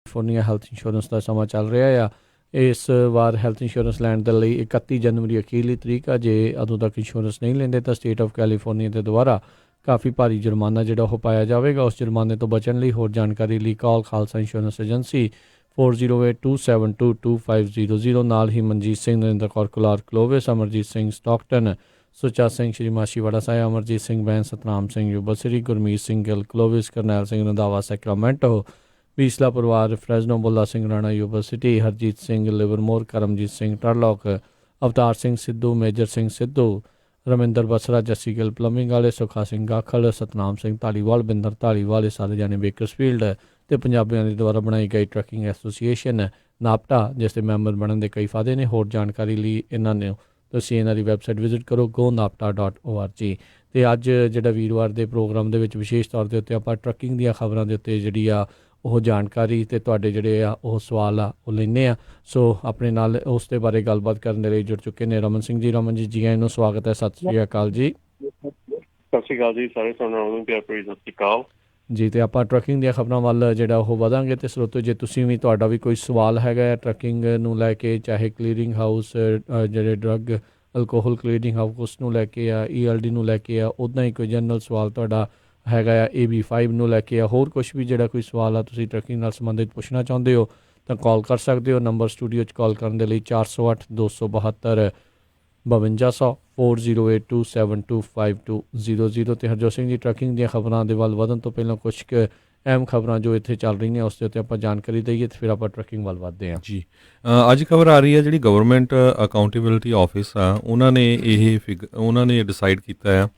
California health insurance ਦਾ ਸਮਾਂ ਚੱਲ ਰਿਹਾ ਆ। ਇਸ ਵਾਰ ਹੈਲਥ ਇੰਸ਼ੋਰੈਂਸ ਲੈਣ ਦੇ ਲਈ 31 ਜਨਵਰੀ ਅਖੀਰਲੀ ਤਰੀਕ ਆ। ਜੇ ਉਦੋਂ ਤੱਕ ਇੰਸ਼ੋਰੈਂਸ ਨਹੀਂ ਲੈਂਦੇ ਤਾਂ ਸਟੇਟ ਆਫ ਕੈਲੀਫੋਰਨੀਆ ਦੇ ਦੁਆਰਾ ਕਾਫੀ ਭਾਰੀ ਜੁਰਮਾਨਾ ਜਿਹੜਾ ਉਹ ਪਾਇਆ ਜਾਵੇਗਾ। ਉਸ ਜੁਰਮਾਨੇ ਤੋਂ ਬਚਣ ਲਈ ਹੋਰ ਜਾਣਕਾਰੀ ਲਈ ਕਾਲ ਖਾਲਸਾ ਇੰਸ਼ੋਰੈਂਸ ਏਜੰਸੀ 4082722500 ਨਾਲ ਹੀ ਮਨਜੀਤ ਸਿੰਘ, ਨਰਿੰਦਰ ਕੌਰ ਕੁਲਾਰ ਕਲੋਵਿਸ, ਅਮਰਜੀਤ ਸਿੰਘ ਸਟਾਕਟਨ, ਸੁੱਚਾ ਸਿੰਘ ਸ਼੍ਰੀ ਮਾਛੀਵਾੜਾ ਸਾਹਿਬ, ਅਮਰਜੀਤ ਸਿੰਘ ਬੈਨ, ਸਤਨਾਮ ਸਿੰਘ ਯੂਬਾ ਸ੍ਰੀ, ਗੁਰਮੀਤ ਸਿੰਘ ਗਿੱਲ ਕਲੋਵਿਸ, ਕਰਨੈਲ ਸਿੰਘ ਰੰਧਾਵਾ ਸੈਕਰਾਮੈਂਟੋ, ਬੀਸਲਾ ਪਰਿਵਾਰ ਫਰੈਜ਼ਨੋ, ਬੁੱਲਾ Singh Rana university, Harjeet Singh ਲਿਵਰਮੋਰ, Karamjit Singh ਟਰਲੌਕ, Avtar Singh Sidhu, major Singh Sidhu, Raminder Basra, Jassi Gill plumbing ਵਾਲੇ, ਸੁਖਾ ਸਿੰਘ ਗਾਖਲ, ਸਤਨਾਮ ਸਿੰਘ ਧਾਲੀਵਾਲ, ਬਿੰਦਰ ਧਾਲੀਵਾਲ, ਇਹ ਸਾਰੇ ਜਾਣੇ ਬੇਕਰਸਫੀਲਡ ਅਤੇ ਪੰਜਾਬੀਆਂ ਦੇ ਦੁਆਰਾ ਬਣਾਈ ਗਈ ਟਰੱਕਿੰਗ ਐਸੋਸੀਏਸ਼ਨ ਨਾਪਟਾ, ਜਿਸ ਦੇ ਮੈਂਬਰ ਬਣਨ ਦੇ ਕਈ ਫਾਇਦੇ ਨੇ। ਹੋਰ ਜਾਣਕਾਰੀ ਲਈ ਇਹਨਾਂ ਨੇ ਤੁਸੀਂ ਇਹਨਾਂ ਦੀ ਵੈਬਸਾਈਟ ਵਿਜ਼ਿਟ ਕਰੋ gonapta.org। ਅਤੇ ਅੱਜ ਜਿਹੜਾ ਵੀਰਵਾਰ ਦੇ ਪ੍ਰੋਗਰਾਮ ਦੇ ਵਿੱਚ ਵਿਸ਼ੇਸ਼ ਤੌਰ ਦੇ ਉੱਤੇ ਆਪਾਂ ਟਰੱਕਿੰਗ ਦੀਆਂ ਖਬਰਾਂ ਦੇ ਉੱਤੇ ਜਿਹੜੀ ਆ ਉਹ ਜਾਣਕਾਰੀ ਅਤੇ ਤੁਹਾਡੇ ਜਿਹੜੇ ਆ ਉਹ ਸਵਾਲ ਆ ਉਹ ਲੈਂਦੇ ਆ। ਸੋ ਆਪਣੇ ਨਾਲ ਉਸ ਦੇ ਬਾਰੇ ਗੱਲਬਾਤ ਕਰਨ ਦੇ ਲਈ ਜੁੜ ਚੁੱਕੇ ਨੇ ਰਮਨ ਸਿੰਘ ਜੀ। ਰਮਨ ਜੀ ਆਇਆਂ ਨੂੰ ਸਵਾਗਤ ਹੈ। ਸਤਿ ਸ਼੍ਰੀ ਅਕਾਲ ਜੀ। ਸਤਿ ਸ਼੍ਰੀ ਅਕਾਲ ਜੀ ਸਾਰੇ ਸੁਣਨ ਨੂੰ ਪਿਆਰ ਭਰੀ ਸਤਿ ਸ਼੍ਰੀ ਅਕਾਲ ਜੀ। ਅਤੇ ਆਪਾਂ ਟਰੱਕਿੰਗ ਦੀਆਂ ਖਬਰਾਂ ਵੱਲ ਜਿਹੜਾ ਉਹ ਵਧਾਂਗੇ। ਅਤੇ ਸਰੋਤੋ ਜੇ ਤੁਸੀਂ ਵੀ ਤੁਹਾਡਾ ਵੀ ਕੋਈ ਸਵਾਲ ਹੈਗਾ ਹੈ ਟਰੱਕਿੰਗ ਨੂੰ ਲੈ ਕੇ, ਚਾਹੇ ਕਲੀਅਰਿੰਗ ਹਾਊਸ ਜਿਹੜੇ ਡਰੱਗ ਅਲਕੋਹਲ ਕਲੀਅਰਿੰਗ ਹਾਊਸ ਨੂੰ ਲੈ ਕੇ ਆ, ELD ਨੂੰ ਲੈ ਕੇ ਆ, ਉੱਦਾਂ ਹੀ ਕੋਈ ਜਨਰਲ ਸਵਾਲ ਤੁਹਾਡਾ ਹੈਗਾ ਆ AB5 ਨੂੰ ਲੈ ਕੇ ਆ, ਹੋਰ ਕੁਛ ਵੀ ਜਿਹੜਾ ਕੋਈ ਸਵਾਲ ਆ ਤੁਸੀਂ ਟਰੱਕਿੰਗ ਨਾਲ ਸੰਬੰਧਿਤ ਪੁੱਛਣਾ ਚਾਹੁੰਦੇ ਹੋ ਤਾਂ ਕਾਲ ਕਰ ਸਕਦੇ ਹੋ। ਨੰਬਰ ਸਟੂਡੀਓ 'ਚ ਕਾਲ ਕਰਨ ਦੇ ਲਈ 408 272 5200 4082725200। ਅਤੇ ਹਰਜੋਤ ਸਿੰਘ ਜੀ, ਟਰੱਕਿੰਗ ਦੀਆਂ ਖਬਰਾਂ ਦੇ ਵੱਲ ਵਧਣ ਤੋਂ ਪਹਿਲਾਂ ਕੁਛ ਕੁ ਅਹਿਮ ਖਬਰਾਂ ਜੋ ਇੱਥੇ ਚੱਲ ਰਹੀਆਂ ਉਸ ਦੇ ਉੱਤੇ ਆਪਾਂ ਜਾਣਕਾਰੀ ਦਈਏ ਅਤੇ ਫਿਰ ਆਪਾਂ ਟਰੱਕਿੰਗ ਵੱਲ ਵਧਦੇ ਹਾਂ ਜੀ। ਅੱਜ ਖਬਰ ਆ ਰਹੀ ਹੈ ਜਿਹੜੀ ਗਵਰਨਮੈਂਟ ਅਕਾਊਂਟੇਬਿਲਿਟੀ ਆਫਿਸ ਆ ਉਹਨਾਂ ਨੇ ਡਿਸਾਈਡ ਕੀਤਾ ਆ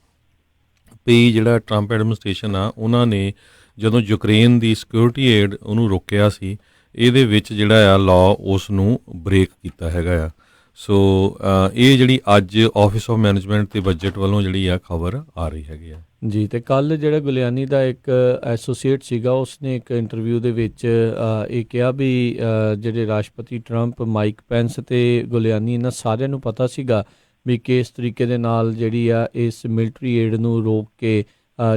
ਵੀ ਜਿਹੜਾ ਟਰੰਪ ਐਡਮਿਨਿਸਟ੍ਰੇਸ਼ਨ ਆ ਉਹਨਾਂ ਨੇ ਜਦੋਂ ਯੂਕਰੇਨ ਦੀ ਸਿਕਿਉਰਿਟੀ ਏਡ ਉਹਨੂੰ ਰੋਕਿਆ ਸੀ, ਇਹਦੇ ਵਿੱਚ ਜਿਹੜਾ ਆ ਲਾਅ ਉਸ ਨੂੰ ਬ੍ਰੇਕ ਕੀਤਾ ਹੈਗਾ ਆ। ਸੋ ਇਹ ਜਿਹੜੀ ਅੱਜ ਆਫਿਸ ਆਫ ਮੈਨੇਜਮੈਂਟ ਅਤੇ ਬਜਟ ਵੱਲੋਂ ਜਿਹੜੀ ਆ ਖਬਰ ਆ ਰਹੀ ਹੈਗੀ ਆ ਜੀ। ਅਤੇ ਕੱਲ੍ਹ ਜਿਹੜਾ ਗੁਲਿਆਨੀ ਦਾ ਇੱਕ ਐਸੋਸੀਏਟ ਸੀਗਾ ਉਸਨੇ ਇੱਕ ਇੰਟਰਵਿਊ ਦੇ ਵਿੱਚ ਇਹ ਕਿਹਾ ਵੀ ਜਿਹੜੇ ਰਾਸ਼ਟਰਪਤੀ ਟਰੰਪ, ਮਾਈਕ ਪੈਂਸ ਅਤੇ ਗੁਲਿਆਨੀ ਇਹਨਾਂ ਸਾਰਿਆਂ ਨੂੰ ਪਤਾ ਸੀਗਾ ਵੀ ਕਿਸ ਤਰੀਕੇ ਦੇ ਨਾਲ ਜਿਹੜੀ ਆ ਇਸ ਮਿਲਟਰੀ ਏਡ ਨੂੰ ਰੋਕ ਕੇ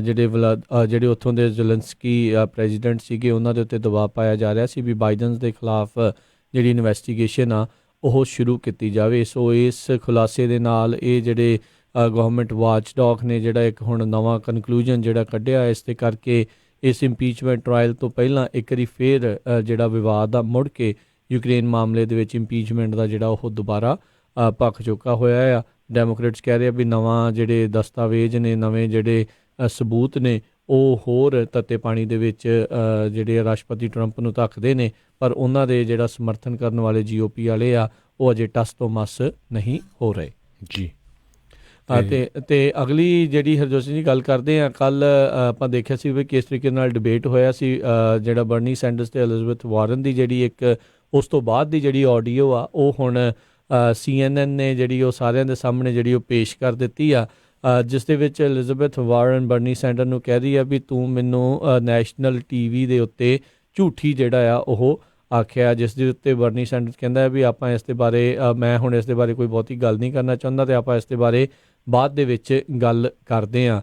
ਜਿਹੜੇ ਉੱਥੋਂ ਦੇ ਜ਼ੈਲੈਂਸਕੀ ਪ੍ਰੈਜ਼ੀਡੈਂਟ ਸੀਗੇ ਉਹਨਾਂ ਦੇ ਉੱਤੇ ਦਬਾਅ ਪਾਇਆ ਜਾ ਰਿਹਾ ਸੀ ਵੀ ਬਾਈਡਨ ਦੇ ਖਿਲਾਫ ਜਿਹੜੀ ਇਨਵੈਸਟੀਗੇਸ਼ਨ ਆ ਉਹ ਸ਼ੁਰੂ ਕੀਤੀ ਜਾਵੇ। ਸੋ ਇਸ ਖੁਲਾਸੇ ਦੇ ਨਾਲ ਇਹ ਜਿਹੜੇ ਗਵਰਨਮੈਂਟ ਵਾਚਡੌਗ ਨੇ ਜਿਹੜਾ ਇੱਕ ਹੁਣ ਨਵਾਂ ਕਨਕਲੂਜਨ ਜਿਹੜਾ ਕੱਢਿਆ ਇਸ ਦੇ ਕਰਕੇ ਇਸ ਇੰਪੀਚਮੈਂਟ ਟਰਾਇਲ ਤੋਂ ਪਹਿਲਾਂ ਇੱਕ ਵਾਰੀ ਫੇਰ ਜਿਹੜਾ ਵਿਵਾਦ ਆ ਮੁੜ ਕੇ ਯੂਕਰੇਨ ਮਾਮਲੇ ਦੇ ਵਿੱਚ ਇੰਪੀਚਮੈਂਟ ਦਾ ਜਿਹੜਾ ਉਹ ਦੁਬਾਰਾ ਭਖ ਚੁੱਕਾ ਹੋਇਆ ਆ। ਡੈਮੋਕ੍ਰੇਟਸ ਕਹਿ ਰਹੇ ਆ ਵੀ ਨਵਾਂ ਜਿਹੜੇ ਦਸਤਾਵੇਜ਼ ਨੇ, ਨਵੇਂ ਜਿਹੜੇ ਸਬੂਤ ਨੇ ਉਹ ਹੋਰ ਤੱਤੇ ਪਾਣੀ ਦੇ ਵਿੱਚ ਜਿਹੜੇ ਰਾਸ਼ਟਰਪਤੀ ਟਰੰਪ ਨੂੰ ਧੱਕਦੇ ਨੇ, ਪਰ ਉਹਨਾਂ ਦੇ ਜਿਹੜਾ ਸਮਰਥਨ ਕਰਨ ਵਾਲੇ GOP ਵਾਲੇ ਆ ਉਹ ਅਜੇ ਟਸ ਤੋਂ ਮਸ ਨਹੀਂ ਹੋ ਰਹੇ ਜੀ। ਅਤੇ ਅਗਲੀ ਜਿਹੜੀ ਹਰਜੋਤ ਸਿੰਘ ਜੀ ਗੱਲ ਕਰਦੇ ਹਾਂ, ਕੱਲ੍ਹ ਆਪਾਂ ਦੇਖਿਆ ਸੀ ਵੀ ਕਿਸ ਤਰੀਕੇ ਨਾਲ ਡਿਬੇਟ ਹੋਇਆ ਸੀ ਜਿਹੜਾ ਬਰਨੀ ਸੈਂਡਰਸ ਅਤੇ ਐਲਿਜ਼ਬeth ਵਾਰਨ ਦੀ ਜਿਹੜੀ ਇੱਕ ਉਸ ਤੋਂ ਬਾਅਦ ਦੀ ਜਿਹੜੀ ਆਡੀਓ ਆ ਉਹ ਹੁਣ CNN ਨੇ ਜਿਹੜੀ ਉਹ ਸਾਰਿਆਂ ਦੇ ਸਾਹਮਣੇ ਜਿਹੜੀ ਉਹ ਪੇਸ਼ ਕਰ ਦਿੱਤੀ ਆ, ਜਿਸ ਦੇ ਵਿੱਚ ਐਲਿਜ਼ਬeth ਵਾਰਨ ਬਰਨੀ ਸੈਂਡਰ ਨੂੰ ਕਹਿ ਰਹੀ ਆ ਵੀ ਤੂੰ ਮੈਨੂੰ ਨੈਸ਼ਨਲ TV ਦੇ ਉੱਤੇ ਝੂਠੀ ਜਿਹੜਾ ਆ ਉਹ ਆਖਿਆ, ਜਿਸ ਦੇ ਉੱਤੇ ਬਰਨੀ ਸੈਂਡਰਸ ਕਹਿੰਦਾ ਵੀ ਆਪਾਂ ਇਸ ਦੇ ਬਾਰੇ ਮੈਂ ਹੁਣ ਇਸ ਦੇ ਬਾਰੇ ਕੋਈ ਬਹੁਤੀ ਗੱਲ ਨਹੀਂ ਕਰਨਾ ਚਾਹੁੰਦਾ ਅਤੇ ਆਪਾਂ ਇਸ ਦੇ ਬਾਰੇ ਬਾਅਦ ਦੇ ਵਿੱਚ ਗੱਲ ਕਰਦੇ ਹਾਂ।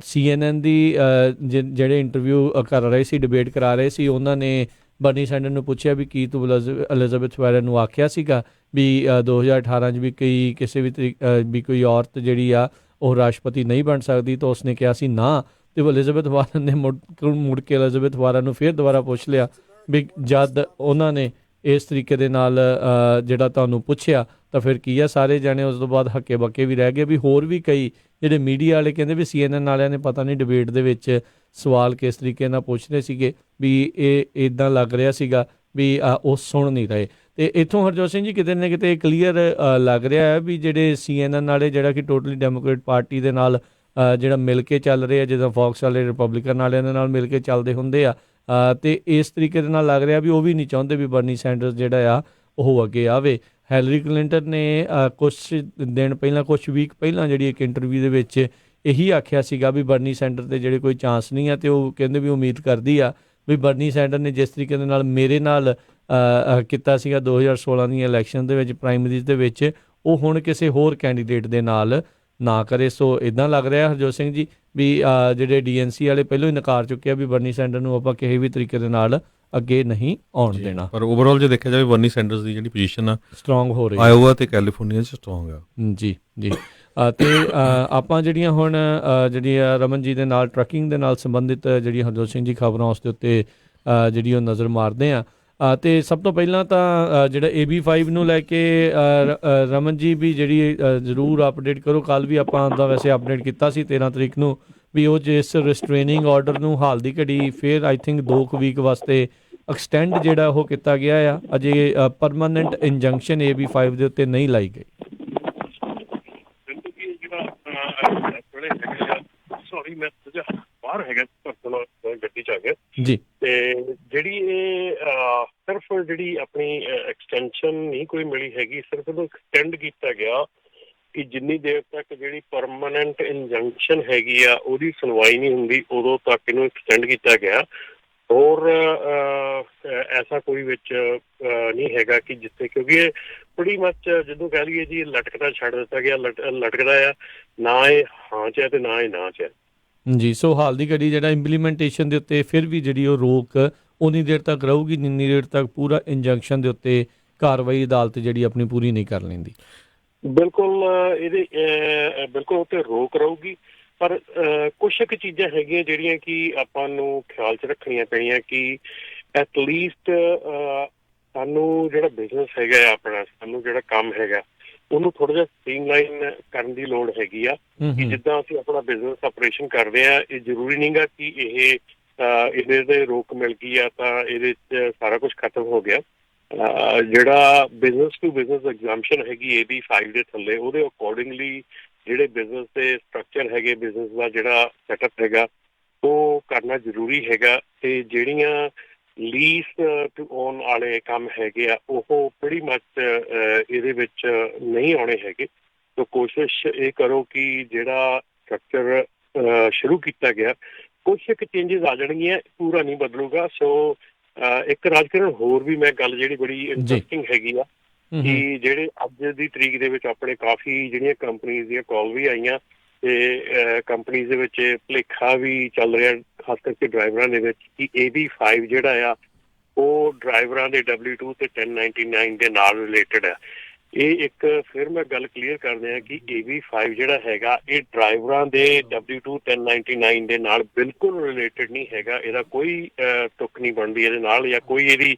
CNN ਦੀ ਜਿਹੜੇ ਇੰਟਰਵਿਊ ਕਰ ਰਹੇ ਸੀ, ਡਿਬੇਟ ਕਰਾ ਰਹੇ ਸੀ, ਉਹਨਾਂ ਨੇ ਬਰਨੀ ਸੈਂਡਰ ਨੂੰ ਪੁੱਛਿਆ ਵੀ ਕੀ ਤੂੰ ਐਲਿਜ਼ਬeth ਵਾਰਨ ਨੂੰ ਆਖਿਆ ਸੀਗਾ ਵੀ 2018 'ਚ ਵੀ ਕਿਸੇ ਵੀ ਕੋਈ ਔਰਤ ਜਿਹੜੀ ਆ ਉਹ ਰਾਸ਼ਟਰਪਤੀ ਨਹੀਂ ਬਣ ਸਕਦੀ, ਤਾਂ ਉਸਨੇ ਕਿਹਾ ਸੀ ਨਾ। ਅਤੇ ਐਲਿਜ਼ਬeth ਵਾਰਨ ਨੇ ਮੁੜ ਕੇ ਐਲਿਜ਼ਬeth ਵਾਰਨ ਨੂੰ ਫਿਰ ਦੁਬਾਰਾ ਪੁੱਛ ਲਿਆ ਵੀ ਜਦ ਉਹਨਾਂ ਨੇ ਇਸ ਤਰੀਕੇ ਦੇ ਨਾਲ ਜਿਹੜਾ ਤੁਹਾਨੂੰ ਪੁੱਛਿਆ ਤਾਂ ਫਿਰ ਕੀ ਆ। ਸਾਰੇ ਜਾਣੇ ਉਸ ਤੋਂ ਬਾਅਦ ਹੱਕੇ ਬੱਕੇ ਵੀ ਰਹਿ ਗਏ ਵੀ ਹੋਰ ਵੀ ਕਈ ਜਿਹੜੇ ਮੀਡੀਆ ਵਾਲੇ ਕਹਿੰਦੇ ਵੀ CNN ਵਾਲਿਆਂ ਨੇ ਪਤਾ ਨਹੀਂ ਡਿਬੇਟ ਦੇ ਵਿੱਚ ਸਵਾਲ ਕਿਸ ਤਰੀਕੇ ਨਾਲ ਪੁੱਛ ਰਹੇ ਸੀਗੇ ਵੀ ਇਹ ਇੱਦਾਂ ਲੱਗ ਰਿਹਾ ਸੀਗਾ ਵੀ ਉਹ ਸੁਣ ਨਹੀਂ ਰਹੇ। ਅਤੇ ਇੱਥੋਂ ਹਰਜੋਤ ਸਿੰਘ ਜੀ ਕਿਤੇ ਨਾ ਕਿਤੇ ਕਲੀਅਰ ਲੱਗ ਰਿਹਾ ਹੈ ਵੀ ਜਿਹੜੇ CNN ਵਾਲੇ ਜਿਹੜਾ ਕਿ ਟੋਟਲੀ ਡੈਮੋਕ੍ਰੇਟ ਪਾਰਟੀ ਦੇ ਨਾਲ ਜਿਹੜਾ ਮਿਲ ਕੇ ਚੱਲ ਰਹੇ ਆ, ਜਿੱਦਾਂ ਫੌਕਸ ਵਾਲੇ ਰਿਪਬਲਿਕਨ ਵਾਲਿਆਂ ਦੇ ਨਾਲ ਮਿਲ ਕੇ ਚੱਲਦੇ ਹੁੰਦੇ ਆ, ਅਤੇ ਇਸ ਤਰੀਕੇ ਦੇ ਨਾਲ ਲੱਗ ਰਿਹਾ ਵੀ ਉਹ ਵੀ ਨਹੀਂ ਚਾਹੁੰਦੇ ਵੀ ਬਰਨੀ ਸੈਂਡਰਸ ਜਿਹੜਾ ਆ ਉਹ ਅੱਗੇ ਆਵੇ। ਹੈਲਰੀ ਕਲਿੰਟਨ ਨੇ ਕੁਛ ਦਿਨ ਪਹਿਲਾਂ, ਕੁਛ ਵੀਕ ਪਹਿਲਾਂ ਜਿਹੜੀ ਇੱਕ ਇੰਟਰਵਿਊ ਦੇ ਵਿੱਚ ਇਹੀ ਆਖਿਆ ਸੀਗਾ ਵੀ ਬਰਨੀ ਸੈਂਡਰ ਦੇ ਜਿਹੜੇ ਕੋਈ ਚਾਂਸ ਨਹੀਂ ਆ, ਅਤੇ ਉਹ ਕਹਿੰਦੇ ਵੀ ਉਮੀਦ ਕਰਦੀ ਆ ਵੀ ਬਰਨੀ ਸੈਂਡਰ ਨੇ ਜਿਸ ਤਰੀਕੇ ਦੇ ਨਾਲ ਮੇਰੇ ਨਾਲ ਕੀਤਾ ਸੀਗਾ 2016 ਦੀਆਂ ਇਲੈਕਸ਼ਨ ਦੇ ਵਿੱਚ, ਪ੍ਰਾਇਮਰੀਜ਼ ਦੇ ਵਿੱਚ, ਉਹ ਹੁਣ ਕਿਸੇ ਹੋਰ ਕੈਂਡੀਡੇਟ ਦੇ ਨਾਲ ਨਾ ਕਰੇ। ਸੋ ਇੱਦਾਂ ਲੱਗ ਰਿਹਾ ਹਰਜੋਤ ਸਿੰਘ ਜੀ ਵੀ ਜਿਹੜੇ DNC ਵਾਲੇ ਪਹਿਲਾਂ ਹੀ ਨਕਾਰ ਚੁੱਕੇ ਆ ਵੀ ਬਰਨੀ ਸੈਂਡਰ ਨੂੰ ਆਪਾਂ ਕਿਸੇ ਵੀ ਤਰੀਕੇ ਦੇ ਨਾਲ ਅੱਗੇ ਨਹੀਂ ਆਉਣ ਦੇਣਾ। ਪਰ ਓਵਰਆਲ ਜੇ ਦੇਖਿਆ ਜਾਵੇ ਬਰਨੀ ਸੈਂਡਰਸ ਦੀ ਜਿਹੜੀ ਪੋਜੀਸ਼ਨ ਆ ਸਟਰੋਂਗ ਹੋ ਰਹੀ ਆਇਓਵਾ ਤੇ ਕੈਲੀਫੋਰਨੀਆ 'ਚ ਸਟਰੋਂਗ ਆ। ਜੀ ਜੀ। ਤੇ ਆਪਾਂ ਜਿਹੜੀਆਂ ਹੁਣ ਜਿਹੜੀ ਰਮਨ ਜੀ ਦੇ ਨਾਲ ਟਰੱਕਿੰਗ ਦੇ ਨਾਲ ਸੰਬੰਧਿਤ ਜਿਹੜੀ ਹਰਜੋਤ ਸਿੰਘ ਜੀ ਖਬਰਾਂ ਉਸ ਦੇ ਉੱਤੇ ਜਿਹੜੀ ਉਹ ਨਜ਼ਰ ਮਾਰਦੇ ਆ। ਤੇ ਸਭ ਤੋਂ ਪਹਿਲਾਂ ਤਾਂ ਜਿਹੜਾ AB5 ਨੂੰ ਲੈ ਕੇ ਰਮਨ ਜੀ ਵੀ ਜਿਹੜੀ ਜ਼ਰੂਰ ਅਪਡੇਟ ਕਰੋ। ਕੱਲ੍ਹ ਵੀ ਆਪਾਂ ਦਾ ਵੈਸੇ ਅਪਡੇਟ ਕੀਤਾ ਸੀ 13 ਤਰੀਕ ਨੂੰ ਵੀ ਉਹ ਜਿਸ ਰਿਸਟ੍ਰੇਨਿੰਗ ਆਰਡਰ ਨੂੰ ਹਾਲ ਦੀ ਘੜੀ ਫਿਰ ਆਈ ਥਿੰਕ 2 ਵੀਕ ਵਾਸਤੇ ਐਕਸਟੈਂਡ ਜਿਹੜਾ ਉਹ ਕੀਤਾ ਗਿਆ ਆ। ਅਜੇ ਪਰਮਾਨੈਂਟ ਇੰਜੰਕਸ਼ਨ AB5 ਦੇ ਉੱਤੇ ਨਹੀਂ ਲਾਈ ਗਈ। ਸੌਰੀ ਮੈਂ ਬਾਹਰ ਹੈਗਾ ਗੱਡੀ 'ਚ ਆ ਗਿਆ ਜੀ। ਤੇ ਜਿਹੜੀ ਇਹ ਸਿਰਫ ਜਿਹੜੀ ਆਪਣੀ ਐਕਸਟੈਂਸ਼ਨ ਨਹੀਂ ਕੋਈ ਮਿਲੀ ਹੈਗੀ, ਸਿਰਫ ਇਹਨੂੰ ਐਕਸਟੈਂਡ ਕੀਤਾ ਗਿਆ ਕਿ ਜਿੰਨੀ ਦੇਰ ਤੱਕ ਜਿਹੜੀ ਪਰਮਾਨੈਂਟ ਇੰਜੰਕਸ਼ਨ ਹੈਗੀ ਆ ਉਹਦੀ ਸੁਣਵਾਈ ਨਹੀਂ ਹੁੰਦੀ ਉਦੋਂ ਤੱਕ ਇਹਨੂੰ ਐਕਸਟੈਂਡ ਕੀਤਾ ਗਿਆ। ਹੋਰ ਐਸਾ ਕੋਈ ਵਿੱਚ ਨਹੀਂ ਹੈਗਾ ਕਿ ਜਿੱਥੇ, ਕਿਉਂਕਿ ਇਹ ਬੜੀ ਮੱਚ ਜਦੋਂ ਕਹਿ ਲਈਏ ਜੀ ਲਟਕਦਾ ਛੱਡ ਦਿੱਤਾ ਗਿਆ, ਲਟਕਦਾ ਆ, ਨਾ ਇਹ ਹਾਂ 'ਚ ਹੈ ਤੇ ਨਾ ਇਹ ਨਾ 'ਚ ਹੈ ਜੀ। ਸੋ ਹਾਲ ਦੀ ਘੜੀ ਜਿਹੜਾ ਇੰਪਲੀਮੈਂਟੇਸ਼ਨ ਦੇ ਉੱਤੇ ਫਿਰ ਵੀ ਜਿਹੜੀ ਉਹ ਰੋਕ ਉਨੀ ਦੇਰ ਤੱਕ ਰਹੂਗੀ ਜਿੰਨੀ ਦੇਰ ਤੱਕ ਪੂਰਾ ਇੰਜੰਕਸ਼ਨ ਦੇ ਉੱਤੇ ਕਾਰਵਾਈ ਅਦਾਲਤ ਜਿਹੜੀ ਆਪਣੀ ਪੂਰੀ ਨਹੀਂ ਕਰ ਲੈਂਦੀ। ਬਿਲਕੁਲ ਇਹਦੇ ਬਿਲਕੁਲ ਉੱਤੇ ਰੋਕ ਰਹੂਗੀ। ਪਰ ਕੁਛ ਕੁ ਚੀਜ਼ਾਂ ਹੈਗੀਆਂ ਜਿਹੜੀਆਂ ਕਿ ਆਪਾਂ ਨੂੰ ਖਿਆਲ 'ਚ ਰੱਖਣੀਆਂ ਪੈਣੀਆਂ ਕਿ ਐਟਲੀਸਟ ਸਾਨੂੰ ਜਿਹੜਾ ਬਿਜ਼ਨਸ ਹੈਗਾ ਆਪਣਾ, ਸਾਨੂੰ ਜਿਹੜਾ ਕੰਮ ਹੈਗਾ ਉਹਨੂੰ ਥੋੜ੍ਹਾ ਜਿਹਾ ਸਟ੍ਰੀਮਲਾਈਨ ਕਰਨ ਦੀ ਲੋੜ ਹੈਗੀ ਆ। ਕਿ ਜਿੱਦਾਂ ਅਸੀਂ ਆਪਣਾ ਬਿਜ਼ਨਸ ਆਪਰੇਸ਼ਨ ਕਰਦੇ ਹਾਂ, ਇਹ ਜ਼ਰੂਰੀ ਨਹੀਂ ਗਾ ਕਿ ਇਹਦੇ ਤੇ ਰੋਕ ਮਿਲ ਗਈ ਆ ਤਾਂ ਇਹਦੇ 'ਚ ਸਾਰਾ ਕੁਛ ਖਤਮ ਹੋ ਗਿਆ। ਜਿਹੜਾ ਬਿਜ਼ਨਸ ਟੂ ਬਿਜ਼ਨਸ ਐਗਜ਼ਾਮਸ਼ਨ ਹੈਗੀ AB5 ਦੇ ਥੱਲੇ, ਉਹਦੇ ਅਕੋਰਡਿੰਗਲੀ ਜਿਹੜੇ ਬਿਜ਼ਨਸ ਦੇ ਸਟਰਕਚਰ ਹੈਗੇ, ਬਿਜ਼ਨਸ ਦਾ ਜਿਹੜਾ ਸੈਟਅਪ ਹੈਗਾ ਉਹ ਕਰਨਾ ਜ਼ਰੂਰੀ ਹੈਗਾ। ਤੇ ਜਿਹੜੀਆਂ ਲੀਜ਼ ਟੂ ਓਨ ਵਾਲੇ ਕੰਮ ਹੈਗੇ ਆ ਉਹ ਬੜੀ ਮੱਚ ਇਹਦੇ ਵਿੱਚ ਨਹੀਂ ਆਉਣੇ ਹੈਗੇ। ਤਾਂ ਕੋਸ਼ਿਸ਼ ਇਹ ਕਰੋ ਕਿ ਜਿਹੜਾ ਸਟਰਕਚਰ ਸ਼ੁਰੂ ਕੀਤਾ ਗਿਆ ਕੁਛ ਇੱਕ ਚੇਂਜਸ ਆ ਜਾਣਗੀਆਂ, ਪੂਰਾ ਨਹੀਂ ਬਦਲੂਗਾ। ਸੋ ਇੱਕ ਰਾਜਕਰਨ ਹੋਰ ਵੀ ਮੈਂ ਗੱਲ ਜਿਹੜੀ ਬੜੀ ਇੰਟਰਸਟਿੰਗ ਹੈਗੀ ਆ ਕਿ ਜਿਹੜੇ ਅੱਜ ਦੀ ਤਰੀਕ ਦੇ ਵਿੱਚ ਆਪਣੇ ਕਾਫੀ ਜਿਹੜੀਆਂ ਕੰਪਨੀਜ਼ ਦੀਆਂ ਕਾਲ ਵੀ ਆਈਆਂ ਤੇ ਕੰਪਨੀਜ਼ ਦੇ ਵਿੱਚ ਭੁਲੇਖਾ ਵੀ ਚੱਲ ਰਿਹਾ, ਖਾਸ ਕਰਕੇ ਡਰਾਈਵਰਾਂ ਦੇ ਵਿੱਚ, ਕਿ AB5 ਜਿਹੜਾ ਆ ਉਹ ਡਰਾਈਵਰਾਂ ਦੇ W2 ਤੇ 1099 ਦੇ ਨਾਲ ਰਿਲੇਟਡ ਆ। ਇਹ ਇੱਕ ਫਿਰ ਮੈਂ ਗੱਲ ਕਲੀਅਰ ਕਰਦੇ ਹਾਂ ਕਿ AB5 ਜਿਹੜਾ ਹੈਗਾ ਇਹ ਡਰਾਈਵਰਾਂ ਦੇ W2 1099 ਦੇ ਨਾਲ ਬਿਲਕੁਲ ਰਿਲੇਟਡ ਨਹੀਂ ਹੈਗਾ। ਇਹਦਾ ਕੋਈ ਤੁਕ ਨਹੀਂ ਬਣਦੀ ਇਹਦੇ ਨਾਲ, ਜਾਂ ਕੋਈ ਇਹਦੀ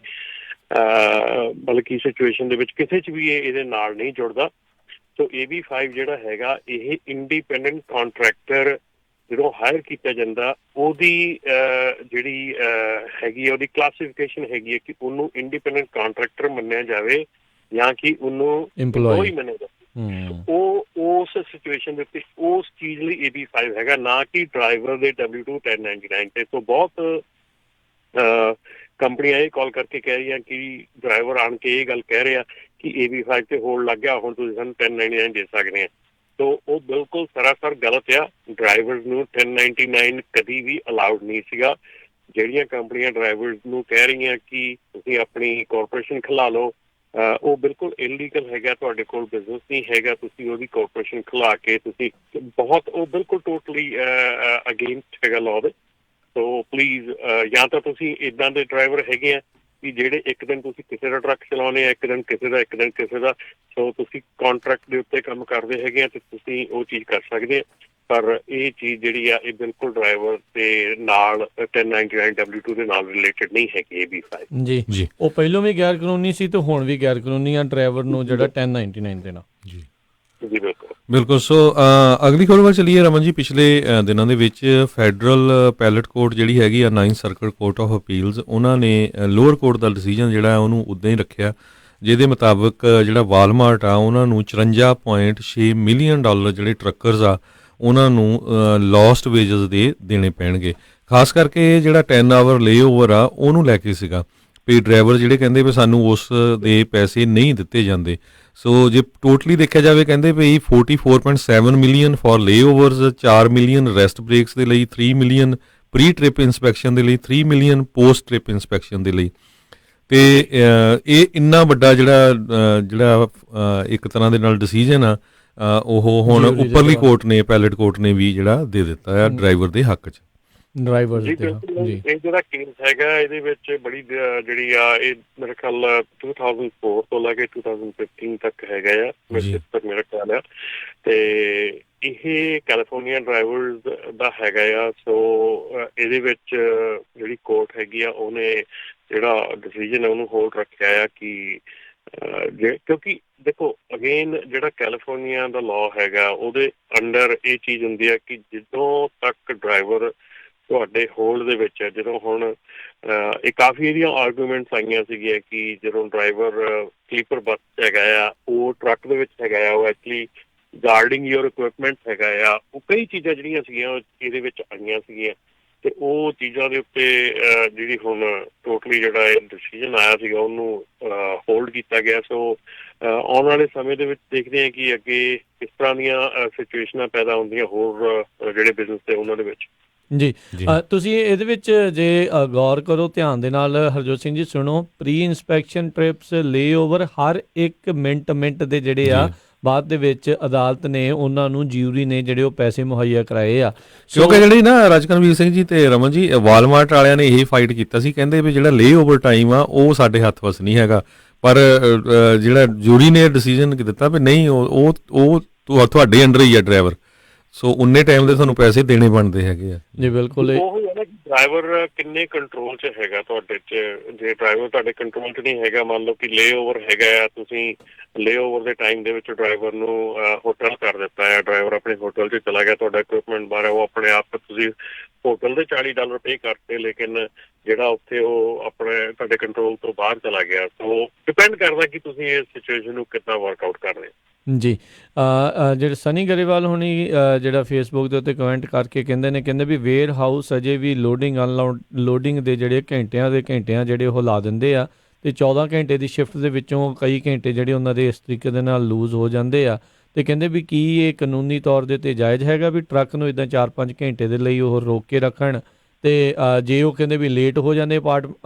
ਬਲਕਿ ਸਿਚੁਏਸ਼ਨ ਦੇ ਵਿੱਚ ਕਿਸੇ 'ਚ ਵੀ ਇਹਦੇ ਨਾਲ ਨਹੀਂ ਜੁੜਦਾ। ਸੋ AB5 ਜਿਹੜਾ ਹੈਗਾ ਇਹ ਇੰਡੀਪੈਂਡੈਂਟ ਕਾਂਟਰੈਕਟਰ ਜਦੋਂ ਹਾਇਰ ਕੀਤਾ ਜਾਂਦਾ ਉਹਦੀ ਜਿਹੜੀ ਹੈਗੀ ਆ ਉਹਦੀ ਕਲਾਸੀਫਿਕੇਸ਼ਨ ਹੈਗੀ ਹੈ ਕਿ ਉਹਨੂੰ ਇੰਡੀਪੈਂਡੈਂਟ ਕਾਂਟਰੈਕਟਰ ਮੰਨਿਆ ਜਾਵੇ ਜਾਂ ਕਿ ਉਹਨੂੰ ਇੰਪਲੋਈ ਮੰਨਿਆ ਜਾਵੇ। ਉਹ ਉਸ ਸਿਚੁਏਸ਼ਨ ਦੇ ਉੱਤੇ ਉਸ ਚੀਜ਼ ਲਈ AB5 ਹੈਗਾ, ਨਾ ਕਿ ਡਰਾਈਵਰ ਦੇ W2 1099 ਤੇ। ਸੋ ਬਹੁਤ ਕੰਪਨੀਆਂ ਇਹ ਕਾਲ ਕਰਕੇ ਕਹਿ ਰਹੀਆਂ ਕਿ ਡਰਾਈਵਰ ਆਣ ਕੇ ਇਹ ਗੱਲ ਕਹਿ ਰਿਹਾ ਕਿ AB5 ਤੇ ਹੋਲਡ ਲੱਗ ਗਿਆ, ਹੁਣ ਤੁਸੀਂ ਸਾਨੂੰ 1099 ਦੇ ਸਕਦੇ ਆ। ਸੋ ਉਹ ਬਿਲਕੁਲ ਸਰਾਸਰ ਗਲਤ ਆ। ਡਰਾਈਵਰ ਨੂੰ 1099 ਕਦੀ ਵੀ ਅਲਾਉਡ ਨਹੀਂ ਸੀਗਾ। ਜਿਹੜੀਆਂ ਕੰਪਨੀਆਂ ਡਰਾਈਵਰ ਨੂੰ ਕਹਿ ਰਹੀਆਂ ਕਿ ਤੁਸੀਂ ਆਪਣੀ ਕਾਰਪੋਰੇਸ਼ਨ ਖੁਲਾ ਲਓ, ਉਹ ਬਿਲਕੁਲ ਇਲੀਗਲ ਹੈਗਾ। ਤੁਹਾਡੇ ਕੋਲ ਬਿਜ਼ਨਸ ਨਹੀਂ ਹੈਗਾ, ਤੁਸੀਂ ਉਹਦੀ ਕਾਰਪੋਰੇਸ਼ਨ ਖੁਲਾ ਕੇ ਤੁਸੀਂ ਬਹੁਤ, ਉਹ ਬਿਲਕੁਲ ਟੋਟਲੀ ਅਗੇਂਸਟ ਹੈਗਾ ਲਾਅ ਦੇ। ਸੋ ਪਲੀਜ਼ ਜਾਂ ਤਾਂ ਤੁਸੀਂ ਇੱਦਾਂ ਦੇ ਡਰਾਈਵਰ ਹੈਗੇ ਆ ਕਿ ਜਿਹੜੇ ਇੱਕ ਦਿਨ ਤੁਸੀਂ ਕਿਸੇ ਦਾ ਟਰੱਕ ਚਲਾਉਂਦੇ ਆ, ਇੱਕ ਦਿਨ ਕਿਸੇ ਦਾ, ਇੱਕ ਦਿਨ ਕਿਸੇ ਦਾ। ਸੋ ਤੁਸੀਂ ਕਾਂਟਰੈਕਟ ਦੇ ਉੱਤੇ ਕੰਮ ਕਰਦੇ ਹੈਗੇ ਆ ਤੇ ਤੁਸੀਂ ਉਹ ਚੀਜ਼ ਕਰ ਸਕਦੇ ਆ। ਪਰ ਇਹ ਚੀਜ਼ ਜਿਹੜੀ ਆ ਇਹ ਬਿਲਕੁਲ ਡਰਾਈਵਰ ਦੇ ਨਾਲ 1099 W2 ਦੇ ਨਾਲ ਰਿਲੇਟਡ ਨਹੀਂ ਹੈਗੀ AB5 ਜੀ। ਉਹ ਪਹਿਲੋਂ ਵੀ ਗੈਰ ਕਾਨੂੰਨੀ ਸੀ ਤੇ ਹੁਣ ਵੀ ਗੈਰ ਕਾਨੂੰਨੀ ਆ ਡਰਾਈਵਰ ਨੂੰ ਜਿਹੜਾ 1099 ਦੇਣਾ। ਜੀ ਬਿਲਕੁਲ। ਸੋ ਅਗਲੀ ਖਬਰ ਵੱਲ ਚਲੀਏ ਰਮਨ ਜੀ। ਪਿਛਲੇ ਦਿਨਾਂ ਦੇ ਵਿੱਚ ਫੈਡਰਲ ਪੈਲਟ ਕੋਰਟ ਜਿਹੜੀ ਹੈਗੀ ਆ 9th circuit court of appeals, ਉਹਨਾਂ ਨੇ ਲੋਅਰ ਕੋਰਟ ਦਾ ਡਿਸੀਜਨ ਜਿਹੜਾ ਉਹਨੂੰ ਉੱਦਾਂ ਹੀ ਰੱਖਿਆ, ਜਿਹਦੇ ਮੁਤਾਬਕ ਜਿਹੜਾ ਵਾਲਮਾਰਟ ਆ ਉਹਨਾਂ ਨੂੰ $54.6 ਮਿਲੀਅਨ ਜਿਹੜੇ ਟਰੱਕਰਸ ਆ ਉਹਨਾਂ ਨੂੰ ਲੋਸਟ ਵੇਜਸ ਦੇ ਦੇਣੇ ਪੈਣਗੇ। ਖਾਸ ਕਰਕੇ ਜਿਹੜਾ 10 ਆਵਰ ਲੇਓਵਰ ਆ ਉਹਨੂੰ ਲੈ ਕੇ ਸੀਗਾ ਵੀ ਡਰਾਈਵਰ ਜਿਹੜੇ ਕਹਿੰਦੇ ਵੀ ਸਾਨੂੰ ਉਸ ਦੇ ਪੈਸੇ ਨਹੀਂ ਦਿੱਤੇ ਜਾਂਦੇ। ਸੋ ਜੇ ਟੋਟਲੀ ਦੇਖਿਆ ਜਾਵੇ ਕਹਿੰਦੇ ਵੀ 44.7 million for layovers, 4 million rest breaks ਦੇ ਲਈ, 3 ਮਿਲੀਅਨ ਪ੍ਰੀ ਟ੍ਰਿਪ ਇੰਸਪੈਕਸ਼ਨ ਦੇ ਲਈ, 3 ਮਿਲੀਅਨ ਪੋਸਟ ਟ੍ਰਿਪ ਇੰਸਪੈਕਸ਼ਨ ਦੇ ਲਈ। ਤੇ ਇਹ ਇੰਨਾ ਵੱਡਾ ਜਿਹੜਾ ਇੱਕ ਤਰ੍ਹਾਂ ਦੇ ਨਾਲ ਡਿਸੀਜਨ ਆ ਉਹ ਹੁਣ ਉੱਪਰਲੀ ਕੋਰਟ ਨੇ, ਪੈਲਟ ਕੋਰਟ ਨੇ ਵੀ ਜਿਹੜਾ ਦੇ ਦਿੱਤਾ ਆ ਡਰਾਈਵਰ ਦੇ ਹੱਕ 'ਚ। ਡਰਾਈਵਰਸ ਜੀ ਤੇ। ਬਿਲਕੁਲ, ਜੀ ਇਹ ਜਿਹੜਾ ਕੇਸ ਹੈਗਾ ਇਹਦੇ ਵਿੱਚ ਬੜੀ ਜਿਹੜੀ ਆ ਇਹ ਮੇਰੇ ਖਿਆਲ 2004 ਤੋਂ ਲੈ ਕੇ 2015 ਤੱਕ ਹੈਗਾ ਆ, ਜੀ ਤੱਕ ਮੇਰਾ ਖਿਆਲ ਆ। ਤੇ ਇਹ ਕੈਲੀਫੋਰਨੀਆ ਡਰਾਈਵਰਸ ਦਾ ਹੈਗਾ ਆ। ਸੋ ਇਹਦੇ ਵਿੱਚ ਜਿਹੜੀ ਕੋਰਟ ਹੈਗੀ ਆ ਉਹਨੇ ਜਿਹੜਾ ਡਿਸੀਜਨ ਹੈ ਉਹਨੂੰ ਹੋਲਡ ਰੱਖਿਆ ਆ ਕਿ ਕਿਉਂਕਿ ਦੇਖੋ ਅਗੇਨ ਜਿਹੜਾ ਕੈਲੀਫੋਰਨੀਆ ਦਾ ਲਾਅ ਹੈਗਾ ਉਹਦੇ ਅੰਡਰ ਇਹ ਚੀਜ਼ ਹੁੰਦੀ ਹੈ ਕਿ ਜਦੋਂ ਤੱਕ ਡਰਾਈਵਰ ਤੁਹਾਡੇ ਹੋਲਡ ਦੇ ਵਿੱਚ ਹੈ, ਜਦੋਂ ਹੁਣ ਇਹ ਕਾਫੀ ਇਹਦੀਆਂ ਆਰਗੂਮੈਂਟਸ ਆਈਆਂ ਸੀਗੀਆਂ ਕਿ ਜਦੋਂ ਡਰਾਈਵਰ ਸਲੀਪਰ ਬੱਸ ਹੈਗਾ ਆ, ਉਹ ਟਰੱਕ ਦੇ ਵਿੱਚ ਹੈਗਾ ਆ, ਉਹ ਐਕਚੁਅਲੀ ਗਾਰਡਿੰਗ ਯੋਰ ਇਕੁਇਪਮੈਂਟ ਹੈਗਾ ਆ, ਉਹ ਕਈ ਚੀਜ਼ਾਂ ਜਿਹੜੀਆਂ ਸੀਗੀਆਂ ਇਹਦੇ ਵਿੱਚ ਆਈਆਂ ਸੀਗੀਆਂ। ਤੇ ਉਹ ਚੀਜ਼ਾਂ ਦੇ ਉੱਤੇ ਜਿਹੜੀ ਹੁਣ ਟੋਟਲੀ ਜਿਹੜਾ ਇਹ ਡਿਸੀਜਨ ਆਇਆ ਸੀਗਾ ਉਹਨੂੰ ਹੋਲਡ ਕੀਤਾ ਗਿਆ। ਸੋ ਆਉਣ ਵਾਲੇ ਸਮੇਂ ਦੇ ਵਿੱਚ ਦੇਖਦੇ ਹਾਂ ਕਿ ਅੱਗੇ ਕਿਸ ਤਰ੍ਹਾਂ ਦੀਆਂ ਸਿਚੁਏਸ਼ਨਾਂ ਪੈਦਾ ਹੁੰਦੀਆਂ ਹੋਰ ਜਿਹੜੇ ਬਿਜ਼ਨਸ ਤੇ ਉਹਨਾਂ ਦੇ ਵਿੱਚ। ਜੀ ਤੁਸੀਂ ਇਹਦੇ ਵਿੱਚ ਜੇ ਗੌਰ ਕਰੋ ਧਿਆਨ ਦੇ ਨਾਲ ਹਰਜੋਤ ਸਿੰਘ ਜੀ, ਸੁਣੋ, ਪ੍ਰੀ ਇਨਸਪੈਕਸ਼ਨ ਟ੍ਰਿਪਸ, ਲੇਓਵਰ, ਹਰ ਇੱਕ ਮਿੰਟ ਦੇ ਜਿਹੜੇ ਆ ਬਾਅਦ ਦੇ ਵਿੱਚ ਅਦਾਲਤ ਨੇ ਉਹਨਾਂ ਨੂੰ ਜਿਊਰੀ ਨੇ ਜਿਹੜੇ ਉਹ ਪੈਸੇ ਮੁਹੱਈਆ ਕਰਾਏ ਆ। ਕਿਉਂਕਿ ਜਿਹੜੀ ਨਾ ਰਾਜਕਨਵੀਰ ਸਿੰਘ ਜੀ ਤੇ ਰਮਨ ਜੀ, ਵਾਲਮਾਰਟ ਵਾਲਿਆਂ ਨੇ ਇਹ ਫਾਈਟ ਕੀਤਾ ਸੀ, ਕਹਿੰਦੇ ਵੀ ਜਿਹੜਾ ਲੇਓਵਰ ਟਾਈਮ ਆ ਉਹ ਸਾਡੇ ਹੱਥ ਵਸ ਨਹੀਂ ਹੈਗਾ, ਪਰ ਜਿਹੜਾ ਜੂਰੀ ਨੇ ਡਿਸੀਜਨ ਦਿੱਤਾ ਵੀ ਨਹੀਂ ਉਹ ਤੁਹਾਡੇ ਅੰਡਰ ਹੀ ਆ ਡਰਾਈਵਰ, ਸੋ ਉਨੇ ਟਾਈਮ ਦੇ ਤੁਹਾਨੂੰ ਪੈਸੇ ਦੇਣੇ ਬਣਦੇ ਹੈਗੇ ਆ। ਜੀ ਬਿਲਕੁਲ, ਉਹ ਹੈ ਨਾ ਡਰਾਈਵਰ ਕਿੰਨੇ ਕੰਟਰੋਲ 'ਚ ਹੈਗਾ ਤੁਹਾਡੇ 'ਚ। ਜੇ ਡਰਾਈਵਰ ਤੁਹਾਡੇ ਕੰਟਰੋਲ 'ਚ ਨਹੀਂ ਹੈਗਾ, ਮੰਨ ਲਓ ਕਿ ਲੇਓਵਰ ਹੈਗਾ ਆ, ਤੁਸੀਂ ਲੇਓਵਰ ਦੇ ਟਾਈਮ ਦੇ ਵਿੱਚ ਡਰਾਈਵਰ ਨੂੰ ਹੋਟਲ ਕਰ ਦਿੱਤਾ ਹੈ, ਡਰਾਈਵਰ ਆਪਣੇ ਹੋਟਲ 'ਚ ਚਲਾ ਗਿਆ, ਤੁਹਾਡਾ ਇਕੁਇਪਮੈਂਟ ਬਾਹਰ ਹੈ, ਉਹ ਆਪਣੇ ਆਪ ਤੁਸੀਂ ਹੋਟਲ ਦੇ $40 ਪੇ ਕਰਤੇ, ਲੇਕਿਨ ਜਿਹੜਾ ਉੱਥੇ ਉਹ ਆਪਣੇ ਤੁਹਾਡੇ ਕੰਟਰੋਲ ਤੋਂ ਬਾਹਰ ਚਲਾ ਗਿਆ। ਸੋ ਡਿਪੈਂਡ ਕਰਦਾ ਕਿ ਤੁਸੀਂ ਇਸ ਸਿਚੁਏਸ਼ਨ ਨੂੰ ਕਿੱਦਾਂ ਵਰਕਆਊਟ ਕਰ ਰਹੇ ਹੋ। ਜੀ ਜਿਹੜੇ ਸਨੀ ਗਰੇਵਾਲ ਹੁਣੀ ਜਿਹੜਾ ਫੇਸਬੁੱਕ ਦੇ ਉੱਤੇ ਕਮੈਂਟ ਕਰਕੇ ਕਹਿੰਦੇ ਵੀ ਵੇਅਰ ਹਾਊਸ ਅਜੇ ਵੀ ਲੋਡਿੰਗ ਅਨਲੋਡਿੰਗ ਦੇ ਜਿਹੜੇ ਘੰਟਿਆਂ ਜਿਹੜੇ ਉਹ ਲਾ ਦਿੰਦੇ ਆ, ਅਤੇ 14 ਘੰਟੇ ਦੀ ਸ਼ਿਫਟ ਦੇ ਵਿੱਚੋਂ ਕਈ ਘੰਟੇ ਜਿਹੜੇ ਉਹਨਾਂ ਦੇ ਇਸ ਤਰੀਕੇ ਦੇ ਨਾਲ ਲੂਜ਼ ਹੋ ਜਾਂਦੇ ਆ। ਅਤੇ ਕਹਿੰਦੇ ਵੀ ਕੀ ਇਹ ਕਾਨੂੰਨੀ ਤੌਰ ਦੇ 'ਤੇ ਜਾਇਜ਼ ਹੈਗਾ ਵੀ ਟਰੱਕ ਨੂੰ ਇੱਦਾਂ 4-5 ਘੰਟੇ ਦੇ ਲਈ ਉਹ ਰੋਕ ਕੇ ਰੱਖਣ, ਅਤੇ ਜੇ ਉਹ ਕਹਿੰਦੇ ਵੀ ਲੇਟ ਹੋ ਜਾਂਦੇ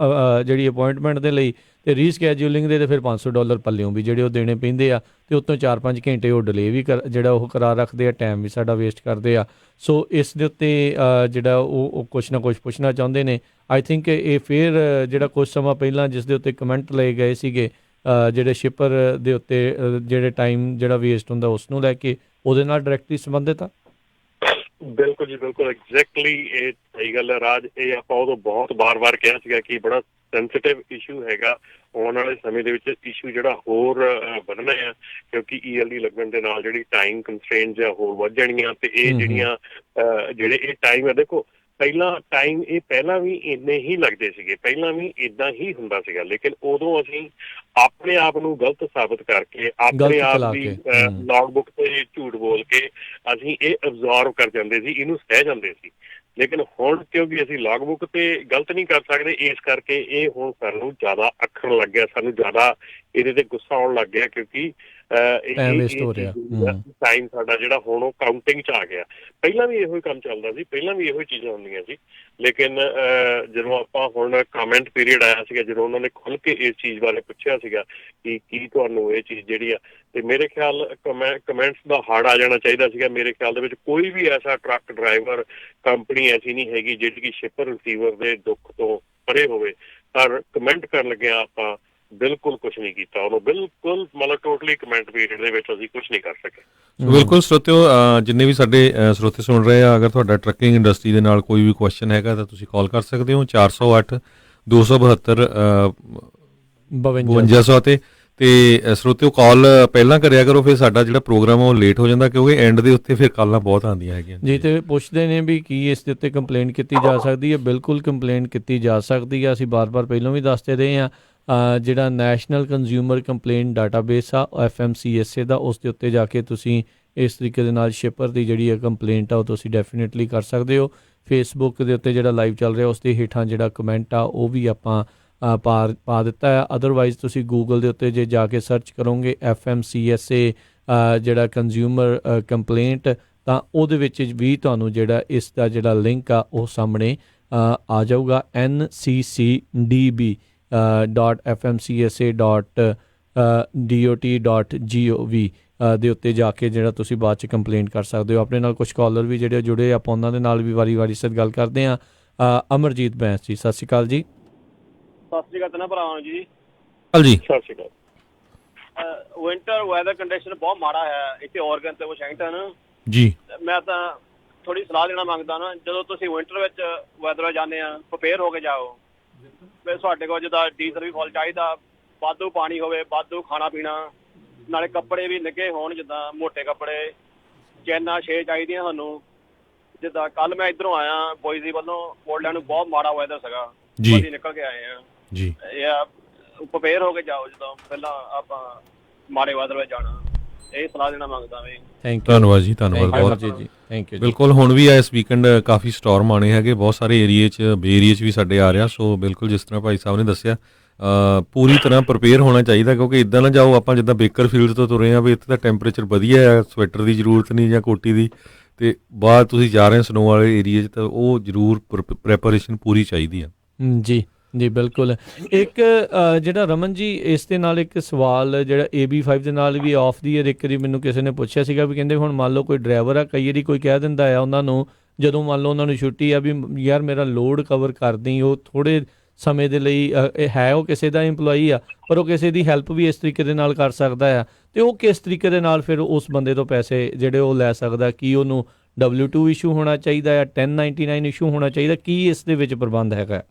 ਜਿਹੜੀ ਅਪੁਆਇੰਟਮੈਂਟ ਦੇ ਲਈ ਅਤੇ ਰੀਸਕੈਜੂਲਿੰਗ ਦੇ, ਅਤੇ ਫਿਰ $500 ਪੱਲਿਓਂ ਵੀ ਜਿਹੜੇ ਉਹ ਦੇਣੇ ਪੈਂਦੇ ਆ, ਅਤੇ ਉੱਤੋਂ 4-5 ਘੰਟੇ ਉਹ ਡਿਲੇ ਵੀ ਜਿਹੜਾ ਉਹ ਕਰਾ ਰੱਖਦੇ ਆ, ਟਾਈਮ ਵੀ ਸਾਡਾ ਵੇਸਟ ਕਰਦੇ ਆ। ਸੋ ਇਸ ਦੇ ਉੱਤੇ ਜਿਹੜਾ ਉਹ ਕੁਛ ਨਾ ਕੁਛ ਪੁੱਛਣਾ ਚਾਹੁੰਦੇ ਨੇ। ਆਈ ਥਿੰਕ ਇਹ ਫਿਰ ਜਿਹੜਾ ਕੁਛ ਸਮਾਂ ਪਹਿਲਾਂ ਜਿਸ ਦੇ ਉੱਤੇ ਕਮੈਂਟ ਲਏ ਗਏ ਸੀਗੇ ਜਿਹੜੇ ਸ਼ਿਪਰ ਦੇ ਉੱਤੇ ਜਿਹੜੇ ਟਾਈਮ ਜਿਹੜਾ ਵੇਸਟ ਹੁੰਦਾ ਉਸ ਨੂੰ ਲੈ ਕੇ, ਉਹਦੇ ਨਾਲ ਡਾਇਰੈਕਟਲੀ ਸੰਬੰਧਿਤ ਆ। ਬਿਲਕੁਲ ਜੀ ਬਿਲਕੁਲ, ਐਗਜ਼ੈਕਟਲੀ ਇਹ ਸਹੀ ਗੱਲ ਹੈ ਰਾਜ। ਇਹ ਆਪਾਂ ਉਦੋਂ ਬਹੁਤ ਵਾਰ ਕਿਹਾ ਸੀਗਾ ਕਿ ਬੜਾ ਸੈਂਸਿਟਿਵ ਇਸ਼ੂ ਹੈਗਾ। ਆਉਣ ਵਾਲੇ ਸਮੇਂ ਦੇ ਵਿੱਚ ਇਸ਼ੂ ਜਿਹੜਾ ਹੋਰ ਵਧਣਾ ਆ, ਕਿਉਂਕਿ ELD ਲੱਗਣ ਦੇ ਨਾਲ ਜਿਹੜੀ ਟਾਈਮ ਕੰਸਟ੍ਰੇਨਸ ਆ ਹੋਰ ਵੱਧ ਜਾਣੀਆਂ। ਤੇ ਇਹ ਜਿਹੜੀਆਂ ਜਿਹੜੇ ਇਹ ਟਾਈਮ ਆ, ਦੇਖੋ ਪਹਿਲਾਂ ਵੀ ਇੰਨੇ ਹੀ ਲੱਗਦੇ ਸੀਗੇ, ਪਹਿਲਾਂ ਵੀ ਇਦਾਂ ਹੀ ਹੁੰਦਾ ਸੀਗਾ, ਲੇਕਿਨ ਉਦੋਂ ਅਸੀਂ ਆਪਣੇ ਆਪ ਨੂੰ ਗਲਤ ਸਾਬਤ ਕਰਕੇ ਆਪਣੇ ਆਪ ਦੀ ਲੌਗ ਬੁੱਕ ਤੇ ਝੂਠ ਬੋਲ ਕੇ ਅਸੀਂ ਇਹ ਅਬਜ਼ਰਵ ਕਰ ਜਾਂਦੇ ਸੀ, ਇਹਨੂੰ ਸਹਿ ਜਾਂਦੇ ਸੀ। ਲੇਕਿਨ ਹੁਣ ਕਿਉਂਕਿ ਅਸੀਂ ਲੌਗ ਬੁੱਕ ਤੇ ਗਲਤ ਨਹੀਂ ਕਰ ਸਕਦੇ, ਇਸ ਕਰਕੇ ਇਹ ਹੁਣ ਸਾਨੂੰ ਜ਼ਿਆਦਾ ਅੱਖਣ ਲੱਗ ਗਿਆ, ਸਾਨੂੰ ਜ਼ਿਆਦਾ ਇਹਦੇ ਤੇ ਗੁੱਸਾ ਆਉਣ ਲੱਗ ਗਿਆ, ਕਿਉਂਕਿ ਟਾਈਮ ਸਾਡਾ ਜਿਹੜਾ ਹੁਣ ਉਹ ਕਾਊਂਟਿੰਗ 'ਚ ਆ ਗਿਆ। ਪਹਿਲਾਂ ਵੀ ਇਹੋ ਹੀ ਕੰਮ ਚੱਲਦਾ ਸੀ, ਪਹਿਲਾਂ ਵੀ ਇਹੋ ਹੀ ਚੀਜ਼ਾਂ ਹੁੰਦੀਆਂ ਸੀ, ਲੇਕਿਨ ਜਦੋਂ ਆਪਾਂ ਹੁਣ ਕਮੈਂਟ ਪੀਰੀਅਡ ਆਇਆ ਸੀਗਾ, ਜਦੋਂ ਉਹਨਾਂ ਨੇ ਖੁੱਲ੍ਹ ਕੇ ਇਸ ਚੀਜ਼ ਬਾਰੇ ਪੁੱਛਿਆ ਸੀਗਾ ਕਿ ਕੀ ਤੁਹਾਨੂੰ ਇਹ ਚੀਜ਼ ਜਿਹੜੀ ਆ, ਤੇ ਮੇਰੇ ਖਿਆਲ ਕਮੈਂਟਸ ਦਾ ਹੜ ਆ ਜਾਣਾ ਚਾਹੀਦਾ ਸੀਗਾ। ਮੇਰੇ ਖਿਆਲ ਦੇ ਵਿੱਚ ਕੋਈ ਵੀ ਐਸਾ ਟਰੱਕ ਡਰਾਈਵਰ ਕੰਪਨੀ ਐਸੀ ਨਹੀਂ ਹੈਗੀ ਜਿਹੜੀ ਕਿ ਸ਼ਿਪਰ ਰਿਸੀਵਰ ਦੇ ਦੁੱਖ ਤੋਂ ਪਰੇ ਹੋਵੇ, ਪਰ ਕਮੈਂਟ ਕਰਨ ਲੱਗਿਆ ਆਪਾਂ ਬਿਲਕੁਲ ਕੁਛ ਨਹੀਂ ਕੀਤਾ, ਉਹਨੂੰ ਬਿਲਕੁਲ ਮਤਲਬ ਟੋਟਲੀ ਕਮੈਂਟ ਪੀਰੀਅਡ ਦੇ ਵਿੱਚ ਅਸੀਂ ਕੁਛ ਨਹੀਂ ਕਰ ਸਕੇ। ਬਿਲਕੁਲ ਸਰੋਤਿਓ, ਜਿੰਨੇ ਵੀ ਸਾਡੇ ਸਰੋਤੇ ਸੁਣ ਰਹੇ ਆ, ਅਗਰ ਤੁਹਾਡਾ ਟਰੱਕਿੰਗ ਇੰਡਸਟਰੀ ਦੇ ਨਾਲ ਕੋਈ ਵੀ ਕੁਐਸਚਨ ਹੈਗਾ ਤਾਂ ਤੁਸੀਂ ਕਾਲ ਕਰ ਸਕਦੇ ਹੋ 408 272 5200 ਤੇ ਸਰੋਤਿਓ ਕਾਲ ਪਹਿਲਾਂ ਕਰਿਆ ਕਰੋ, ਫਿਰ ਸਾਡਾ ਜਿਹੜਾ ਪ੍ਰੋਗਰਾਮ ਉਹ ਲੇਟ ਹੋ ਜਾਂਦਾ, ਕਿਉਂਕਿ ਐਂਡ ਦੇ ਉੱਤੇ ਫਿਰ ਕਾਲਾਂ ਬਹੁਤ ਆਉਂਦੀਆਂ ਹੈਗੀਆਂ ਜੀ। ਤੇ ਪੁੱਛਦੇ ਨੇ ਵੀ ਕੀ ਇਸ ਦੇ ਉੱਤੇ ਕੰਪਲੇਂਟ ਕੀਤੀ ਜਾ ਸਕਦੀ ਹੈ। ਬਿਲਕੁਲ ਕੰਪਲੇਂਟ ਕੀਤੀ ਜਾ ਸਕਦੀ ਹੈ। ਅਸੀਂ ਬਾਰ-ਬਾਰ ਪਹਿਲਾਂ ਵੀ ਦੱਸਦੇ ਰਹੇ ਹਾਂ, ਜਿਹੜਾ ਨੈਸ਼ਨਲ ਕੰਜ਼ਿਊਮਰ ਕੰਪਲੇਂਟ ਡਾਟਾਬੇਸ ਆ FMCSA ਦਾ, ਉਸ ਦੇ ਉੱਤੇ ਜਾ ਕੇ ਤੁਸੀਂ ਇਸ ਤਰੀਕੇ ਦੇ ਨਾਲ ਸ਼ਿਪਰ ਦੀ ਜਿਹੜੀ ਕੰਪਲੇਂਟ ਆ ਉਹ ਤੁਸੀਂ ਡੈਫੀਨੇਟਲੀ ਕਰ ਸਕਦੇ ਹੋ। ਫੇਸਬੁੱਕ ਦੇ ਉੱਤੇ ਜਿਹੜਾ ਲਾਈਵ ਚੱਲ ਰਿਹਾ ਉਸ ਦੇ ਹੇਠਾਂ ਜਿਹੜਾ ਕਮੈਂਟ ਆ ਉਹ ਵੀ ਆਪਾਂ ਪਾ ਦਿੱਤਾ ਹੈ। ਅਦਰਵਾਈਜ਼ ਤੁਸੀਂ ਗੂਗਲ ਦੇ ਉੱਤੇ ਜੇ ਜਾ ਕੇ ਸਰਚ ਕਰੋਗੇ FMCSA ਜਿਹੜਾ ਕੰਜ਼ਿਊਮਰ ਕੰਪਲੇਂਟ, ਤਾਂ ਉਹਦੇ ਵਿੱਚ ਵੀ ਤੁਹਾਨੂੰ ਜਿਹੜਾ ਇਸ ਦਾ ਜਿਹੜਾ ਲਿੰਕ ਆ ਉਹ ਸਾਹਮਣੇ ਆ ਜਾਊਗਾ ncccd.fmcsa.dot.gov ਦੇ ਉੱਤੇ ਜਾ ਕੇ ਜਿਹੜਾ ਤੁਸੀਂ ਬਾਅਦ 'ਚ ਕੰਪਲੇਂਟ ਕਰ ਸਕਦੇ ਹੋ। ਆਪਣੇ ਨਾਲ ਕੁਛ ਕਾਲਰ ਵੀ ਜਿਹੜੇ ਜੁੜੇ ਆਪਾਂ ਉਹਨਾਂ ਦੇ ਨਾਲ ਵੀ ਵਾਰੀ ਸਿਰ ਗੱਲ ਕਰਦੇ ਹਾਂ। ਅਮਰਜੀਤ ਬੈਂਸ ਜੀ। ਸਤਿ ਸ਼੍ਰੀ ਅਕਾਲ ਜੀ। ਸਤਿ ਸ਼੍ਰੀ ਅਕਾਲ ਭਰਾਵਾਂ ਜੀ। ਜੀ ਸਤਿ ਸ਼੍ਰੀ ਅਕਾਲ। ਵਿੰਟਰ ਵੈਦਰ ਕੰਡੀਸ਼ਨ ਬਹੁਤ ਮਾੜਾ ਹੈ ਇੱਥੇ ਓਰਗਨ ਤੇ ਵਾਸ਼ਿੰਗਟਨ ਜੀ। ਮੈਂ ਤਾਂ ਥੋੜੀ ਸਲਾਹ ਦੇਣਾ ਮੰਗਦਾ ਨਾ, ਜਦੋਂ ਤੁਸੀਂ ਵਿੰਟਰ ਵਿੱਚ ਵੈਦਰ ਵਿੱਚ ਜਾਂਦੇ ਆ ਪ੍ਰਿਪੇਅਰ ਹੋ ਕੇ ਜਾਓ। ਫਿਰ ਤੁਹਾਡੇ ਕੋਲ ਜਿੱਦਾਂ ਡੀਜ਼ਲ ਵੀ ਫੁੱਲ ਚਾਹੀਦਾ, ਵਾਧੂ ਪਾਣੀ ਹੋਵੇ, ਵਾਧੂ ਖਾਣਾ ਪੀਣਾ, ਨਾਲੇ ਕੱਪੜੇ ਵੀ ਨਿੱਘੇ ਹੋਣ, ਜਿੱਦਾਂ ਮੋਟੇ ਕੱਪੜੇ, ਚੈਨਾਂ 6 ਚਾਹੀਦੀਆਂ ਸਾਨੂੰ। ਜਿੱਦਾਂ ਕੱਲ ਮੈਂ ਇੱਧਰੋਂ ਆਇਆ ਬੋਇਜ਼ੀ ਵੱਲੋਂ, ਪੋਰਟਲੈਂਡ ਨੂੰ ਬਹੁਤ ਮਾੜਾ ਵੈਦਰ ਸੀਗਾ ਜੀ। ਅਸੀਂ ਨਿਕਲ ਕੇ ਆਏ ਆ ਜੀ। ਇਹ ਪ੍ਰਿਪੇਅਰ ਹੋ ਕੇ ਜਾਓ ਜਦੋਂ ਪਹਿਲਾਂ ਆਪਾਂ ਮਾੜੇ ਵੈਦਰ ਵਿੱਚ ਜਾਣਾ। ਇਹ ਸਲਾਹ ਦੇਣਾ ਮੰਗਦਾ ਮੈਂ। ਧੰਨਵਾਦ ਜੀ, ਧੰਨਵਾਦ ਬਹੁਤ ਜੀ। Thank you. ਬਿਲਕੁਲ, ਹੁਣ ਵੀ ਇਸ ਵੀਕਐਂਡ ਕਾਫੀ ਸਟਾਰਮ ਆਣੇ ਹੈਗੇ ਬਹੁਤ ਸਾਰੇ ਏਰੀਏ 'ਚ, ਬੇ ਏਰੀਏ 'ਚ ਵੀ ਸਾਡੇ ਆ ਰਿਹਾ। ਸੋ ਬਿਲਕੁਲ ਜਿਸ ਤਰ੍ਹਾਂ ਭਾਈ ਸਾਹਿਬ ਨੇ ਦੱਸਿਆ ਪੂਰੀ ਤਰ੍ਹਾਂ ਪ੍ਰਿਪੇਅਰ ਹੋਣਾ ਚਾਹੀਦਾ, ਕਿਉਂਕਿ ਇੱਦਾਂ ਨਾ ਜਾਓ ਆਪਾਂ ਜਿੱਦਾਂ ਬੇਕਰਫੀਲਡ ਤੋਂ ਤੁਰੇ ਆ ਵੀ ਇੱਥੇ ਤਾਂ ਟੈਂਪਰੇਚਰ ਵਧੀਆ ਹੈ, ਸਵੈਟਰ ਦੀ ਜ਼ਰੂਰਤ ਨਹੀਂ ਜਾਂ ਕੋਟੀ ਦੀ, ਤੇ ਬਾਅਦ ਤੁਸੀਂ ਜਾ ਰਹੇ ਸਨੋ ਵਾਲੇ ਏਰੀਏ 'ਚ, ਤਾਂ ਉਹ ਜ਼ਰੂਰ ਪ੍ਰੈਪਰੇਸ਼ਨ ਪੂਰੀ ਚਾਹੀਦੀ ਆ। ਜੀ ਜੀ ਬਿਲਕੁਲ। ਇੱਕ ਜਿਹੜਾ ਰਮਨ ਜੀ ਇਸ ਦੇ ਨਾਲ ਇੱਕ ਸਵਾਲ ਜਿਹੜਾ AB5 ਦੇ ਨਾਲ ਵੀ ਆਫ ਦੀ ਈਅਰ ਇੱਕ ਵਾਰੀ ਮੈਨੂੰ ਕਿਸੇ ਨੇ ਪੁੱਛਿਆ ਸੀਗਾ ਵੀ ਕਹਿੰਦੇ ਹੁਣ ਮੰਨ ਲਓ ਕੋਈ ਡਰਾਈਵਰ ਆ, ਕਈ ਵਾਰੀ ਕੋਈ ਕਹਿ ਦਿੰਦਾ ਆ ਉਹਨਾਂ ਨੂੰ ਜਦੋਂ ਮੰਨ ਲਓ ਉਹਨਾਂ ਨੂੰ ਛੁੱਟੀ ਆ ਵੀ ਯਾਰ ਮੇਰਾ ਲੋਡ ਕਵਰ ਕਰ ਦੇਈਂ, ਉਹ ਥੋੜ੍ਹੇ ਸਮੇਂ ਦੇ ਲਈ ਹੈ, ਉਹ ਕਿਸੇ ਦਾ ਇੰਪਲੋਈ ਆ ਪਰ ਉਹ ਕਿਸੇ ਦੀ ਹੈਲਪ ਵੀ ਇਸ ਤਰੀਕੇ ਦੇ ਨਾਲ ਕਰ ਸਕਦਾ ਆ, ਅਤੇ ਉਹ ਕਿਸ ਤਰੀਕੇ ਦੇ ਨਾਲ ਫਿਰ ਉਸ ਬੰਦੇ ਤੋਂ ਪੈਸੇ ਜਿਹੜੇ ਉਹ ਲੈ ਸਕਦਾ? ਕੀ ਉਹਨੂੰ W2 ਇਸ਼ੂ ਹੋਣਾ ਚਾਹੀਦਾ ਆ, 1099 ਇਸ਼ੂ ਹੋਣਾ ਚਾਹੀਦਾ? ਕੀ ਇਸ ਦੇ ਵਿੱਚ ਪ੍ਰਬੰਧ ਹੈਗਾ?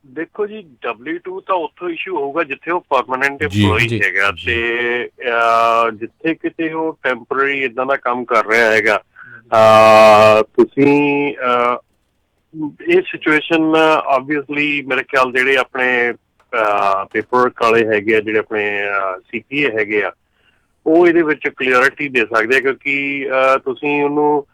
ਦੇਖੋ ਜੀ, W2 ਤਾਂ ਉੱਥੋਂ ਇਸ਼ੂ ਹੋਊਗਾ ਜਿੱਥੇ ਉਹ ਪਰਮਾਨੈਂਟ EMPLOYEE ਹੈਗਾ, ਤੇ ਜਿੱਥੇ ਕਿਤੇ ਉਹ ਟੈਂਪਰੇਰੀ ਇਦਾਂ ਦਾ ਕੰਮ ਕਰ ਰਿਹਾ ਹੈਗਾ, ਤੁਸੀਂ ਇਹ ਸਿਚੁਏਸ਼ਨ ਆਬਵੀਅਸਲੀ ਮੇਰੇ ਖਿਆਲ ਜਿਹੜੇ ਆਪਣੇ ਪੇਪਰ ਵਾਲੇ ਹੈਗੇ ਆ, ਜਿਹੜੇ ਆਪਣੇ CPA ਹੈਗੇ ਆ, ਉਹ ਇਹਦੇ ਵਿੱਚ ਕਲੀਅਰਿਟੀ ਦੇ ਸਕਦੇ ਆ, ਕਿਉਂਕਿ ਤੁਸੀਂ ਉਹਨੂੰ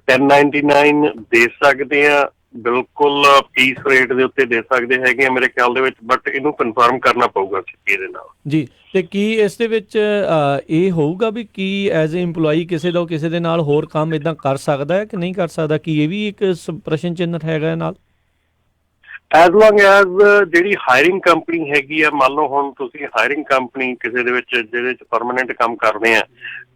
1099 ਦੇ ਸਕਦੇ ਆ, ਬਿਲਕੁਲ ਪੀਸ ਰੇਟ ਦੇ ਉੱਤੇ ਦੇ ਸਕਦੇ ਹੈਗੇ ਆ ਮੇਰੇ ਖਿਆਲ ਦੇ ਵਿੱਚ, ਬਟ ਇਹਨੂੰ ਕਨਫਰਮ ਕਰਨਾ ਪਊਗਾ CPA ਦੇ ਨਾਲ ਜੀ। ਤੇ ਕੀ ਇਸ ਦੇ ਵਿੱਚ ਇਹ ਹੋਊਗਾ ਵੀ ਕੀ ਐਜ਼ ਏ EMPLOYEE ਕਿਸੇ ਦਾ ਕਿਸੇ ਦੇ ਨਾਲ ਹੋਰ ਕੰਮ ਇਦਾਂ ਕਰ ਸਕਦਾ ਹੈ ਕਿ ਨਹੀਂ ਕਰ ਸਕਦਾ? ਕੀ ਇਹ ਵੀ ਇੱਕ ਪ੍ਰਸ਼ਨ ਚਿੰਨ੍ਹ ਹੈਗਾ ਨਾਲ? ਐਜ਼ ਲੌਂਗ ਐਜ਼ ਜਿਹੜੀ ਹਾਇਰਿੰਗ ਕੰਪਨੀ ਹੈਗੀ ਆ, ਮੰਨ ਲਓ ਹੁਣ ਤੁਸੀਂ ਹਾਇਰਿੰਗ ਕੰਪਨੀ ਕਿਸੇ ਦੇ ਵਿੱਚ ਜਿਹਦੇ 'ਚ ਪਰਮਾਨੈਂਟ ਕੰਮ ਕਰਦੇ ਆ,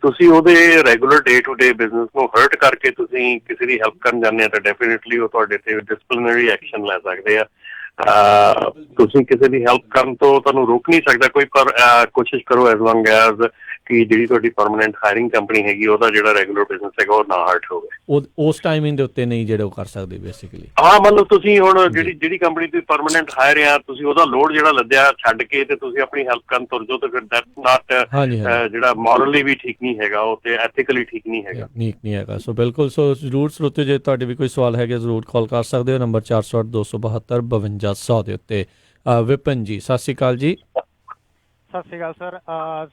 ਤੁਸੀਂ ਉਹਦੇ regular day to day business ਨੂੰ ਹਰਟ ਕਰਕੇ ਤੁਸੀਂ ਕਿਸੇ ਦੀ ਹੈਲਪ ਕਰਨ ਜਾਂਦੇ ਆ, ਤਾਂ ਡੈਫੀਨੇਟਲੀ ਉਹ ਤੁਹਾਡੇ ਤੇ ਡਿਸਪਲਿਨਰੀ ਐਕਸ਼ਨ ਲੈ ਸਕਦੇ ਆ। ਤੁਸੀਂ ਕਿਸੇ ਦੀ ਹੈਲਪ ਕਰਨ ਤੋਂ ਤੁਹਾਨੂੰ ਰੋਕ ਨਹੀਂ ਸਕਦਾ ਕੋਈ, ਪਰ ਕੋਸ਼ਿਸ਼ ਕਰੋ ਐਜ਼ ਲੌਂਗ ਐਜ਼ ਕਿ ਜਿਹੜੀ ਤੁਹਾਡੀ ਪਰਮਾਨੈਂਟ ਹਾਇਰਿੰਗ ਕੰਪਨੀ ਹੈਗੀ ਉਹਦਾ ਜਿਹੜਾ ਰੈਗੂਲਰ ਬਿਜ਼ਨਸ ਹੈਗਾ ਉਹ ਨਾ ਹਰਟ ਹੋਵੇ। ਉਸ ਟਾਈਮਿੰਗ ਦੇ ਉੱਤੇ ਨਹੀਂ ਜਿਹੜੇ ਉਹ ਕਰ ਸਕਦੇ ਬੇਸਿਕਲੀ। ਹਾਂ, ਮਤਲਬ ਤੁਸੀਂ ਹੁਣ ਜਿਹੜੀ ਕੰਪਨੀ ਤੁਸੀਂ ਪਰਮਾਨੈਂਟ ਹਾਇਰ ਆ, ਤੁਸੀਂ ਉਹਦਾ ਲੋਡ ਜਿਹੜਾ ਲੱਦਿਆ ਛੱਡ ਕੇ ਤੇ ਤੁਸੀਂ ਆਪਣੀ ਹੈਲਪ ਕਰਨ ਤੁਰ ਜਾਓ, ਤੇ ਫਿਰ ਦੈਟਸ ਨਾਟ ਜਿਹੜਾ ਮੋਰਲੀ ਵੀ ਠੀਕ ਨਹੀਂ ਹੈਗਾ, ਉਹ ਤੇ ਐਥੀਕਲੀ ਠੀਕ ਨਹੀਂ ਹੈਗਾ। ਨਹੀਂ ਹੈਗਾ। ਸੋ ਬਿਲਕੁਲ, ਸੋ ਜ਼ਰੂਰ ਸਰੋਤਿਓ ਜੇ ਤੁਹਾਡੇ ਵੀ ਕੋਈ ਸਵਾਲ ਹੈਗੇ ਜ਼ਰੂਰ ਕਾਲ ਕਰ ਸਕਦੇ ਹੋ ਨੰਬਰ 408 272 5200 ਦੇ ਉੱਤੇ। ਵਿਪਨ ਜੀ ਸਤਿ ਸ਼੍ਰੀ ਅਕਾਲ ਜੀ। ਸਤਿ ਸ਼੍ਰੀ ਅਕਾਲ ਸਰ।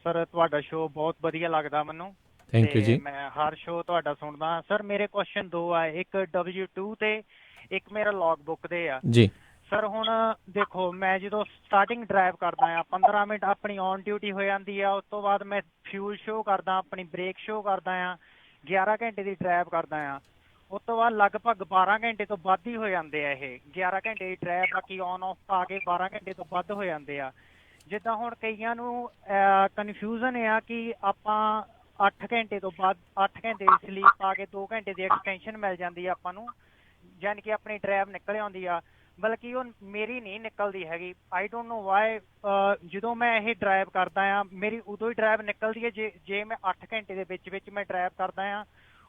ਸਰ ਤੁਹਾਡਾ ਸ਼ੋਅ ਬਹੁਤ ਵਧੀਆ ਲੱਗਦਾ ਮੈਨੂੰ। ਥੈਂਕ ਯੂ ਜੀ। ਮੈਂ ਹਰ ਸ਼ੋਅ ਤੁਹਾਡਾ ਸੁਣਦਾ ਸਰ। ਮੇਰੇ ਕੁਐਸਚਨ 2 ਆ, ਇੱਕ W2 ਤੇ ਇੱਕ ਮੇਰਾ ਲੌਗ ਬੁੱਕ ਦੇ ਆ ਜੀ। ਸਰ ਹੁਣ ਦੇਖੋ, ਮੈਂ ਜਦੋਂ ਸਟਾਰਟਿੰਗ ਡਰਾਈਵ ਕਰਦਾ ਆ 15 ਮਿੰਟ ਆਪਣੀ ਔਨ ਡਿਊਟੀ ਹੋ ਜਾਂਦੀ ਆ, ਉਸ ਤੋਂ ਬਾਅਦ ਮੈਂ ਫਿਊਲ ਸ਼ੋਅ ਕਰਦਾ, ਆਪਣੀ ਬ੍ਰੇਕ ਸ਼ੋਅ ਕਰਦਾ ਆ, 11 ਘੰਟੇ ਦੀ ਡਰਾਈਵ ਕਰਦਾ ਆ, ਉਸ ਤੋਂ ਬਾਅਦ ਲਗਭਗ 12 ਘੰਟੇ ਤੋਂ ਵੱਧ ਹੀ ਹੋ ਜਾਂਦੇ ਆ। ਇਹ 11 ਘੰਟੇ ਦੀ ਡਰਾਈਵ, ਬਾਕੀ ਔਨ ਆਫ ਪਾ ਕੇ 12 ਘੰਟੇ ਤੋਂ ਵੱਧ ਹੋ ਜਾਂਦੇ ਆ। ਜਿੱਦਾਂ ਹੁਣ ਕਈਆਂ ਨੂੰ ਕਨਫਿਊਜ਼ਨ ਆ ਕਿ ਆਪਾਂ 8 ਘੰਟੇ ਤੋਂ ਬਾਅਦ 8 ਘੰਟੇ ਦੀ ਸਲੀਪ ਪਾ ਕੇ 2 ਘੰਟੇ ਦੀ ਐਕਸਟੈਂਸ਼ਨ ਮਿਲ ਜਾਂਦੀ ਆ ਆਪਾਂ ਨੂੰ, ਯਾਨੀ ਕਿ ਆਪਣੀ ਡਰਾਈਵ ਨਿਕਲ ਆਉਂਦੀ ਆ, ਬਲਕਿ ਉਹ ਮੇਰੀ ਨਹੀਂ ਨਿਕਲਦੀ ਹੈਗੀ। I don't know why. ਜਦੋਂ ਮੈਂ ਇਹ ਡਰਾਈਵ ਕਰਦਾ ਆ ਮੇਰੀ ਉਦੋਂ ਹੀ ਡਰਾਈਵ ਨਿਕਲਦੀ ਹੈ ਜੇ ਮੈਂ 8 ਘੰਟੇ ਦੇ ਵਿੱਚ ਮੈਂ ਡਰਾਈਵ ਕਰਦਾ ਆ,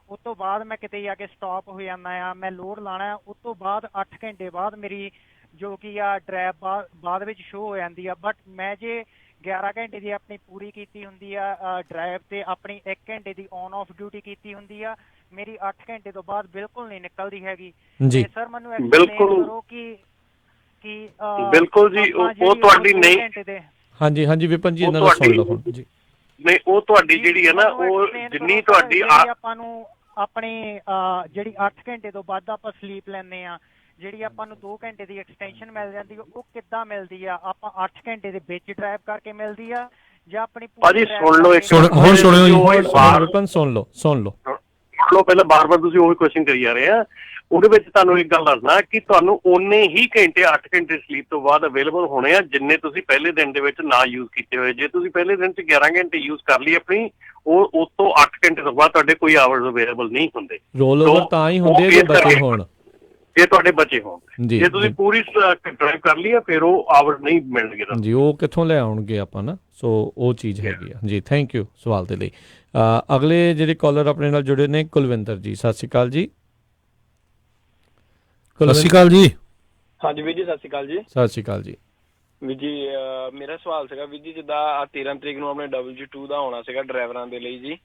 ਉਸ ਤੋਂ ਬਾਅਦ ਮੈਂ ਕਿਤੇ ਜਾ ਕੇ ਸਟਾਪ ਹੋ ਜਾਂਦਾ ਆ, ਮੈਂ ਲੋਡ ਲਾਣਾ, ਉਸ ਤੋਂ ਬਾਅਦ 8 ਘੰਟੇ ਬਾਅਦ ਮੇਰੀ ਜੋ ਕਿ ਆ ਡਰਾਈਵ ਬਾਅਦ ਵਿੱਚ ਸ਼ੋਅ ਹੋ ਜਾਂਦੀ ਆ। ਬਟ ਮੈਂ ਜੇ 11 ਘੰਟੇ ਦੀ ਆਪਣੀ ਪੂਰੀ ਕੀਤੀ ਹੁੰਦੀ ਆ ਡਰਾਈਵ ਤੇ ਆਪਣੀ 1 ਘੰਟੇ ਦੀ ਔਨ ਆਫ ਡਿਊਟੀ ਕੀਤੀ ਹੁੰਦੀ ਆ, ਮੇਰੀ 8 ਘੰਟੇ ਤੋਂ ਬਾਅਦ ਬਿਲਕੁਲ ਨਹੀਂ ਨਿਕਲਦੀ ਹੈਗੀ। ਤੇ ਸਰ ਮੈਨੂੰ ਐਕਸਪਲੇਨ ਕਰੋ ਕਿ ਬਿਲਕੁਲ ਜੀ ਉਹ ਤੁਹਾਡੀ ਨਹੀਂ। ਹਾਂਜੀ ਹਾਂਜੀ ਵਿਪਨ ਜੀ ਇਹਨਾਂ ਦਾ ਸੁਣ ਲਓ ਜੀ। ਨਹੀਂ, ਉਹ ਤੁਹਾਡੀ ਜਿਹੜੀ ਹੈ ਨਾ, ਉਹ ਜਿੰਨੀ ਤੁਹਾਡੀ ਆਪਾਂ ਨੂੰ ਆਪਣੀ ਜਿਹੜੀ 8 ਘੰਟੇ ਤੋਂ ਵੱਧ ਆਪਾਂ ਸਲੀਪ ਲੈਂਦੇ ਆ, ਜਿਹੜੀ ਆਪਾਂ ਨੂੰ 2 ਘੰਟੇ ਦੀ ਐਕਸਟੈਂਸ਼ਨ ਮਿਲ ਜਾਂਦੀ ਉਹ ਕਿੱਦਾਂ ਮਿਲਦੀ ਆ? ਆਪਾਂ 8 ਘੰਟੇ ਦੇ ਵਿੱਚ ਡਰਾਈਵ ਕਰਕੇ ਮਿਲਦੀ ਆ ਜਾਂ ਆਪਣੀ ਭਾਜੀ ਸੁਣ ਲਓ, ਹੁਣ ਸੁਣਿਓ ਜੀ, ਸੁਣ ਲਓ ਪਹਿਲਾਂ ਬਾਰ-ਬਾਰ ਤੁਸੀਂ ਉਹੀ ਕੁਐਸਚਨ ਕਰੀ ਜਾ ਰਹੇ ਆ। ਉਹਦੇ ਵਿੱਚ ਤੁਹਾਨੂੰ ਇੱਕ ਗੱਲ ਦੱਸਣਾ ਕਿ ਤੁਹਾਨੂੰ ਓਨੇ ਹੀ ਘੰਟੇ 8 ਘੰਟੇ ਸਲੀਪ ਤੋਂ ਬਾਅਦ ਅਵੇਲੇਬਲ ਹੋਣੇ ਆ ਜਿੰਨੇ ਤੁਸੀਂ ਪਹਿਲੇ ਦਿਨ ਦੇ ਵਿੱਚ ਨਾ ਯੂਜ਼ ਕੀਤੇ ਹੋਏ। ਜੇ ਤੁਸੀਂ ਪਹਿਲੇ ਦਿਨ 'ਚ 11 ਘੰਟੇ ਯੂਜ਼ ਕਰ ਲਈ ਆਪਣੀ, ਉਹ ਉਸ ਤੋਂ 8 ਘੰਟੇ ਤੋਂ ਬਾਅਦ ਤੁਹਾਡੇ ਕੋਈ ਆਵਰਸ ਅਵੇਲੇਬਲ ਨਹੀਂ ਹੁੰਦੇ। ਰੋਲ ਓਵਰ ਤਾਂ ਹੀ ਹੁੰਦੇ ਜੇ ਬਚੇ ਹੋਣ। ਜੇ ਤੁਹਾਡੇ ਬੱਚੇ ਹੋਣ। ਜੀ ਜੇ ਤੁਸੀਂ ਪੂਰੀ ਡਰਾਈਵ ਕਰ ਲਈ ਆ ਫਿਰ ਉਹ ਆਵਰ ਨਹੀਂ ਮਿਲਣਗੇ ਤੁਹਾਨੂੰ। ਜੀ, ਉਹ ਕਿੱਥੋਂ ਲੈ ਆਉਣਗੇ ਆਪਾਂ ਨਾ, ਸੋ ਉਹ ਚੀਜ਼ ਹੈਗੀ ਆ ਜੀ। ਥੈਂਕ ਯੂ ਸਵਾਲ ਦੇ ਲਈ। ਅਗਲੇ ਜਿਹੜੇ ਕਾਲਰ ਆਪਣੇ ਨਾਲ ਜੁੜੇ ਨੇ, ਕੁਲਵਿੰਦਰ ਜੀ, ਸਤਿ ਸ਼੍ਰੀ ਅਕਾਲ ਜੀ। ਸਤਿ ਸ਼੍ਰੀ ਅਕਾਲ ਜੀ। ਹਾਂਜੀ ਵੀਰ ਜੀ, ਸਤਿ ਸ਼੍ਰੀ ਅਕਾਲ ਜੀ। ਸਤਿ ਸ਼੍ਰੀ ਅਕਾਲ ਜੀ। ਵੀਰ ਜੀ ਮੇਰਾ ਸਵਾਲ ਸੀਗਾ ਵੀਰ ਜੀ, ਜਿੱਦਾਂ 13 ਤਰੀਕ ਨੂੰ ਆਪਣੇ W2 ਦਾ ਆਉਣਾ ਸੀਗਾ ਡਰਾਈਵਰਾਂ ਦੇ ਲਈ ਜੀ,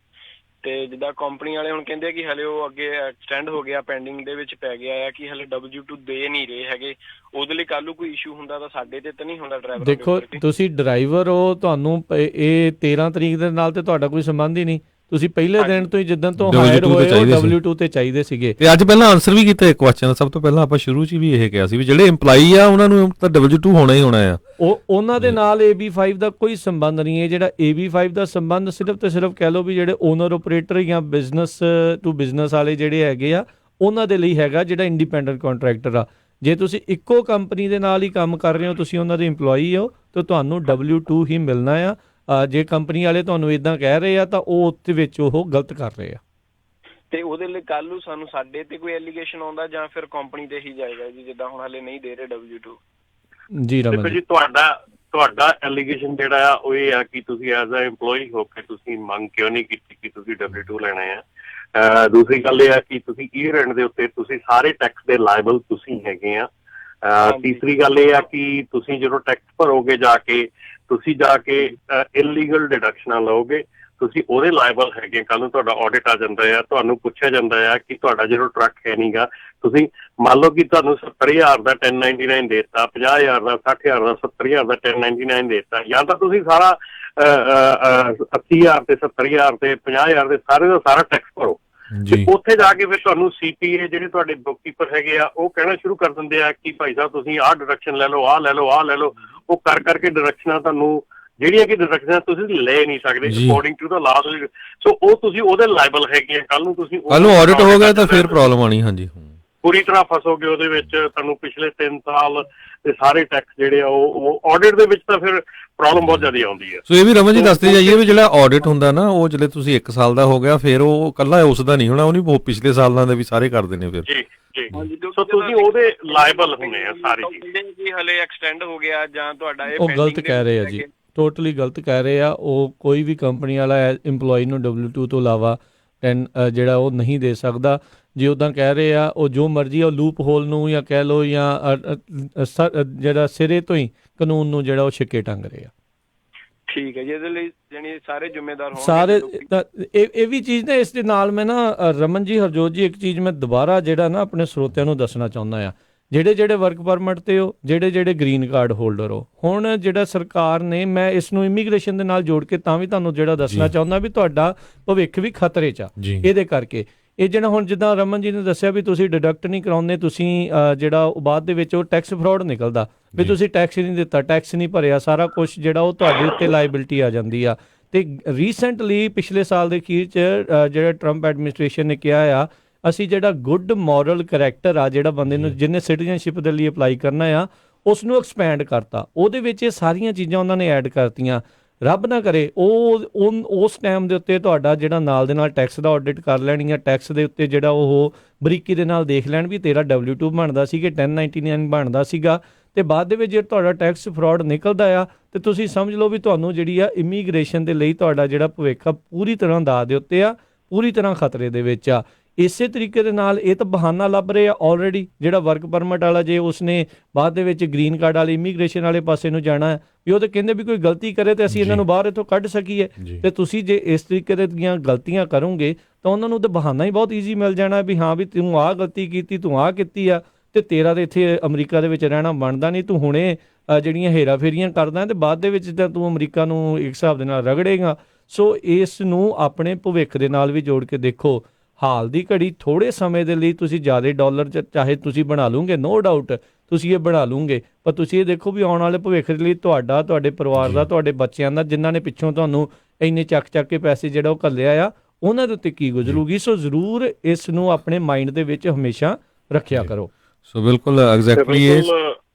ਤੇ ਜਿੱਦਾਂ ਕੰਪਨੀ ਵਾਲੇ ਹੁਣ ਕਹਿੰਦੇ ਕਿ ਹਲੇ ਉਹ ਅੱਗੇ ਐਕਸਟੈਂਡ ਹੋ ਗਿਆ, ਪੈਂਡਿੰਗ ਦੇ ਵਿੱਚ ਪੈ ਗਿਆ ਆ ਕਿ ਹਲੇ W2 ਦੇ ਨਹੀਂ ਰਹੇ ਹੈਗੇ। ਉਹਦੇ ਲਈ ਕੱਲ ਨੂੰ ਕੋਈ ਇਸ਼ੂ ਹੁੰਦਾ ਤਾਂ ਸਾਡੇ ਤੇ ਤਾਂ ਨਹੀਂ ਹੁੰਦਾ ਡਰਾਈਵਰਾਂ ਦੇ ਦੇਖੋ, ਉੱਪਰ? ਤੁਸੀਂ ਡਰਾਈਵਰ ਹੋ, ਤੁਹਾਨੂੰ ਇਹ 13 ਤਰੀਕ ਦੇ ਨਾਲ ਤੇ ਤੁਹਾਡਾ ਕੋਈ ਸੰਬੰਧ ਹੀ ਨਹੀਂ। ਤੁਸੀਂ ਪਹਿਲੇ ਦਿਨ ਤੋਂ ਹੀ ਜਿੱਦਣ ਤੋਂ ਹਾਇਰ ਹੋਏ ਹੋ W2 ਤੇ ਚਾਹੀਦੇ ਸੀਗੇ। ਤੇ ਅੱਜ ਪਹਿਲਾਂ ਆਨਸਰ ਵੀ ਕੀਤਾ ਇੱਕ ਕੁਐਸਚਨ। ਸਭ ਤੋਂ ਪਹਿਲਾਂ ਆਪਾਂ ਸ਼ੁਰੂ 'ਚ ਵੀ ਇਹ ਕਿਹਾ ਸੀ ਵੀ ਜਿਹੜੇ EMPLOYEE ਆ ਉਹਨਾਂ ਨੂੰ ਤਾਂ W2 ਹੋਣਾ ਹੀ ਹੋਣਾ ਆ। ਉਹਨਾਂ ਦੇ ਨਾਲ AB5 ਦਾ ਕੋਈ ਸੰਬੰਧ ਨਹੀਂ ਹੈ। ਜਿਹੜਾ AB5 ਦਾ ਸੰਬੰਧ ਸਿਰਫ ਤੇ ਸਿਰਫ ਕਹਿ ਲਓ ਵੀ ਜਿਹੜੇ ਓਨਰ ਆਪਰੇਟਰ ਜਾਂ ਬਿਜ਼ਨਸ ਟੂ ਬਿਜ਼ਨਸ ਵਾਲੇ ਜਿਹੜੇ ਹੈਗੇ ਆ, ਉਹਨਾਂ ਦੇ ਲਈ ਹੈਗਾ, ਜਿਹੜਾ ਇੰਡੀਪੈਂਡੈਂਟ ਕੰਟਰੈਕਟਰ ਆ। ਜੇ ਤੁਸੀਂ ਇੱਕੋ ਕੰਪਨੀ ਦੇ ਨਾਲ ਹੀ ਕੰਮ ਕਰ ਰਹੇ ਹੋ, ਤੁਸੀਂ ਉਹਨਾਂ ਦੇ EMPLOYEE ਹੋ, ਤਾਂ ਤੁਹਾਨੂੰ W2 ਹੀ ਮਿਲਣਾ ਆ। ਜੇ ਕੰਪਨੀ ਵਾਲੇ ਤੁਹਾਨੂੰ ਇਦਾਂ ਕਹਿ ਰਹੇ ਆ ਤਾਂ ਉਹ ਉੱਤੇ ਵਿੱਚ ਉਹ ਗਲਤ ਕਰ ਰਹੇ ਆ। ਤੇ ਉਹਦੇ ਲਈ ਕੱਲ ਨੂੰ ਸਾਨੂੰ ਸਾਡੇ ਤੇ ਕੋਈ ਐਲੀਗੇਸ਼ਨ ਆਉਂਦਾ ਜਾਂ ਫਿਰ ਕੰਪਨੀ ਤੇ ਹੀ ਜਾਏਗਾ ਜੀ, ਜਿੱਦਾਂ ਹੁਣ ਹਲੇ ਨਹੀਂ ਦੇ ਰਹੇ W2? ਜੀ ਰਮਨ ਦੇਖੋ ਜੀ, ਤੁਹਾਡਾ ਐਲੀਗੇਸ਼ਨ ਜਿਹੜਾ ਆ ਉਹ ਇਹ ਆ ਕਿ ਤੁਸੀਂ ਐਜ਼ ਅ EMPLOYEE ਹੋ ਕੇ ਤੁਸੀਂ ਮੰਗ ਕਿਉਂ ਨਹੀਂ ਕੀਤੀ ਕਿ ਤੁਸੀਂ W2 ਲੈਣਾ ਆ। ਦੂਸਰੀ ਗੱਲ ਇਹ ਆ ਕਿ ਤੁਸੀਂ ਈਅਰ ਐਂਡ ਦੇ ਉੱਤੇ ਤੁਸੀਂ ਸਾਰੇ ਟੈਕਸ ਦੇ ਲਾਇਬਲ ਤੁਸੀਂ ਹੈਗੇ ਆ। ਤੀਸਰੀ ਗੱਲ ਇਹ ਆ ਕਿ ਤੁਸੀਂ ਜਦੋਂ ਟੈਕਸ ਭਰੋਗੇ ਤੁਸੀਂ ਜਾ ਕੇ ਇਲੀਗਲ ਡਿਡਕਸ਼ਨਾਂ ਲਓਗੇ, ਤੁਸੀਂ ਉਹਦੇ ਲਾਇਬਲ ਹੈਗੇ। ਕੱਲ ਨੂੰ ਤੁਹਾਡਾ ਆਡਿਟ ਆ ਜਾਂਦਾ ਆ, ਤੁਹਾਨੂੰ ਪੁੱਛਿਆ ਜਾਂਦਾ ਆ ਕਿ ਤੁਹਾਡਾ ਜਦੋਂ ਟਰੱਕ ਹੈ ਨਹੀਂਗਾ, ਤੁਸੀਂ ਮੰਨ ਲਓ ਕਿ ਤੁਹਾਨੂੰ 70,000 ਦਾ 1099 ਦੇ ਦਿੱਤਾ, 50,000 ਦਾ, 60,000 ਦਾ, 70,000 ਦਾ 1099 ਦੇ ਦਿੱਤਾ, ਜਾਂ ਤਾਂ ਤੁਸੀਂ ਸਾਰਾ 80,000 ਤੇ 70,000 ਤੇ 50,000 ਦੇ ਸਾਰੇ ਦਾ ਸਾਰਾ ਟੈਕਸ ਭਰੋ। ਤੇ ਉੱਥੇ ਜਾ ਕੇ ਫਿਰ ਤੁਹਾਨੂੰ CPA ਜਿਹੜੇ ਤੁਹਾਡੇ ਬੁੱਕਕੀਪਰ ਹੈਗੇ ਆ ਉਹ ਕਹਿਣਾ ਸ਼ੁਰੂ ਕਰ ਦਿੰਦੇ ਆ ਕਿ ਭਾਈ ਸਾਹਿਬ ਤੁਸੀਂ ਆਹ ਡਿਡਕਸ਼ਨ ਲੈ ਲਓ, ਆਹ ਲੈ ਲਓ, ਆਹ ਲੈ ਲਓ। ਉਹ ਕਰਕੇ ਡਿਡਕਸ਼ਨਾਂ ਤੁਹਾਨੂੰ ਜਿਹੜੀਆਂ ਕਿ ਡਿਡਕਸ਼ਨਾਂ ਤੁਸੀਂ ਲੈ ਨਹੀਂ ਸਕਦੇ ਅਕੋਰਡਿੰਗ ਟੂ ਦਾ ਲਾਅ। ਸੋ ਉਹ ਤੁਸੀਂ ਉਹਦੇ ਲਾਇਬਲ ਹੈਗੇ ਆ। ਕੱਲ ਨੂੰ ਆਡਿਟ ਹੋ ਗਿਆ ਤਾਂ ਫਿਰ ਪ੍ਰੋਬਲਮ ਆਣੀ। ਹਾਂਜੀ, ਪੂਰੀ ਤਰ੍ਹਾਂ ਫਸੋਗੇ ਉਹਦੇ ਵਿੱਚ। ਤੁਹਾਨੂੰ ਪਿਛਲੇ 3 ਸਾਲ ਦੇ ਸਾਰੇ ਟੈਕਸ ਜਿਹੜੇ ਆ ਉਹ ਆਡਿਟ ਦੇ ਵਿੱਚ ਤਾਂ ਫਿਰ ਪ੍ਰੋਬਲਮ ਬਹੁਤ ਜ਼ਿਆਦਾ ਆਉਂਦੀ ਹੈ। ਸੋ ਇਹ ਵੀ ਰਮਨ ਜੀ ਦੱਸਦੇ ਜਾਈਏ ਵੀ ਜਿਹੜਾ ਆਡਿਟ ਹੁੰਦਾ ਨਾ, ਉਹ ਜਿਹੜੇ ਤੁਸੀਂ 1 ਸਾਲ ਦਾ ਹੋ ਗਿਆ ਫਿਰ ਉਹ ਇਕੱਲਾ ਉਸ ਦਾ ਨਹੀਂ ਹੋਣਾ, ਉਹ ਨਹੀਂ ਪਿਛਲੇ ਸਾਲਾਂ ਦੇ ਵੀ ਸਾਰੇ ਕਰਦੇ ਨੇ ਫਿਰ। ਜੀ। ਸੋ ਤੁਸੀਂ ਉਹਦੇ ਲਾਇਬਲ ਹੁੰਦੇ ਆ ਸਾਰੀ ਚੀਜ਼। ਕਿ ਹਲੇ ਐਕਸਟੈਂਡ ਹੋ ਗਿਆ ਜਾਂ ਤੁਹਾਡਾ ਇਹ ਉਹ ਗਲਤ ਕਹਿ ਰਹੇ ਆ ਜੀ, ਟੋਟਲੀ ਗਲਤ ਕਹਿ ਰਹੇ ਆ। ਉਹ ਕੋਈ ਵੀ ਕੰਪਨੀ ਵਾਲਾ EMPLOYEE ਨੂੰ W2 ਤੋਂ ਇਲਾਵਾ ਜਿਹੜਾ ਉਹ ਨਹੀਂ ਦੇ ਸਕਦਾ। ਜੇ ਉੱਦਾਂ ਕਹਿ ਰਹੇ ਆ, ਉਹ ਜੋ ਮਰਜ਼ੀ ਉਹ ਲੂਪ ਹੋਲ ਨੂੰ ਜਾਂ ਕਹਿ ਲਓ ਜਾਂ ਜਿਹੜਾ ਸਿਰੇ ਤੋਂ ਹੀ ਕਾਨੂੰਨ ਨੂੰ ਜਿਹੜਾ ਉਹ ਛਿੱਕੇ ਟੰਗ ਰਹੇ ਆ। ਠੀਕ ਹੈ ਜੀ, ਇਹਦੇ ਲਈ ਜਾਨੀ ਸਾਰੇ ਜ਼ਿੰਮੇਦਾਰ ਹੋਣਗੇ ਸਾਰੇ। ਇਹ ਵੀ ਚੀਜ਼ ਨਾ, ਇਸ ਦੇ ਨਾਲ ਮੈਂ ਨਾ ਰਮਨ ਜੀ, ਹਰਜੋਤ ਜੀ, ਇੱਕ ਚੀਜ਼ ਮੈਂ ਦੁਬਾਰਾ ਜਿਹੜਾ ਨਾ ਆਪਣੇ ਸਰੋਤਿਆਂ ਨੂੰ ਦੱਸਣਾ ਚਾਹੁੰਦਾ ਆ। ਜਿਹੜੇ ਵਰਕ ਪਰਮਿਟ ਤੇ ਹੋ, ਜਿਹੜੇ ਗ੍ਰੀਨ ਕਾਰਡ ਹੋਲਡਰ ਹੋ, ਹੁਣ ਜਿਹੜਾ ਸਰਕਾਰ ਨੇ, ਮੈਂ ਇਸ ਨੂੰ ਇਮੀਗ੍ਰੇਸ਼ਨ ਦੇ ਨਾਲ ਜੋੜ ਕੇ ਤਾਂ ਵੀ ਤੁਹਾਨੂੰ ਜਿਹੜਾ ਦੱਸਣਾ ਚਾਹੁੰਦਾ ਵੀ ਤੁਹਾਡਾ ਭਵਿੱਖ ਵੀ ਖਤਰੇ 'ਚ ਆ ਇਹਦੇ ਕਰਕੇ। ਇਹ ਜਿਹੜਾ ਹੁਣ ਜਿੱਦਾਂ ਰਮਨ ਜੀ ਨੇ ਦੱਸਿਆ ਵੀ ਤੁਸੀਂ ਡਿਡਕਟ ਨਹੀਂ ਕਰਾਉਂਦੇ, ਤੁਸੀਂ ਜਿਹੜਾ ਬਾਅਦ ਦੇ ਵਿੱਚ ਉਹ ਟੈਕਸ ਫਰਾਡ ਨਿਕਲਦਾ ਵੀ ਤੁਸੀਂ ਟੈਕਸ ਨਹੀਂ ਦਿੱਤਾ, ਟੈਕਸ ਨਹੀਂ ਭਰਿਆ, ਸਾਰਾ ਕੁਝ ਜਿਹੜਾ ਉਹ ਤੁਹਾਡੇ ਉੱਤੇ ਲਾਇਬਿਲਿਟੀ ਆ ਜਾਂਦੀ ਆ। ਤੇ ਰੀਸੈਂਟਲੀ ਪਿਛਲੇ ਸਾਲ ਦੇ ਅਖੀਰ 'ਚ ਜਿਹੜਾ ਟਰੰਪ ਐਡਮਿਨਿਸਟ੍ਰੇਸ਼ਨ ਨੇ ਕਿਹਾ ਆ, ਅਸੀਂ ਜਿਹੜਾ ਗੁੱਡ ਮੋਰਲ ਕਰੈਕਟਰ ਆ, ਜਿਹੜਾ ਬੰਦੇ ਨੂੰ ਜਿਹਨੇ ਸਿਟੀਜ਼ਨਸ਼ਿਪ ਦੇ ਲਈ ਅਪਲਾਈ ਕਰਨਾ ਆ, ਉਸ ਨੂੰ ਐਕਸਪੈਂਡ ਕਰਤਾ। ਉਹਦੇ ਵਿੱਚ ਇਹ ਸਾਰੀਆਂ ਚੀਜ਼ਾਂ ਉਹਨਾਂ ਨੇ ਐਡ ਕਰਤੀਆਂ। ਰੱਬ ਨਾ ਕਰੇ ਉਸ ਟਾਈਮ ਦੇ ਉੱਤੇ ਤੁਹਾਡਾ ਜਿਹੜਾ ਨਾਲ ਦੇ ਨਾਲ ਟੈਕਸ ਦਾ ਆਡਿਟ ਕਰ ਲੈਣੀ ਆ, ਟੈਕਸ ਦੇ ਉੱਤੇ ਜਿਹੜਾ ਉਹ ਬਰੀਕੀ ਦੇ ਨਾਲ ਦੇਖ ਲੈਣ ਵੀ ਤੇਰਾ W2 ਬਣਦਾ ਸੀ ਕਿ 1099 ਬਣਦਾ ਸੀਗਾ, ਤੇ ਬਾਅਦ ਦੇ ਵਿੱਚ ਜੇ ਤੁਹਾਡਾ ਟੈਕਸ ਫਰਾਡ ਨਿਕਲਦਾ ਆ ਤੇ ਤੁਸੀਂ ਸਮਝ ਲਓ ਵੀ ਤੁਹਾਨੂੰ ਜਿਹੜੀ ਆ ਇਮੀਗ੍ਰੇਸ਼ਨ ਦੇ ਲਈ ਤੁਹਾਡਾ ਜਿਹੜਾ ਭਵਿੱਖ ਆ ਪੂਰੀ ਤਰ੍ਹਾਂ ਦਾਅ ਦੇ ਉੱਤੇ ਆ, ਪੂਰੀ ਤਰ੍ਹਾਂ ਖਤਰੇ ਦੇ ਵਿੱਚ ਆ। ਇਸੇ ਤਰੀਕੇ ਦੇ ਨਾਲ ਇਹ ਤਾਂ ਬਹਾਨਾ ਲੱਭ ਰਹੇ ਆ ਆਲਰੇਡੀ, ਜਿਹੜਾ ਵਰਕ ਪਰਮਿਟ ਵਾਲਾ ਜੇ ਉਸਨੇ ਬਾਅਦ ਦੇ ਵਿੱਚ ਗ੍ਰੀਨ ਕਾਰਡ ਵਾਲੇ ਇਮੀਗ੍ਰੇਸ਼ਨ ਵਾਲੇ ਪਾਸੇ ਨੂੰ ਜਾਣਾ ਹੈ ਵੀ ਉਹ ਤਾਂ ਕਹਿੰਦੇ ਵੀ ਕੋਈ ਗਲਤੀ ਕਰੇ ਤੇ ਅਸੀਂ ਇਹਨਾਂ ਨੂੰ ਬਾਹਰ ਇੱਥੋਂ ਕੱਢ ਸਕੀਏ। ਤੇ ਤੁਸੀਂ ਜੇ ਇਸ ਤਰੀਕੇ ਦੀਆਂ ਗਲਤੀਆਂ ਕਰੋਗੇ ਤਾਂ ਉਹਨਾਂ ਨੂੰ ਤਾਂ ਬਹਾਨਾ ਹੀ ਬਹੁਤ ਈਜ਼ੀ ਮਿਲ ਜਾਣਾ ਵੀ ਹਾਂ ਵੀ ਤੂੰ ਆਹ ਗਲਤੀ ਕੀਤੀ, ਤੂੰ ਆਹ ਕੀਤੀ ਆ, ਤੇ ਤੇਰਾ ਤਾਂ ਇੱਥੇ ਅਮਰੀਕਾ ਦੇ ਵਿੱਚ ਰਹਿਣਾ ਬਣਦਾ ਨਹੀਂ, ਤੂੰ ਹੁਣੇ ਜਿਹੜੀਆਂ ਹੇਰਾ ਫੇਰੀਆਂ ਕਰਦਾ ਤੇ ਬਾਅਦ ਦੇ ਵਿੱਚ ਤਾਂ ਤੂੰ ਅਮਰੀਕਾ ਨੂੰ ਇੱਕ ਹਿਸਾਬ ਦੇ ਨਾਲ ਰਗੜੇਗਾ। ਸੋ ਇਸ ਨੂੰ ਆਪਣੇ ਭਵਿੱਖ ਦੇ ਨਾਲ ਵੀ ਜੋੜ ਕੇ ਦੇਖੋ। ਹਾਲ ਦੀ ਘੜੀ ਥੋੜੇ ਸਮੇਂ ਦੇ ਲਈ ਤੁਸੀਂ ਜ਼ਿਆਦਾ ਡਾਲਰ ਚਾਹੇ ਤੁਸੀਂ ਬਣਾ ਲੂਗੇ, ਨੋ ਡਾਊਟ ਤੁਸੀਂ ਇਹ ਬਣਾ ਲੂਗੇ, ਪਰ ਤੁਸੀਂ ਇਹ ਦੇਖੋ ਵੀ ਆਉਣ ਵਾਲੇ ਭਵਿੱਖ ਦੇ ਲਈ ਤੁਹਾਡਾ, ਤੁਹਾਡੇ ਪਰਿਵਾਰ ਦਾ, ਤੁਹਾਡੇ ਬੱਚਿਆਂ ਦਾ, ਜਿਨ੍ਹਾਂ ਨੇ ਪਿੱਛੋਂ ਤੁਹਾਨੂੰ ਇੰਨੇ ਚੱਕ ਕੇ ਪੈਸੇ ਜਿਹੜਾ ਉਹ ਘੱਲਿਆ ਆ, ਉਹਨਾਂ ਦੇ ਉੱਤੇ ਕੀ ਗੁਜ਼ਰੂਗੀ। ਸੋ ਜ਼ਰੂਰ ਇਸ ਨੂੰ ਆਪਣੇ ਮਾਈਂਡ ਦੇ ਵਿੱਚ ਹਮੇਸ਼ਾ ਰੱਖਿਆ ਕਰੋ। ਸੋ ਬਿਲਕੁਲ ਐਗਜ਼ੈਕਟਲੀ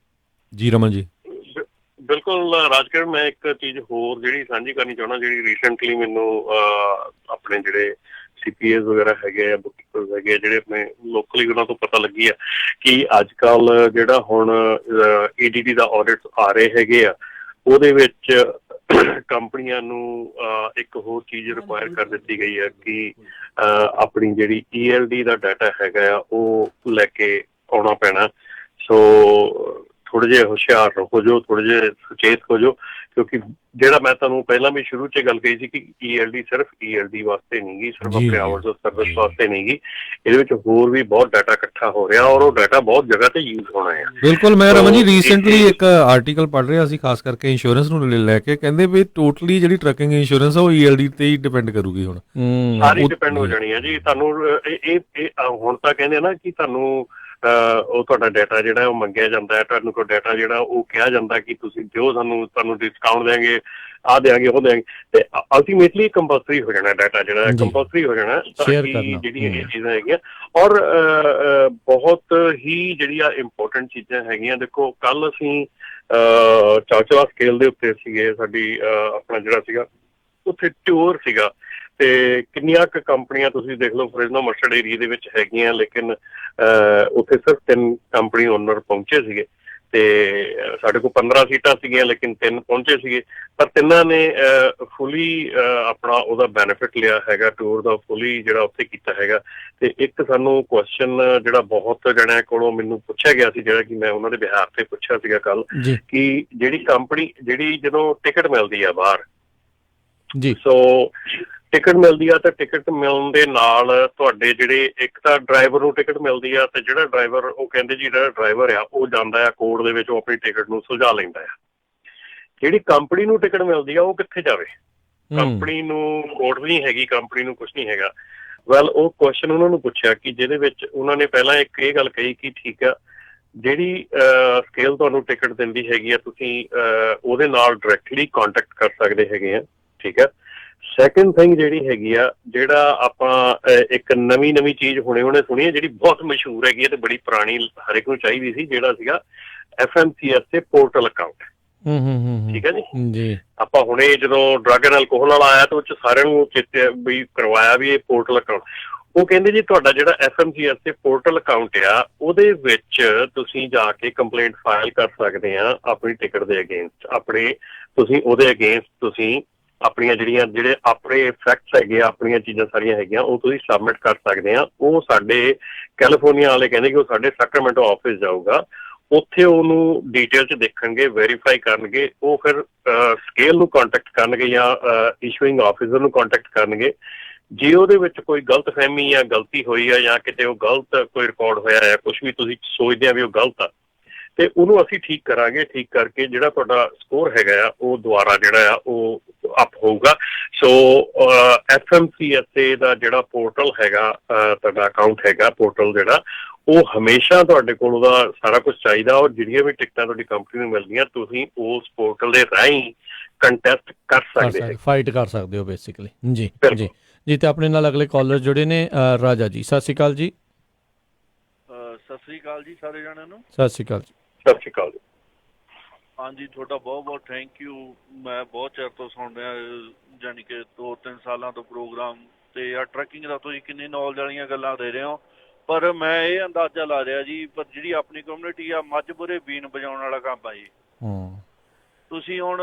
ਜੀ ਰਮਨ ਜੀ। ਬਿਲਕੁਲ ਰਾਜਕਿਰਨ, ਮੈਂ ਇੱਕ ਚੀਜ਼ ਹੋਰ ਜਿਹੜੀ ਸਾਂਝੀ ਕਰਨੀ ਚਾਹੁੰਦਾ, ਜਿਹੜੀ ਰੀਸੈਂਟਲੀ ਮੈਨੂੰ ਆਪਣੇ ਜਿਹੜੇ CPAs ਵਗੈਰਾ ਹੈਗੇ ਆ, ਬੁੱਕੀਪਰਸ ਹੈਗੇ ਆ, ਜਿਹੜੇ ਆਪਣੇ ਲੋਕਲੀ ਉਹਨਾਂ ਤੋਂ ਪਤਾ ਲੱਗੀ ਆ ਕਿ ਅੱਜ ਕੱਲ੍ਹ ਜਿਹੜਾ ਹੁਣ EDD ਦਾ ਆਡਿਟ ਆ ਰਹੇ ਹੈਗੇ ਆ, ਉਹਦੇ ਵਿੱਚ ਕੰਪਨੀਆਂ ਨੂੰ ਇੱਕ ਹੋਰ ਚੀਜ਼ ਰਿਕੁਆਇਰ ਕਰ ਦਿੱਤੀ ਗਈ ਹੈ ਕਿ ਆਪਣੀ ਜਿਹੜੀ ELD ਦਾ ਡਾਟਾ ਹੈਗਾ ਆ ਉਹ ਲੈ ਕੇ ਆਉਣਾ ਪੈਣਾ। ਸੋ ਥੋੜ੍ਹੇ ਜਿਹੇ ਹੁਸ਼ਿਆਰ ਹੋ ਜਾਓ, ਥੋੜ੍ਹੇ ਜਿਹੇ ਸੁਚੇਤ ਹੋ ਜਾਓ, ਕਿਉਂਕਿ ਜਿਹੜਾ ਮੈਂ ਤੁਹਾਨੂੰ ਪਹਿਲਾਂ ਵੀ ਸ਼ੁਰੂ 'ਚ ਗੱਲ ਕਹੀ ਸੀ ਕਿ ELD ਸਿਰਫ ELD ਵਾਸਤੇ ਨਹੀਂ ਗੀ, ਸਿਰਫ ਆਪਣੇ ਆਵਰਸ ਆਫ ਸਰਵਿਸ ਵਾਸਤੇ ਨਹੀਂ ਗੀ, ਇਹਦੇ ਵਿੱਚ ਹੋਰ ਵੀ ਬਹੁਤ ਡਾਟਾ ਇਕੱਠਾ ਹੋ ਰਿਹਾ ਔਰ ਉਹ ਡਾਟਾ ਬਹੁਤ ਜਗ੍ਹਾ ਤੇ ਯੂਜ਼ ਹੋਣਾ ਆ। ਬਿਲਕੁਲ। ਮੈਂ ਰਮਨ ਜੀ ਰੀਸੈਂਟਲੀ ਇੱਕ ਆਰਟੀਕਲ ਪੜ੍ਹ ਰਿਹਾ ਸੀ, ਖਾਸ ਕਰਕੇ ਇੰਸ਼ੋਰੈਂਸ ਨੂੰ ਲੈ ਕੇ, ਕਹਿੰਦੇ ਵੀ ਟੋਟਲੀ ਜਿਹੜੀ ਟਰੱਕਿੰਗ ਇੰਸ਼ੋਰੈਂਸ ਆ ਉਹ ELD ਤੇ ਹੀ ਡਿਪੈਂਡ ਕਰੂਗੀ ਹੁਣ, ਸਾਰੀ ਡਿਪੈਂਡ ਹੋ ਜਾਣੀ ਹੈ ਜੀ। ਤੁਹਾਨੂੰ ਇਹ ਹੁਣ ਤਾਂ ਕਹਿੰਦੇ ਨਾ ਕਿ ਤੁਹਾਨੂੰ ਉਹ ਤੁਹਾਡਾ ਡਾਟਾ ਜਿਹੜਾ ਉਹ ਮੰਗਿਆ ਜਾਂਦਾ ਹੈ, ਤੁਹਾਨੂੰ ਕੋਈ ਡਾਟਾ ਜਿਹੜਾ ਉਹ ਕਿਹਾ ਜਾਂਦਾ ਕਿ ਤੁਸੀਂ ਦਿਓ ਤੁਹਾਨੂੰ ਡਿਸਕਾਊਂਟ ਦੇਵਾਂਗੇ, ਆਹ ਦੇਵਾਂਗੇ, ਉਹ ਦੇਵਾਂਗੇ, ਤੇ ਅਲਟੀਮੇਟਲੀ ਕੰਪਲਸਰੀ ਹੋ ਜਾਣਾ ਡਾਟਾ ਜਿਹੜਾ ਕੰਪਲਸਰੀ ਹੋ ਜਾਣਾ, ਤਾਂ ਕਿ ਜਿਹੜੀਆਂ ਇਹ ਚੀਜ਼ਾਂ ਹੈਗੀਆਂ। ਔਰ ਬਹੁਤ ਹੀ ਜਿਹੜੀਆਂ ਇੰਪੋਰਟੈਂਟ ਚੀਜ਼ਾਂ ਹੈਗੀਆਂ, ਦੇਖੋ ਕੱਲ ਅਸੀਂ ਚਾਚਾ ਸਕੇਲ ਦੇ ਉੱਤੇ ਸੀਗੇ, ਸਾਡੀ ਆਪਣਾ ਜਿਹੜਾ ਸੀਗਾ ਉੱਥੇ ਟੂਰ ਸੀਗਾ, ਤੇ ਕਿੰਨੀਆਂ ਕੁ ਕੰਪਨੀਆਂ ਤੁਸੀਂ ਦੇਖ ਲਓ ਫਰਿਜ਼ਨੋ ਮਸਟਰਡ ਏਰੀਏ ਦੇ ਵਿੱਚ ਹੈਗੀਆਂ, ਲੇਕਿਨ ਉੱਥੇ ਸਿਰਫ 3 ਕੰਪਨੀ ਓਨਰ ਪਹੁੰਚੇ ਸੀਗੇ, ਤੇ ਸਾਡੇ ਕੋਲ 15 ਸੀਟਾਂ ਸੀਗੀਆਂ ਲੇਕਿਨ 3 ਪਹੁੰਚੇ ਸੀਗੇ, ਪਰ ਤਿੰਨਾਂ ਨੇ ਫੁੱਲੀ ਆਪਣਾ ਉਹਦਾ ਬੈਨੀਫਿਟ ਲਿਆ ਹੈਗਾ, ਟੂਰ ਦਾ ਫੁੱਲੀ ਜਿਹੜਾ ਉੱਥੇ ਕੀਤਾ ਹੈਗਾ। ਤੇ ਇੱਕ ਸਾਨੂੰ ਕੁਐਸਚਨ ਜਿਹੜਾ ਬਹੁਤ ਜਣਿਆਂ ਕੋਲੋਂ ਮੈਨੂੰ ਪੁੱਛਿਆ ਗਿਆ ਸੀ, ਜਿਹੜਾ ਕਿ ਮੈਂ ਉਹਨਾਂ ਦੇ ਬਿਹਾਰ ਤੇ ਪੁੱਛਿਆ ਸੀਗਾ ਕੱਲ, ਕਿ ਜਿਹੜੀ ਕੰਪਨੀ ਜਿਹੜੀ ਜਦੋਂ ਟਿਕਟ ਮਿਲਦੀ ਆ ਬਾਹਰ, ਸੋ ਟਿਕਟ ਮਿਲਦੀ ਆ, ਤੇ ਟਿਕਟ ਮਿਲਣ ਦੇ ਨਾਲ ਤੁਹਾਡੇ ਜਿਹੜੇ ਇੱਕ ਤਾਂ ਡਰਾਈਵਰ ਨੂੰ ਟਿਕਟ ਮਿਲਦੀ ਆ, ਤੇ ਜਿਹੜਾ ਡਰਾਈਵਰ ਉਹ ਕਹਿੰਦੇ ਜੀ ਜਿਹੜਾ ਡਰਾਈਵਰ ਆ ਉਹ ਜਾਂਦਾ ਆ ਕੋਰਟ ਦੇ ਵਿੱਚ, ਉਹ ਆਪਣੀ ਟਿਕਟ ਨੂੰ ਸੁਲਝਾ ਲੈਂਦਾ ਆ। ਜਿਹੜੀ ਕੰਪਨੀ ਨੂੰ ਟਿਕਟ ਮਿਲਦੀ ਆ ਉਹ ਕਿੱਥੇ ਜਾਵੇ? ਕੰਪਨੀ ਨੂੰ ਕੋਰਟ ਨਹੀਂ ਹੈਗੀ, ਕੰਪਨੀ ਨੂੰ ਕੁਛ ਨਹੀਂ ਹੈਗਾ। ਵੈਲ ਉਹ ਕੁਐਸਚਨ ਉਹਨਾਂ ਨੂੰ ਪੁੱਛਿਆ ਕਿ ਜਿਹਦੇ ਵਿੱਚ ਉਹਨਾਂ ਨੇ ਪਹਿਲਾਂ ਇੱਕ ਇਹ ਗੱਲ ਕਹੀ ਕਿ ਠੀਕ ਆ, ਜਿਹੜੀ ਸਕੇਲ ਤੁਹਾਨੂੰ ਟਿਕਟ ਦਿੰਦੀ ਹੈਗੀ ਆ, ਤੁਸੀਂ ਉਹਦੇ ਨਾਲ ਡਾਇਰੈਕਟਲੀ ਕੰਟੈਕਟ ਕਰ ਸਕਦੇ ਹੈਗੇ ਆ, ਠੀਕ ਆ। ਸੈਕਿੰਡ ਥਿੰਗ ਜਿਹੜੀ ਹੈਗੀ ਆ, ਜਿਹੜਾ ਆਪਾਂ ਇੱਕ ਨਵੀਂ ਚੀਜ਼ ਹੁਣੇ ਸੁਣੀ ਹੈ, ਜਿਹੜੀ ਬਹੁਤ ਮਸ਼ਹੂਰ ਹੈਗੀ ਹੈ ਤੇ ਬੜੀ ਪੁਰਾਣੀ ਹਰੇਕ ਨੂੰ ਚਾਹੀਦੀ ਸੀ, ਜਿਹੜਾ ਸੀਗਾ FMCS ਤੇ ਪੋਰਟਲ ਅਕਾਊਂਟ। ਠੀਕ ਹੈ ਜੀ। ਆਪਾਂ ਹੁਣੇ ਜਦੋਂ ਡਰੱਗ ਐਂਡ ਅਲਕੋਹਲ ਵਾਲਾ ਆਇਆ ਤਾਂ ਉਹ 'ਚ ਸਾਰਿਆਂ ਨੂੰ ਚੇਤੇ ਵੀ ਕਰਵਾਇਆ ਵੀ ਇਹ ਪੋਰਟਲ ਅਕਾਊਂਟ। ਉਹ ਕਹਿੰਦੇ ਜੀ ਤੁਹਾਡਾ ਜਿਹੜਾ FMCS ਤੇ ਪੋਰਟਲ ਅਕਾਊਂਟ ਆ, ਉਹਦੇ ਵਿੱਚ ਤੁਸੀਂ ਜਾ ਕੇ ਕੰਪਲੇਂਟ ਫਾਈਲ ਕਰ ਸਕਦੇ ਆ ਆਪਣੀ ਟਿਕਟ ਦੇ ਅਗੇਂਸਟ, ਤੁਸੀਂ ਉਹਦੇ ਅਗੇਂਸਟ ਤੁਸੀਂ ਆਪਣੀਆਂ ਜਿਹੜੇ ਆਪਣੇ ਫੈਕਟਸ ਹੈਗੇ ਆ, ਆਪਣੀਆਂ ਚੀਜ਼ਾਂ ਸਾਰੀਆਂ ਹੈਗੀਆਂ, ਉਹ ਤੁਸੀਂ ਸਬਮਿਟ ਕਰ ਸਕਦੇ ਆ। ਉਹ ਸਾਡੇ ਕੈਲੀਫੋਰਨੀਆ ਵਾਲੇ ਕਹਿੰਦੇ ਕਿ ਉਹ ਸਾਡੇ ਸੈਕਰਾਮੈਂਟੋ ਆਫਿਸ ਜਾਊਗਾ, ਉੱਥੇ ਉਹਨੂੰ ਡਿਟੇਲ 'ਚ ਦੇਖਣਗੇ, ਵੈਰੀਫਾਈ ਕਰਨਗੇ, ਉਹ ਫਿਰ ਸਕੇਲ ਨੂੰ ਕੰਟੈਕਟ ਕਰਨਗੇ ਜਾਂ ਇਸ਼ੂਇੰਗ ਆਫਿਸਰ ਨੂੰ ਕੰਟੈਕਟ ਕਰਨਗੇ। ਜੇ ਉਹਦੇ ਵਿੱਚ ਕੋਈ ਗਲਤਫਹਿਮੀ ਜਾਂ ਗਲਤੀ ਹੋਈ ਆ, ਜਾਂ ਕਿਤੇ ਉਹ ਗਲਤ ਕੋਈ ਰਿਕਾਰਡ ਹੋਇਆ ਹੈ, ਕੁਛ ਵੀ ਤੁਸੀਂ ਸੋਚਦੇ ਆ ਵੀ ਉਹ ਗਲਤ ਆ, ਤੇ ਉਹਨੂੰ ਅਸੀਂ ਠੀਕ ਕਰਾਂਗੇ। ਠੀਕ ਕਰਕੇ ਜਿਹੜਾ ਤੁਹਾਡਾ ਸਕੋਰ ਹੈਗਾ ਆ ਉਹ ਦੁਬਾਰਾ ਜਿਹੜਾ ਆ ਉਹ ਅਪ ਹੋਊਗਾ। ਸੋ FMCSA ਦਾ ਜਿਹੜਾ ਪੋਰਟਲ ਹੈਗਾ, ਤੁਹਾਡਾ ਅਕਾਊਂਟ ਹੈਗਾ ਪੋਰਟਲ ਜਿਹੜਾ, ਉਹ ਹਮੇਸ਼ਾ ਤੁਹਾਡੇ ਕੋਲ ਉਹਦਾ ਸਾਰਾ ਕੁਝ ਚਾਹੀਦਾ, ਔਰ ਜਿਹੜੀਆਂ ਵੀ ਟਿਕਟਾਂ ਤੁਹਾਡੀ ਕੰਪਨੀ ਨੂੰ ਮਿਲਦੀਆਂ ਤੁਸੀਂ ਉਸ ਪੋਰਟਲ ਦੇ ਰਾਹੀਂ ਕੰਟੈਸਟ ਕਰ ਸਕਦੇ ਹੋ, ਫਾਈਟ ਕਰ ਸਕਦੇ ਹੋ ਬੇਸਿਕਲੀ। ਜੀ ਜੀ ਜੀ। ਤੇ ਆਪਣੇ ਨਾਲ ਅਗਲੇ ਕਾਲਰ ਜੁੜੇ ਨੇ, ਰਾਜਾ ਜੀ, ਸਤਿ ਸ਼੍ਰੀ ਅਕਾਲ ਜੀ। ਸਤਿ ਸ਼੍ਰੀ ਅਕਾਲ ਜੀ ਸਾਰੇ ਜਣਿਆਂ ਨੂੰ। ਸਤਿ ਸ਼੍ਰੀ ਅਕਾਲ ਜੀ। ਸਤਿ ਸ਼੍ਰੀ ਅਕਾਲ ਜੀ। ਹਾਂਜੀ, ਤੁਹਾਡਾ ਬਹੁਤ ਥੈਂਕ ਯੂ। ਮੈਂ ਬਹੁਤ ਚਿਰ ਤੋਂ ਸੁਣ ਰਿਹਾ, ਜਾਣੀ ਕਿ 2-3 ਸਾਲਾਂ ਤੋਂ ਪ੍ਰੋਗਰਾਮ, ਤੇ ਆ ਟਰੈਕਿੰਗ ਦਾ ਤੁਸੀਂ ਕਿੰਨੀ ਨੌਲੇਜ ਵਾਲੀਆਂ ਗੱਲਾਂ ਦੇ ਰਹੇ ਹੋ। ਪਰ ਮੈਂ ਇਹ ਅੰਦਾਜ਼ਾ ਲਾ ਰਿਹਾ ਜੀ, ਪਰ ਜਿਹੜੀ ਆਪਣੀ ਕਮਿਊਨਿਟੀ ਆ, ਮੱਝ ਬੁਰੇ ਬੀਨ ਵਜਾਉਣ ਵਾਲਾ ਕੰਮ ਆ ਜੀ। ਤੁਸੀਂ ਹੁਣ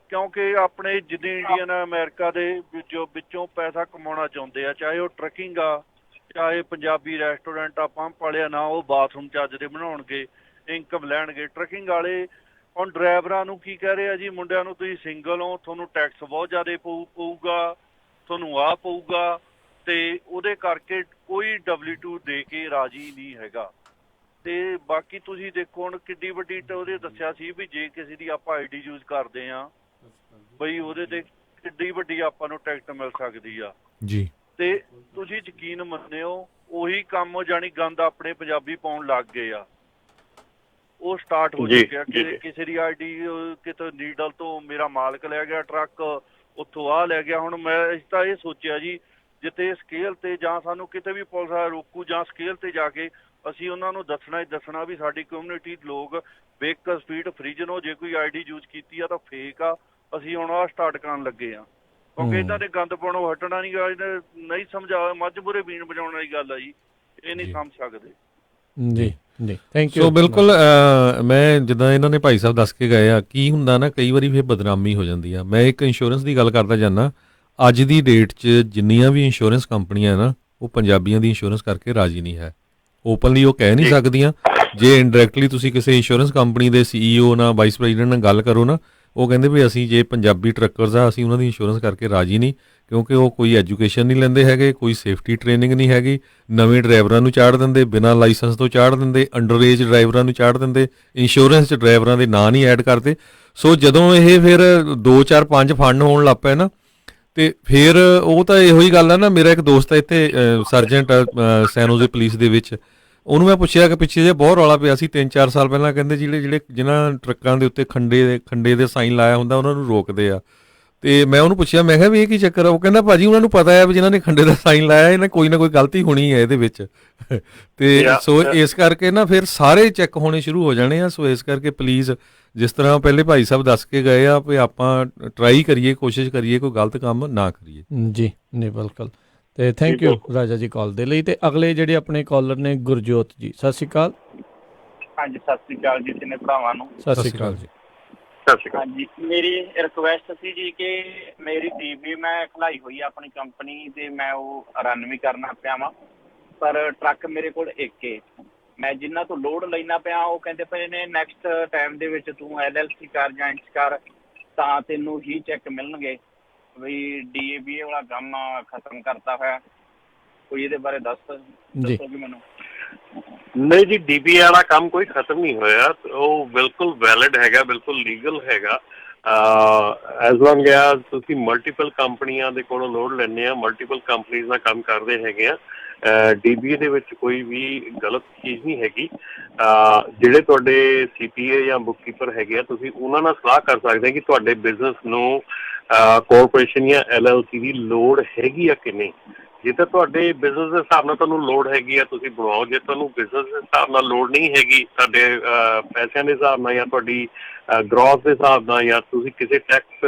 ਕਿਉਂਕਿ ਆਪਣੇ ਜਿੱਦਾਂ ਇੰਡੀਅਨ ਅਮਰੀਕਾ ਦੇ ਵਿੱਚੋਂ ਪੈਸਾ ਕਮਾਉਣਾ ਚਾਹੁੰਦੇ ਆ, ਚਾਹੇ ਉਹ ਟਰੱਕਿੰਗ ਆ, ਚਾਹੇ ਪੰਜਾਬੀ ਰੈਸਟੋਰੈਂਟ ਆ, ਪੰਪ ਵਾਲਿਆ ਨਾ ਉਹ ਬਾਥਰੂਮ ਚੱਜ ਦੇ ਬਣਾਉਣਗੇ, ਇਨਕਮ ਲੈਣਗੇ। ਟਰੱਕਿੰਗ ਵਾਲੇ ਹੁਣ ਡਰਾਈਵਰਾਂ ਨੂੰ ਕੀ ਕਹਿ ਰਹੇ ਆ ਜੀ, ਮੁੰਡਿਆਂ ਨੂੰ ਤੁਸੀਂ ਸਿੰਗਲ ਹੋ, ਤੁਹਾਨੂੰ ਟੈਕਸ ਬਹੁਤ ਜ਼ਿਆਦਾ ਪਊਗਾ, ਤੁਹਾਨੂੰ ਆਹ ਪਊਗਾ, ਤੇ ਉਹਦੇ ਕਰਕੇ ਕੋਈ W2 ਦੇ ਕੇ ਰਾਜੀ ਨਹੀਂ ਹੈਗਾ। ਤੇ ਬਾਕੀ ਤੁਸੀਂ ਦੇਖੋ ਹੁਣ ਕਿੱਡੀ ਵੱਡੀ ਉਹਦੇ ਦੱਸਿਆ ਸੀ ਵੀ ਜੇ ਕਿਸੇ ਦੀ ਆਪਾਂ ID ਯੂਜ਼ ਕਰਦੇ ਆ ਬਈ, ਉਹਦੇ ਤੇ ਕਿੱਡੀ ਵੱਡੀ ਆਪਾਂ ਨੂੰ ਟਿਕਟ ਮਿਲ ਸਕਦੀ ਆ ਜੀ। ਤੇ ਤੁਸੀਂ ਯਕੀਨ ਮੰਨਿਓ, ਉਹੀ ਕੰਮ ਜਾਣੀ ਗੰਦ ਆਪਣੇ ਪੰਜਾਬੀ ਪਾਉਣ ਲੱਗ ਗਏ ਆ। ਉਹ ਸਟਾਰਟ ਹੋ ਚੁੱਕਿਆ ਕਿ ਕਿਸੇ ਦੀ ID ਕਿਤੇ ਨੀਡਲ ਤੋਂ ਮੇਰਾ ਮਾਲਕ ਲੈ ਗਿਆ ਟਰੱਕ, ਉੱਥੋਂ ਆਹ ਲੈ ਗਿਆ। ਹੁਣ ਮੈਂ ਇਸ ਤਾਂ ਇਹ ਸੋਚਿਆ ਜੀ, ਜਿੱਥੇ ਸਕੇਲ ਤੇ ਜਾਂ ਸਾਨੂੰ ਕਿਤੇ ਵੀ ਪੁਲਿਸ ਰੋਕੂ ਜਾਂ ਸਕੇਲ ਤੇ ਜਾ ਕੇ ਅਸੀਂ ਉਹਨਾਂ ਨੂੰ ਦੱਸਣਾ ਹੀ ਦੱਸਣਾ ਵੀ ਸਾਡੀ ਕਮਿਊਨਿਟੀ ਲੋਕ ਬੇਕਰ ਸਪੀਡ ਫ੍ਰੀਜਨ ਹੋ, ਜੇ ਕੋਈ ID ਯੂਜ਼ ਕੀਤੀ ਆ ਤਾਂ ਫੇਕ ਆ, ਅਸੀਂ ਹੁਣ ਆਹ ਸਟਾਰਟ ਕਰਨ ਲੱਗੇ ਆ। ਕਿਉਂਕਿ ਇਹਨਾਂ ਦੇ ਗੰਦ ਪਾਉਣੋਂ ਹਟਣਾ ਨਹੀਂ ਗਾ। ਨਹੀਂ ਸਮਝਾ ਮੱਝ ਮੂਹਰੇ ਬੀਨ ਵਜਾਉਣ ਵਾਲੀ ਗੱਲ ਆ ਜੀ, ਇਹ ਨਹੀਂ ਸਮਝ ਸਕਦੇ ਜੀ ਜੀ ਥੈਂਕ ਯੂ। ਸੋ ਬਿਲਕੁਲ ਮੈਂ ਜਿੱਦਾਂ ਇਹਨਾਂ ਨੇ ਭਾਈ ਸਾਹਿਬ ਦੱਸ ਕੇ ਗਏ ਆ, ਕੀ ਹੁੰਦਾ ਨਾ ਕਈ ਵਾਰੀ ਫਿਰ ਬਦਨਾਮੀ ਹੋ ਜਾਂਦੀ ਆ। ਮੈਂ ਇੱਕ ਇੰਸ਼ੋਰੈਂਸ ਦੀ ਗੱਲ ਕਰਦਾ ਜਾਂਦਾ, ਅੱਜ ਦੀ ਡੇਟ 'ਚ ਜਿੰਨੀਆਂ ਵੀ ਇੰਸ਼ੋਰੈਂਸ ਕੰਪਨੀਆਂ ਨਾ ਉਹ ਪੰਜਾਬੀਆਂ ਦੀ ਇੰਸ਼ੋਰੈਂਸ ਕਰਕੇ ਰਾਜੀ ਨਹੀਂ ਹੈ। ਓਪਨਲੀ ਉਹ ਕਹਿ ਨਹੀਂ ਸਕਦੀਆਂ। ਜੇ ਇਨਡਾਇਰੈਕਟਲੀ ਤੁਸੀਂ ਕਿਸੇ ਇੰਸ਼ੋਰੈਂਸ ਕੰਪਨੀ ਦੇ CEO ਨਾਲ ਵਾਈਸ ਪ੍ਰੈਜ਼ੀਡੈਂਟ ਨਾਲ ਗੱਲ ਕਰੋ ਨਾ, ਉਹ ਕਹਿੰਦੇ ਵੀ ਅਸੀਂ ਜੇ ਪੰਜਾਬੀ ਟਰੱਕਰਸ ਆ ਅਸੀਂ ਉਹਨਾਂ ਦੀ ਇੰਸ਼ੋਰੈਂਸ ਕਰਕੇ ਰਾਜੀ ਨਹੀਂ, ਕਿਉਂਕਿ ਉਹ ਕੋਈ ਐਜੂਕੇਸ਼ਨ ਨਹੀਂ ਲੈਂਦੇ ਹੈਗੇ, ਕੋਈ ਸੇਫਟੀ ਟ੍ਰੇਨਿੰਗ ਨਹੀਂ ਹੈਗੀ, ਨਵੇਂ ਡਰਾਈਵਰਾਂ ਨੂੰ ਚਾੜ ਦਿੰਦੇ, ਬਿਨਾਂ ਲਾਇਸੈਂਸ ਤੋਂ ਚਾੜ ਦਿੰਦੇ, ਅੰਡਰ ਏਜ ਡਰਾਈਵਰਾਂ ਨੂੰ ਚਾੜ ਦਿੰਦੇ, ਇੰਸ਼ੋਰੈਂਸ 'ਚ ਡਰਾਈਵਰਾਂ ਦੇ ਨਾਂ ਨਹੀਂ ਐਡ ਕਰਦੇ। ਸੋ ਜਦੋਂ ਇਹ ਫਿਰ 2 4 5 ਫੰਡ ਹੋਣ ਲੱਗ ਪਏ ਨਾ, ਤੇ ਫਿਰ ਉਹ ਤਾਂ ਇਹੋ ਹੀ ਗੱਲ ਆ ਨਾ। ਮੇਰਾ ਇੱਕ ਦੋਸਤ ਹੈ ਇੱਥੇ ਸਰਜੈਂਟ ਸੈਨ ਹੋਜ਼ੇ ਪੁਲਿਸ ਦੇ ਵਿੱਚ, ਉਹਨੂੰ ਮੈਂ ਪੁੱਛਿਆ ਕਿ ਪਿੱਛੇ ਜੇ ਬਹੁਤ ਰੌਲਾ ਪਿਆ ਸੀ 3-4 ਸਾਲ ਪਹਿਲਾਂ, ਕਹਿੰਦੇ ਜਿਨ੍ਹਾਂ ਟਰੱਕਾਂ ਦੇ ਉੱਤੇ ਖੰਡੇ ਦੇ ਸਾਈਨ ਲਾਇਆ ਹੁੰਦਾ ਉਹਨਾਂ ਨੂੰ ਰੋਕਦੇ ਆ। ਤੇ ਮੈਂ ਉਹਨੂੰ ਪੁੱਛਿਆ, ਮੈਂ ਕਿਹਾ ਵੀ ਇਹ ਕੀ ਚੱਕਰ ਆ? ਉਹ ਕਹਿੰਦਾ ਭਾਜੀ ਉਹਨਾਂ ਨੂੰ ਪਤਾ ਹੈ ਵੀ ਜਿਨ੍ਹਾਂ ਨੇ ਖੰਡੇ ਦਾ ਸਾਈਨ ਲਾਇਆ ਇਹਨਾਂ ਕੋਈ ਨਾ ਕੋਈ ਗਲਤੀ ਹੋਣੀ ਹੈ ਇਹਦੇ ਵਿੱਚ। ਤੇ ਸੋ ਇਸ ਕਰਕੇ ਨਾ ਫਿਰ ਸਾਰੇ ਚੈੱਕ ਹੋਣੇ ਸ਼ੁਰੂ ਹੋ ਜਾਣੇ ਆ। ਸੋ ਇਸ ਕਰਕੇ ਪਲੀਜ਼, ਜਿਸ ਤਰ੍ਹਾਂ ਪਹਿਲੇ ਭਾਈ ਸਾਹਿਬ ਦੱਸ ਕੇ ਗਏ ਆ ਵੀ ਆਪਾਂ ਟਰਾਈ ਕਰੀਏ, ਕੋਸ਼ਿਸ਼ ਕਰੀਏ ਕੋਈ ਗਲਤ ਕੰਮ ਨਾ ਕਰੀਏ। ਜੀ ਨਹੀਂ ਬਿਲਕੁਲ। ਤੇ ਥੈਂਕ ਯੂ ਰਾਜਾ ਜੀ ਕਾਲ ਦੇ ਲਈ। ਤੇ ਅਗਲੇ ਜਿਹੜੇ ਆਪਣੇ ਕਾਲਰ ਨੇ ਗੁਰਜੋਤ ਜੀ, ਸਤਿ ਸ਼੍ਰੀ ਅਕਾਲ। ਹਾਂਜੀ ਸਤਿ ਸ਼੍ਰੀ ਅਕਾਲ ਜੀ ਤਿੰਨੇ ਭਰਾਵਾਂ ਨੂੰ। ਸਤਿ ਸ਼੍ਰੀ ਅਕਾਲ ਜੀ। ਹਾਂਜੀ ਮੇਰੀ ਰਿਕੁਐਸਟ ਸੀ ਜੀ ਕਿ ਮੇਰੀ DB ਮੈਂ ਖਲਾਈ ਹੋਈ ਆ ਆਪਣੀ ਕੰਪਨੀ ਤੇ ਮੈਂ ਉਹ ਰਨ ਵੀ ਕਰਨਾ ਪਿਆ ਵਾਂ, ਪਰ ਟਰੱਕ ਮੇਰੇ ਕੋਲ ਇੱਕ ਏ। ਮੈਂ ਜਿਨ੍ਹਾਂ ਤੋਂ ਲੋਡ ਲੈਣਾ ਪਿਆ ਉਹ ਕਹਿੰਦੇ ਪਏ ਨੇ ਨੈਕਸਟ ਟਾਈਮ ਦੇ ਵਿੱਚ ਤੂੰ LLC ਕਰ ਜਾਂ ਇੰਚ ਕਰ ਤਾਂ ਤੈਨੂੰ ਹੀ ਚੈੱਕ ਮਿਲਣਗੇ। ਵੀ DABA ਵਾਲਾ ਕੰਮ ਖਤਮ ਕਰਤਾ ਹੋਇਆ, ਕੋਈ ਇਹਦੇ ਬਾਰੇ ਦੱਸੋ ਜੀ ਮੈਨੂੰ। ਨਹੀਂ ਜੀ, DBA ਵਾਲਾ ਕੰਮ ਕੋਈ ਖਤਮ ਨਹੀਂ ਹੋਇਆ, ਉਹ ਬਿਲਕੁਲ ਵੈਲਿਡ ਹੈਗਾ, ਬਿਲਕੁਲ ਲੀਗਲ ਹੈਗਾ। ਐਜ਼ ਲੌਂਗ ਐਜ਼ ਤੁਸੀਂ ਮਲਟੀਪਲ ਕੰਪਨੀਆਂ ਦੇ ਕੋਲੋਂ ਲੋਡ ਲੈਂਦੇ ਆ, ਮਲਟੀਪਲ ਕੰਪਨੀਜ਼ ਨਾਲ ਕੰਮ ਕਰਦੇ ਹੈਗੇ ਆ, DBA ਦੇ ਵਿੱਚ ਕੋਈ ਵੀ ਗਲਤ ਚੀਜ਼ ਨਹੀਂ ਹੈਗੀ। ਜਿਹੜੇ ਤੁਹਾਡੇ CPA ਜਾਂ ਬੁੱਕਕੀਪਰ ਹੈਗੇ ਆ, ਤੁਸੀਂ ਉਹਨਾਂ ਨਾਲ ਸਲਾਹ ਕਰ ਸਕਦੇ ਕਿ ਤੁਹਾਡੇ ਬਿਜ਼ਨਸ ਨੂੰ ਕਾਰਪੋਰੇਸ਼ਨ ਜਾਂ LLC ਦੀ ਲੋੜ ਹੈਗੀ ਆ ਕਿ ਨਹੀਂ। ਜੇ ਤਾਂ ਤੁਹਾਡੇ ਬਿਜ਼ਨਸ ਦੇ ਹਿਸਾਬ ਨਾਲ ਤੁਹਾਨੂੰ ਲੋੜ ਹੈਗੀ ਆ ਤੁਸੀਂ ਬਣਵਾਓ, ਜੇ ਤੁਹਾਨੂੰ ਬਿਜ਼ਨਸ ਦੇ ਹਿਸਾਬ ਨਾਲ ਲੋੜ ਨਹੀਂ ਹੈਗੀ, ਤੁਹਾਡੇ ਪੈਸਿਆਂ ਦੇ ਹਿਸਾਬ ਨਾਲ ਜਾਂ ਤੁਹਾਡੀ ਗਰੋਥ ਦੇ ਹਿਸਾਬ ਨਾਲ, ਜਾਂ ਤੁਸੀਂ ਕਿਸੇ ਟੈਕਸ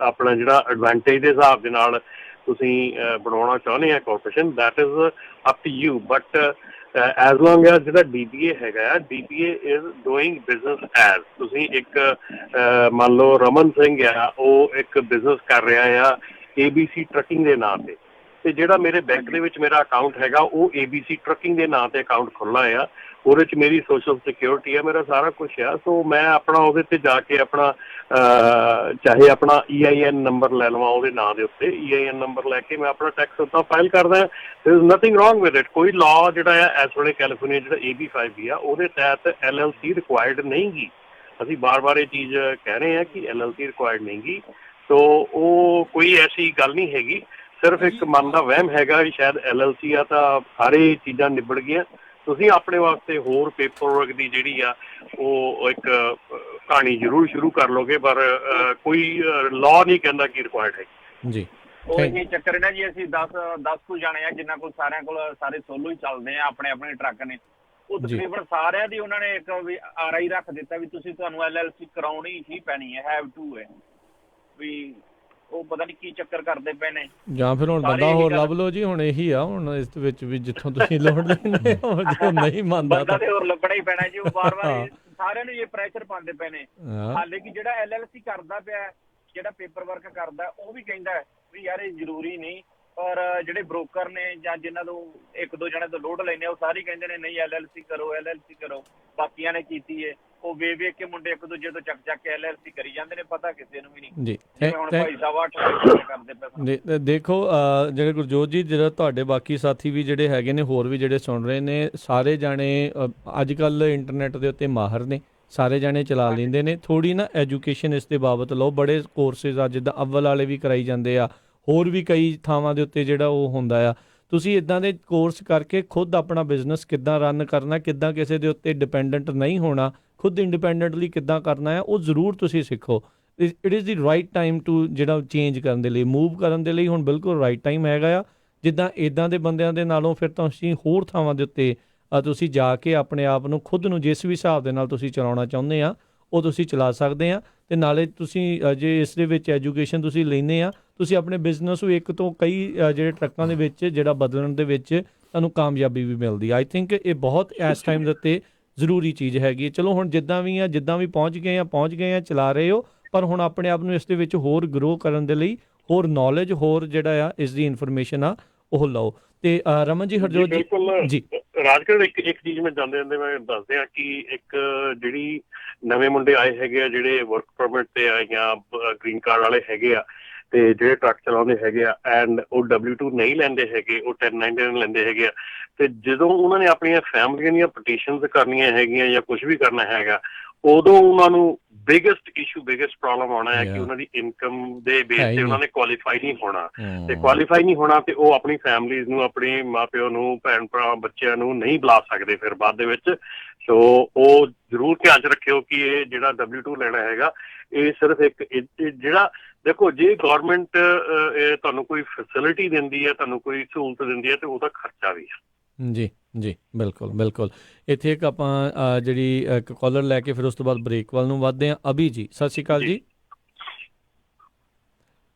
ਆਪਣਾ ਜਿਹੜਾ ਐਡਵਾਂਟੇਜ ਦੇ ਹਿਸਾਬ ਦੇ ਨਾਲ ਤੁਸੀਂ ਬਣਾਉਣਾ ਚਾਹੁੰਦੇ ਆ corporation, that is up to you. But as long as ਜਿਹੜਾ DBA ਹੈਗਾ ਆ, DBA is doing business as. ਤੁਸੀਂ ਇੱਕ ਮੰਨ ਲਓ ਰਮਨ ਸਿੰਘ ਆ, ਉਹ ਇੱਕ ਬਿਜ਼ਨਸ ਕਰ ਰਿਹਾ ਆ ABC ਟਰੱਕਿੰਗ ਦੇ ਨਾਂ ਤੇ ਜਿਹੜਾ ਮੇਰੇ ਬੈਂਕ ਦੇ ਵਿੱਚ ਮੇਰਾ ਅਕਾਊਂਟ ਹੈਗਾ ਉਹ ABC ਟਰੱਕਿੰਗ ਦੇ ਨਾਂ ਤੇ ਅਕਾਊਂਟ ਖੁੱਲ੍ਹਾ ਆ, ਉਹਦੇ 'ਚ ਮੇਰੀ ਸੋਸ਼ਲ ਸਿਕਿਉਰਿਟੀ ਆ, ਮੇਰਾ ਸਾਰਾ ਕੁਛ ਆ। ਸੋ ਮੈਂ ਆਪਣਾ ਉਹਦੇ 'ਤੇ ਜਾ ਕੇ ਆਪਣਾ ਚਾਹੇ ਆਪਣਾ EIN ਨੰਬਰ ਲੈ ਲਵਾਂ ਉਹਦੇ ਨਾਂ ਦੇ ਉੱਤੇ, EIN ਨੰਬਰ ਲੈ ਕੇ ਮੈਂ ਆਪਣਾ ਟੈਕਸ ਉੱਦਾਂ ਫਾਈਲ ਕਰਦਾ। There is nothing wrong with it. ਕੋਈ ਲਾਅ ਜਿਹੜਾ ਆ ਇਸ ਵੇਲੇ ਕੈਲੀਫੋਰਨੀਆ ਜਿਹੜਾ AB5 ਆ ਉਹਦੇ ਤਹਿਤ LLC ਰਿਕੁਆਇਰਡ ਨਹੀਂ ਗੀ। ਅਸੀਂ ਬਾਰ-ਬਾਰ ਇਹ ਚੀਜ਼ ਕਹਿ ਰਹੇ ਹਾਂ ਕਿ LLC ਰਿਕੁਆਇਰਡ ਨਹੀਂ ਗੀ। ਸੋ ਉਹ ਕੋਈ ਐਸੀ ਗੱਲ ਨਹੀਂ ਹੈਗੀ, ਸਿਰਫ ਇੱਕ ਮਨ ਦਾ ਵਹਿਮ ਹੈਗਾ ਵੀ ਸ਼ਾਇਦ LLC ਆ ਤਾਂ ਸਾਰੇ ਚੀਜ਼ਾਂ ਨਿਬੜ ਗਈਆਂ। ਤੁਸੀਂ ਆਪਣੇ ਵਾਸਤੇ ਹੋਰ ਪੇਪਰ ਵਰਕ ਦੀ ਜਿਹੜੀ ਆ ਉਹ ਇੱਕ ਕਹਾਣੀ ਜ਼ਰੂਰ ਸ਼ੁਰੂ ਕਰ ਲੋਗੇ, ਪਰ ਕੋਈ ਲਾਅ ਨਹੀਂ ਕਹਿੰਦਾ ਕਿ ਰਿਕੁਆਇਰਡ ਹੈ ਜੀ। ਉਹ ਇਹ ਚੱਕਰ ਨਾ ਜੀ, ਅਸੀਂ 10 ਕੁ ਜਾਣੇ ਆ ਜਿਨ੍ਹਾਂ ਕੋਲ ਸਾਰਿਆਂ ਕੋਲ ਸਾਰੇ ਸੋਲੋ ਹੀ ਚੱਲਦੇ ਆ, ਆਪਣੇ ਆਪਣੇ ਟਰੱਕ ਨੇ। ਉਹ ਤਕਰੀਬਨ ਸਾਰਿਆਂ ਦੀ ਉਹਨਾਂ ਨੇ ਇੱਕ ਵੀ RI ਰੱਖ ਦਿੱਤਾ ਵੀ ਤੁਸੀਂ ਤੁਹਾਨੂੰ LLC ਕਰਾਉਣੀ ਹੀ ਪੈਣੀ ਹੈ, ਹੈਵ ਟੂ ਹੈ। ਵੀ ਉਹ ਪਤਾ ਨਹੀਂ ਕੀ ਚੱਕਰ ਕਰਦੇ ਪਏ ਨੇ, ਜਾਂ ਫਿਰ ਹੁਣ ਬੰਦਾ ਹੋਰ ਲੱਭ ਲਓ ਜੀ। ਹੁਣ ਇਹੀ ਆ ਹੁਣ ਇਸ ਵਿੱਚ ਵੀ ਜਿੱਥੋਂ ਤੁਸੀਂ ਲੋਡ ਲੈਂਦੇ ਹੋ, ਜੋ ਨਹੀਂ ਮੰਨਦਾ ਤਾਂ ਹੋਰ ਲੱਭਣਾ ਹੀ ਪੈਣਾ ਜੀ। ਉਹ ਵਾਰ-ਵਾਰ ਸਾਰਿਆਂ ਨੂੰ ਇਹ ਪ੍ਰੈਸ਼ਰ ਪਾਉਂਦੇ ਪਏ ਨੇ। ਹਾਲੇ ਕਿ ਜਿਹੜਾ LLC ਕਰਦਾ ਪਿਆ, ਜਿਹੜਾ ਪੇਪਰ ਵਰਕ ਕਰਦਾ, ਉਹ ਵੀ ਕਹਿੰਦਾ ਵੀ ਯਾਰ ਇਹ ਜ਼ਰੂਰੀ ਨਹੀਂ, ਪਰ ਜਿਹੜੇ ਬ੍ਰੋਕਰ ਨੇ ਜਾਂ ਜਿਨ੍ਹਾਂ ਤੋਂ 1-2 ਜਣੇ ਤੋਂ ਲੋਡ ਲੈਂਦੇ ਉਹ ਸਾਰੇ ਕਹਿੰਦੇ ਨੇ ਨਹੀਂ LLC ਕਰੋ, LLC ਕਰੋ। ਬਾਕੀਆਂ ਨੇ ਕੀਤੀ ਹੈ, ਉਹ ਵੇਖ ਕੇ ਮੁੰਡੇ ਇੱਕ ਦੂਜੇ ਤੋਂ ਚੱਕ ਕੇ LLC ਕਰੀ ਜਾਂਦੇ ਨੇ, ਪਤਾ ਕਿਸੇ ਨੂੰ ਵੀ ਨਹੀਂ ਜੀ। ਹੁਣ ਭਾਈ ਸਾਹਿਬ ਕਰਦੇ ਪਏ। ਦੇਖੋ ਜਿਹੜੇ ਗੁਰਜੋਤ ਜੀ, ਜਿਹੜਾ ਤੁਹਾਡੇ ਬਾਕੀ ਸਾਥੀ ਵੀ ਜਿਹੜੇ ਹੈਗੇ ਨੇ, ਹੋਰ ਵੀ ਜਿਹੜੇ ਸੁਣ ਰਹੇ ਨੇ, ਸਾਰੇ ਜਾਣੇ ਅੱਜ ਕੱਲ੍ਹ ਇੰਟਰਨੈਟ ਦੇ ਉੱਤੇ ਮਾਹਰ ਨੇ, ਸਾਰੇ ਜਾਣੇ ਚਲਾ ਲੈਂਦੇ ਨੇ। ਥੋੜ੍ਹੀ ਨਾ ਐਜੂਕੇਸ਼ਨ ਇਸ ਦੇ ਬਾਬਤ ਲਓ। ਬੜੇ ਕੋਰਸਿਸ ਆ, ਜਿੱਦਾਂ ਅਵਲ ਵਾਲੇ ਵੀ ਕਰਾਈ ਜਾਂਦੇ ਆ, ਹੋਰ ਵੀ ਕਈ ਥਾਵਾਂ ਦੇ ਉੱਤੇ ਜਿਹੜਾ ਉਹ ਹੁੰਦਾ ਆ। ਤੁਸੀਂ ਇੱਦਾਂ ਦੇ ਕੋਰਸ ਕਰਕੇ ਖੁਦ ਆਪਣਾ ਬਿਜ਼ਨਸ ਕਿੱਦਾਂ ਰਨ ਕਰਨਾ, ਕਿੱਦਾਂ ਕਿਸੇ ਦੇ ਉੱਤੇ ਡਿਪੈਂਡੈਂਟ ਨਹੀਂ ਹੋਣਾ, ਖੁਦ ਇੰਡੀਪੈਂਡੈਂਟਲੀ ਕਿੱਦਾਂ ਕਰਨਾ ਆ, ਉਹ ਜ਼ਰੂਰ ਤੁਸੀਂ ਸਿੱਖੋ। It is the right time to ਜਿਹੜਾ ਚੇਂਜ ਕਰਨ ਦੇ ਲਈ, ਮੂਵ ਕਰਨ ਦੇ ਲਈ ਹੁਣ ਬਿਲਕੁਲ ਰਾਈਟ ਟਾਈਮ ਹੈਗਾ ਆ। ਜਿੱਦਾਂ ਇੱਦਾਂ ਦੇ ਬੰਦਿਆਂ ਦੇ ਨਾਲੋਂ ਫਿਰ ਤੁਸੀਂ ਹੋਰ ਥਾਵਾਂ ਦੇ ਉੱਤੇ ਤੁਸੀਂ ਜਾ ਕੇ ਆਪਣੇ ਆਪ ਨੂੰ ਖੁਦ ਨੂੰ ਜਿਸ ਵੀ ਹਿਸਾਬ ਦੇ ਨਾਲ ਤੁਸੀਂ ਚਲਾਉਣਾ ਚਾਹੁੰਦੇ ਆ ਉਹ ਤੁਸੀਂ ਚਲਾ ਸਕਦੇ ਆ। ਤੇ ਨਾਲੇ ਤੁਸੀਂ ਜੇ ਇਸ ਦੇ ਵਿੱਚ ਐਜੂਕੇਸ਼ਨ ਤੁਸੀਂ ਲੈਂਦੇ ਆ, ਤੁਸੀਂ ਆਪਣੇ ਬਿਜ਼ਨਸ ਨੂੰ ਇੱਕ ਤੋਂ ਕਈ ਜਿਹੜੇ ਟਰੱਕਾਂ ਦੇ ਵਿੱਚ ਜਿਹੜਾ ਬਦਲਣ ਦੇ ਵਿੱਚ ਤੁਹਾਨੂੰ ਕਾਮਯਾਬੀ ਵੀ ਮਿਲਦੀ। ਆਈ ਥਿੰਕ ਇਹ ਬਹੁਤ ਇਸ ਟਾਈਮ ਦੇ ਉੱਤੇ ਜ਼ਰੂਰੀ ਚੀਜ਼ ਹੈਗੀ। ਚਲੋ ਹੁਣ ਜਿੱਦਾਂ ਵੀ ਪਹੁੰਚ ਗਏ ਆ ਚਲਾ ਰਹੇ ਹੋ, ਪਰ ਹੁਣ ਆਪਣੇ ਆਪ ਨੂੰ ਇਸ ਦੇ ਵਿੱਚ ਹੋਰ ਗਰੋ ਕਰਨ ਦੇ ਲਈ ਹੋਰ ਨੌਲੇਜ, ਹੋਰ ਜਿਹੜਾ ਆ ਇਸ ਦੀ ਇਨਫੋਰਮੇਸ਼ਨ ਆ ਉਹ ਲਓ। ਤੇ ਰਮਨ ਜੀ, ਹਰਜੋਤ ਜੀ। ਬਿਲਕੁਲ ਜੀ ਰਾਜਕਰਨ, ਇੱਕ ਚੀਜ਼ ਮੈਂ ਜਾਂਦੇ ਮੈਂ ਦੱਸਦੇ ਆ ਕਿ ਇੱਕ ਜਿਹੜੀ ਨਵੇਂ ਮੁੰਡੇ ਆਏ ਹੈਗੇ ਆ ਜਿਹੜੇ ਵਰਕ ਪਰਮਿਟ ਤੇ ਆ ਜਾਂ ਗ੍ਰੀਨ ਕਾਰਡ ਵਾਲੇ ਹੈਗੇ ਆ, ਤੇ ਜਿਹੜੇ ਟਰੱਕ ਚਲਾਉਂਦੇ ਹੈਗੇ ਆ ਐਂਡ ਉਹ W2 ਨਹੀਂ ਲੈਂਦੇ ਹੈਗੇ, ਉਹ 1099 ਲੈਂਦੇ ਹੈਗੇ ਆ, ਤੇ ਜਦੋਂ ਉਹਨਾਂ ਨੇ ਆਪਣੀਆਂ ਫੈਮਲੀਆਂ ਦੀਆਂ ਪਟੀਸ਼ਨਸ ਕਰਨੀਆਂ ਹੈਗੀਆਂ ਜਾਂ ਕੁਝ ਵੀ ਕਰਨਾ ਹੈਗਾ, ਉਦੋਂ ਉਹਨਾਂ ਨੂੰ ਬਿਗੇਸਟ ਪ੍ਰੋਬਲਮ ਆਉਣਾ ਹੈ ਕਿ ਉਹਨਾਂ ਦੀ ਇਨਕਮ ਦੇ ਬੇਸ ਤੇ ਉਹਨਾਂ ਨੇ ਕੁਆਲੀਫਾਈ ਨਹੀਂ ਹੋਣਾ, ਤੇ ਕੁਆਲੀਫਾਈ ਨਹੀਂ ਹੋਣਾ ਤੇ ਉਹ ਆਪਣੀ ਫੈਮਲੀਜ਼ ਨੂੰ, ਆਪਣੇ ਮਾਪਿਓ ਨੂੰ, ਭੈਣ ਭਰਾ, ਬੱਚਿਆਂ ਨੂੰ ਨਹੀਂ ਬੁਲਾ ਸਕਦੇ ਫਿਰ ਬਾਅਦ ਦੇ ਵਿੱਚ। ਸੋ ਉਹ ਜ਼ਰੂਰ ਧਿਆਨ 'ਚ ਰੱਖਿਓ ਕਿ ਇਹ ਜਿਹੜਾ W2 ਲੈਣਾ ਹੈਗਾ, ਇਹ ਸਿਰਫ ਇੱਕ ਜਿਹੜਾ ਦੇਖੋ, ਜੇ ਗੌਰਮੈਂਟ ਤੁਹਾਨੂੰ ਕੋਈ ਫੈਸਿਲਿਟੀ ਦਿੰਦੀ ਹੈ, ਤੁਹਾਨੂੰ ਕੋਈ ਸਹੂਲਤ ਦਿੰਦੀ ਹੈ, ਤੇ ਉਹਦਾ ਖਰਚਾ ਵੀ ਹੈ। ਜੀ ਜੀ, ਬਿਲਕੁਲ। ਇੱਥੇ ਇੱਕ ਆਪਾਂ ਜਿਹੜੀ ਇੱਕ ਕਾਲਰ ਲੈ ਕੇ ਫਿਰ ਉਸ ਤੋਂ ਬਾਅਦ ਬ੍ਰੇਕ ਵੱਲ ਨੂੰ ਵੱਧਦੇ ਹਾਂ। ਅਭੀ ਜੀ, ਸਤਿ ਸ਼੍ਰੀ ਅਕਾਲ ਜੀ।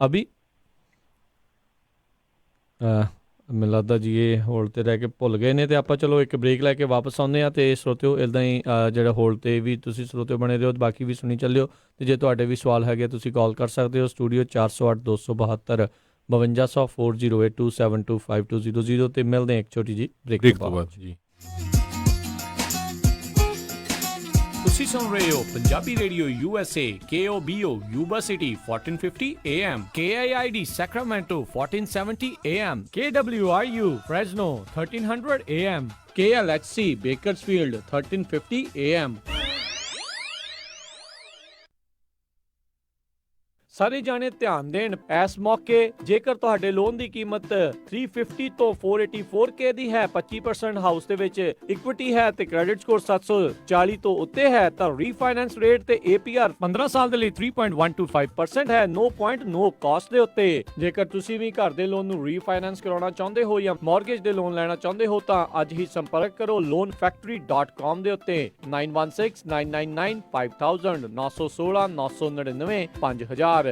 ਅਭੀ, ਮੈਨੂੰ ਲੱਗਦਾ ਜੀ ਇਹ ਹੋਲਡ 'ਤੇ ਰਹਿ ਕੇ ਭੁੱਲ ਗਏ ਨੇ, ਤੇ ਆਪਾਂ ਚਲੋ ਇੱਕ ਬ੍ਰੇਕ ਲੈ ਕੇ ਵਾਪਸ ਆਉਂਦੇ ਹਾਂ। ਤੇ ਸਰੋਤਿਓ ਇੱਦਾਂ ਹੀ ਜਿਹੜਾ ਹੋਲਡ 'ਤੇ ਵੀ ਤੁਸੀਂ ਸਰੋਤਿਓ ਬਣੇ ਰਹੋ, ਬਾਕੀ ਵੀ ਸੁਣੀ ਚੱਲਿਓ। ਤੇ ਜੇ ਤੁਹਾਡੇ ਵੀ ਸਵਾਲ ਹੈਗੇ ਤੁਸੀਂ ਕਾਲ ਕਰ ਸਕਦੇ ਹੋ ਸਟੂਡੀਓ 408 272 5200 4082725200 ਤੇ ਮਿਲਦੇ ਹਾਂ ਇੱਕ ਛੋਟੀ ਜੀ ਬ੍ਰੇਕ ਤੋਂ ਬਾਅਦ ਜੀ। ਤੁਸੀਂ ਸੁਣ ਰਹੇ ਹੋ Punjabi radio USA, KOBO Yuba City 1450 AM, KIID Sacramento 1470 AM, KWRU Fresno 1300 AM, KLHC Bakersfield 1350 AM। ਸਾਰੇ ਜਾਣੇ ਧਿਆਨ ਦੇਣ, ਇਸ ਮੌਕੇ ਜੇਕਰ ਤੁਹਾਡੇ ਲੋਨ ਦੀ ਕੀਮਤ 350 ਤੋਂ 484K ਦੀ ਹੈ, 25% ਹਾਊਸ ਦੇ ਵਿੱਚ ਇਕੁਇਟੀ ਹੈ ਤੇ ਕ੍ਰੈਡਿਟ ਸਕੋਰ 740 ਤੋਂ ਉੱਤੇ ਹੈ, ਤਾਂ ਰੀਫਾਈਨੈਂਸ ਰੇਟ ਤੇ APR 15 ਸਾਲ ਦੇ ਲਈ 3.125% ਹੈ, no ਕਾਸਟ ਦੇ ਉੱਤੇ। ਜੇਕਰ ਤੁਸੀਂ ਵੀ ਘਰ ਦੇ ਲੋਨ ਨੂੰ ਰੀਫਾਈਨੈਂਸ ਕਰਾਉਣਾ ਚਾਹੁੰਦੇ ਹੋ ਜਾਂ ਮਾਰਗੇਜ ਦੇ ਲੋਨ ਲੈਣਾ ਚਾਹੁੰਦੇ ਹੋ, ਤਾਂ ਅੱਜ ਹੀ ਸੰਪਰਕ ਕਰੋ loanfactory.com ਦੇ ਉੱਤੇ 9169995000 916 999 5000।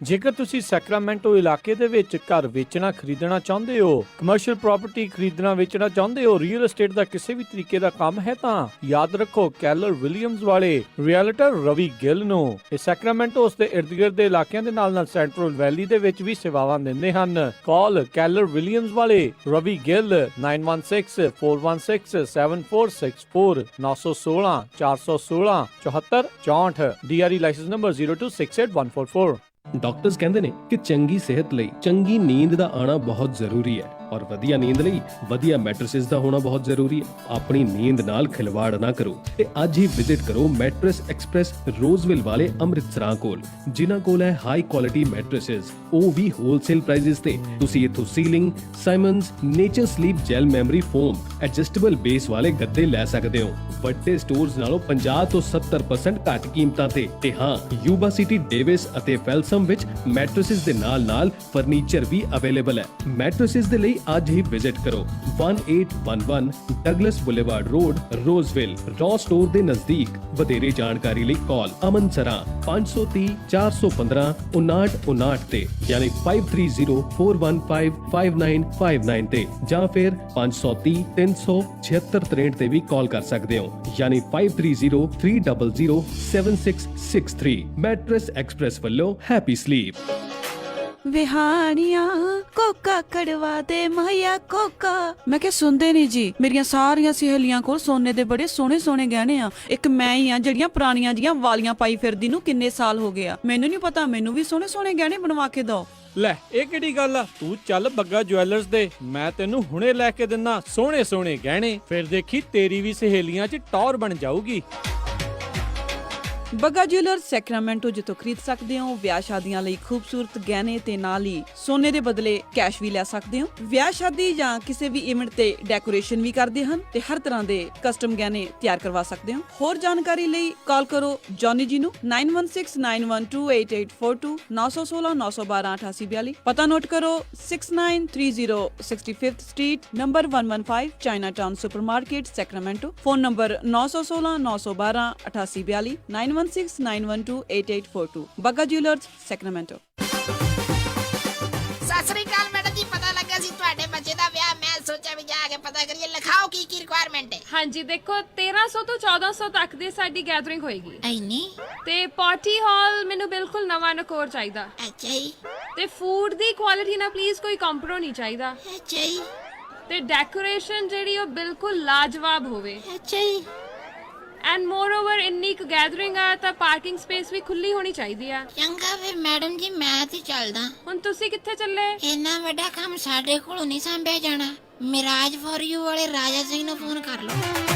ਜੇਕਰ ਤੁਸੀਂ ਸੈਕਰਾਮੈਂਟੋ ਇਲਾਕੇ ਦੇ ਵਿੱਚ ਘਰ ਵੇਚਣਾ ਖਰੀਦਣਾ ਚਾਹੁੰਦੇ ਹੋ, ਕਮਰਸ਼ੀਅਲ ਪ੍ਰਾਪਰਟੀ ਖਰੀਦਣਾ ਵੇਚਣਾ ਚਾਹੁੰਦੇ ਹੋ, ਰੀਅਲ ਏਸਟੇਟ ਦਾ ਕਿਸੇ ਵੀ ਤਰੀਕੇ ਦਾ ਕੰਮ ਹੈ, ਤਾਂ ਯਾਦ ਰੱਖੋ ਕੈਲਰ ਵਿਲੀਅਮਸ ਵਾਲੇ ਰੀਅਲਟਰ ਰਵੀ ਗਿੱਲ ਨੂੰ। ਇਹ ਸੈਕਰਾਮੈਂਟੋ ਉਸ ਦੇ ਇਰਦ ਗਿਰਦ ਦੇ ਇਲਾਕਿਆਂ ਦੇ ਨਾਲ ਸੈਂਟਰਲ ਵੈਲੀ ਦੇ ਵਿੱਚ ਵੀ ਸੇਵਾਵਾਂ ਦਿੰਦੇ ਹਨ। ਕਾਲ ਕੈਲਰ ਵਿਲੀਅਮਸ ਵਾਲੇ Ravi Gill 9164167464 916 416 74 64। DRE licence number 0268144144। Doctors ਕਹਿੰਦੇ ਨੇ ਕਿ ਚੰਗੀ ਸਿਹਤ ਲਈ ਚੰਗੀ ਨੀਂਦ ਦਾ ਆਣਾ ਬਹੁਤ ਜ਼ਰੂਰੀ ਹੈ, ਔਰ ਵਧੀਆ ਨੀਂਦ ਲਈ ਵਧੀਆ ਮੈਟਰਸਿਸ ਦਾ ਹੋਣਾ ਬਹੁਤ ਜ਼ਰੂਰੀ ਹੈ। ਆਪਣੀ ਨੀਂਦ ਨਾਲ ਖਿਲਵਾੜ ਨਾ ਕਰੋ ਤੇ ਅੱਜ ਹੀ ਵਿਜ਼ਿਟ ਕਰੋ ਮੈਟਰਸ ਐਕਸਪ੍ਰੈਸ ਰੋਜ਼ਵਿਲ ਵਾਲੇ ਅੰਮ੍ਰਿਤਸਰਾਂ ਕੋਲ, ਜਿਨ੍ਹਾਂ ਕੋਲ ਹੈ ਹਾਈ ਕੁਆਲਿਟੀ ਮੈਟਰਸਿਸ, ਉਹ ਵੀ ਹੋਲਸੇਲ ਪ੍ਰਾਈਸਿਸ ਤੇ। ਤੁਸੀਂ ਇੱਥੋਂ ਸੀਲਿੰਗ, Simmons, Nature Sleep gel memory foam, adjustable base ਵਾਲੇ ਗੱਦੇ ਲੈ ਸਕਦੇ ਹੋ, ਵੱਡੇ ਸਟੋਰਸ ਨਾਲੋਂ 50 ਤੋਂ 70% ਘੱਟ ਕੀਮਤਾਂ ਤੇ। ਤੇ ਹਾਂ, ਯੂਬਾ ਸਿਟੀ, ਡੇਵਿਸ ਅਤੇ ਫੈਲਸਮ ਵਿੱਚ ਮੈਟਰਸਿਸ ਦੇ ਨਾਲ ਫਰਨੀਚਰ ਵੀ ਅਵੇਲੇਬਲ ਹੈ। ਮੈਟਰਸਿਸ ਦੇ ਲਈ ਅੱਜ ਹੀ ਵਿਜ਼ਿਟ ਕਰੋ 1811 Douglas Boulevard road, Roseville, Ross store ਦੇ ਨਜ਼ਦੀਕ। ਵਧੇਰੇ ਜਾਣਕਾਰੀ ਲਈ ਕਾਲ ਅਮਨ ਸਰਾ 530 415 5959 ਤੇ, ਯਾਨੀ 5304155959 ਤੇ, ਜਾਂ ਫਿਰ 530 376 ਤੇ ਵੀ ਕਾਲ ਕਰ ਸਕਦੇ ਹੋ, ਯਾਨੀ 5303007663। ਮੈਟਰਸ ਐਕਸਪ੍ਰੈਸ ਵੱਲੋਂ ਹੈਪੀ ਸਲੀਪ। ਵਿਹਾਣੀਆਂ ਕੋਕਾ ਕੜਵਾ ਦੇ ਮਾਇਆ ਕੋਕਾ। ਮੈਂ ਕਿਹਾ ਸੁਣਦੇ ਨਹੀਂ ਜੀ, ਮੇਰੀਆਂ ਸਾਰੀਆਂ ਸਹੇਲੀਆਂ ਕੋਲ ਸੋਨੇ ਦੇ ਬੜੇ ਸੋਹਣੇ ਸੋਹਣੇ ਗਹਿਣੇ ਆ, ਇੱਕ ਮੈਂ ਹੀ ਆ ਜਿਹੜੀਆਂ ਪੁਰਾਣੀਆਂ ਜੀਆਂ ਵਾਲੀਆਂ ਪਾਈ ਫਿਰਦੀ ਨੂੰ ਕਿੰਨੇ ਸਾਲ ਹੋ ਗਏ ਆ। ਮੈਨੂੰ ਨਹੀਂ ਪਤਾ, ਮੈਨੂੰ ਵੀ ਸੋਹਣੇ ਸੋਹਣੇ ਗਹਿਣੇ ਬਣਵਾ ਕੇ ਦਿਓ। ਲੈ ਇਹ ਕਿਹੜੀ ਗੱਲ ਆ, ਤੂੰ ਚੱਲ ਬੱਗਾ ਜੁਐਲਰਸ ਦੇ, ਮੈਂ ਤੈਨੂੰ ਹੁਣੇ ਲੈ ਕੇ ਦਿੰਨਾ ਸੋਹਣੇ ਸੋਹਣੇ ਗਹਿਣੇ, ਫਿਰ ਦੇਖੀ ਤੇਰੀ ਵੀ ਸਹੇਲੀਆਂ 'ਚ ਟੌਰ ਬਣ ਜਾਊਗੀ। ਬੱਗਾ ਜਿਊਲਰਸ ਸੈਕਰਾਮੈਂਟੋ, ਜਿੱਥੋਂ ਖਰੀਦ ਸਕਦੇ ਹੋ ਵਿਆਹ ਸ਼ਾਦੀਆਂ ਲਈ ਖੂਬਸੂਰਤ ਗਹਿਣੇ ਤੇ ਨਾਲ ਹੀ ਸੋਨੇ ਦੇ ਬਦਲੇ ਕੈਸ਼ ਵੀ ਲੈ ਸਕਦੇ ਹੋ। ਵਿਆਹ ਸ਼ਾਦੀ ਜਾਂ ਕਿਸੇ ਵੀ ਇਵੈਂਟ ਤੇ ਡੈਕੋਰੇਸ਼ਨ ਵੀ ਕਰਦੇ ਹਨ ਤੇ ਹਰ ਤਰ੍ਹਾਂ ਦੇ ਕਸਟਮ ਗਹਿਣੇ ਤਿਆਰ ਕਰਵਾ ਸਕਦੇ ਹੋ। ਹੋਰ ਜਾਣਕਾਰੀ ਲਈ ਕਾਲ ਕਰੋ ਜੌਨੀ ਜੀ ਨੂੰ 9169128842 916 912 8842। ਪਤਾ ਨੋਟ ਕਰੋ 6930 65th street number 115 Chinatown supermarket Sacramento. Phone number 916 912 8842 9169128842। Bagga jewellers Sacramento. Sat Sri ਅਕਾਲ ਮੈਡਮ ਜੀ, ਪਤਾ ਲੱਗਾ ਸੀ ਤੁਹਾਡੇ ਬੱਚੇ ਦਾ ਵਿਆਹ। ਮੈਂ ਸੋਚਿਆ ਵੀ ਜਾ ਕੇ ਪਤਾ ਕਰੀਏ, ਲਿਖਾਓ ਕੀ ਕੀ ਰਿਕੁਆਇਰਮੈਂਟ ਹੈ। ਹਾਂਜੀ ਦੇਖੋ 1300 ਤੋਂ 1400 ਤੱਕ ਦੀ ਸਾਡੀ ਗੈਦਰਿੰਗ ਹੋਏਗੀ। ਐਨੀ ਤੇ ਪਾਰਟੀ ਹਾਲ ਮੈਨੂੰ ਬਿਲਕੁਲ ਨਵਾਂ ਨਕੋਰ ਚਾਹੀਦਾ। ਅੱਛਾ ਜੀ। ਤੇ ਫੂਡ ਦੀ ਕੁਆਲਿਟੀ ਨਾਲ ਪਲੀਜ਼ ਕੋਈ ਕੰਪਰੋ ਨਹੀਂ ਚਾਹੀਦਾ। ਅੱਛਾ ਜੀ। ਤੇ ਡੈਕੋਰੇਸ਼ਨ ਜਿਹੜੀ ਉਹ ਬਿਲਕੁਲ ਲਾਜਵਾਬ ਹੋਵੇ। ਅੱਛਾ ਜੀ। ਐਂਡ ਮੋਰਓਵਰ ਇੰਨੀ ਕੁ ਗੈਦਰਿੰਗ ਆ ਤਾਂ ਪਾਰਕਿੰਗ ਸਪੇਸ ਵੀ ਖੁੱਲੀ ਹੋਣੀ ਚਾਹੀਦੀ ਆ। ਚੰਗਾ ਫਿਰ ਮੈਡਮ ਜੀ, ਮੈਂ ਤੇ ਚੱਲਦਾ। ਹੁਣ ਤੁਸੀਂ ਕਿੱਥੇ ਚੱਲੇ? ਇੰਨਾ ਵੱਡਾ ਕੰਮ ਸਾਡੇ ਕੋਲੋਂ ਨਹੀਂ ਸੰਭਿਆ ਜਾਣਾ। ਮਿਰਾਜ ਫॉर ਯੂ ਵਾਲੇ ਰਾਜਾ ਸਿੰਘ ਨੂੰ ਫੋਨ ਕਰ ਲਓ।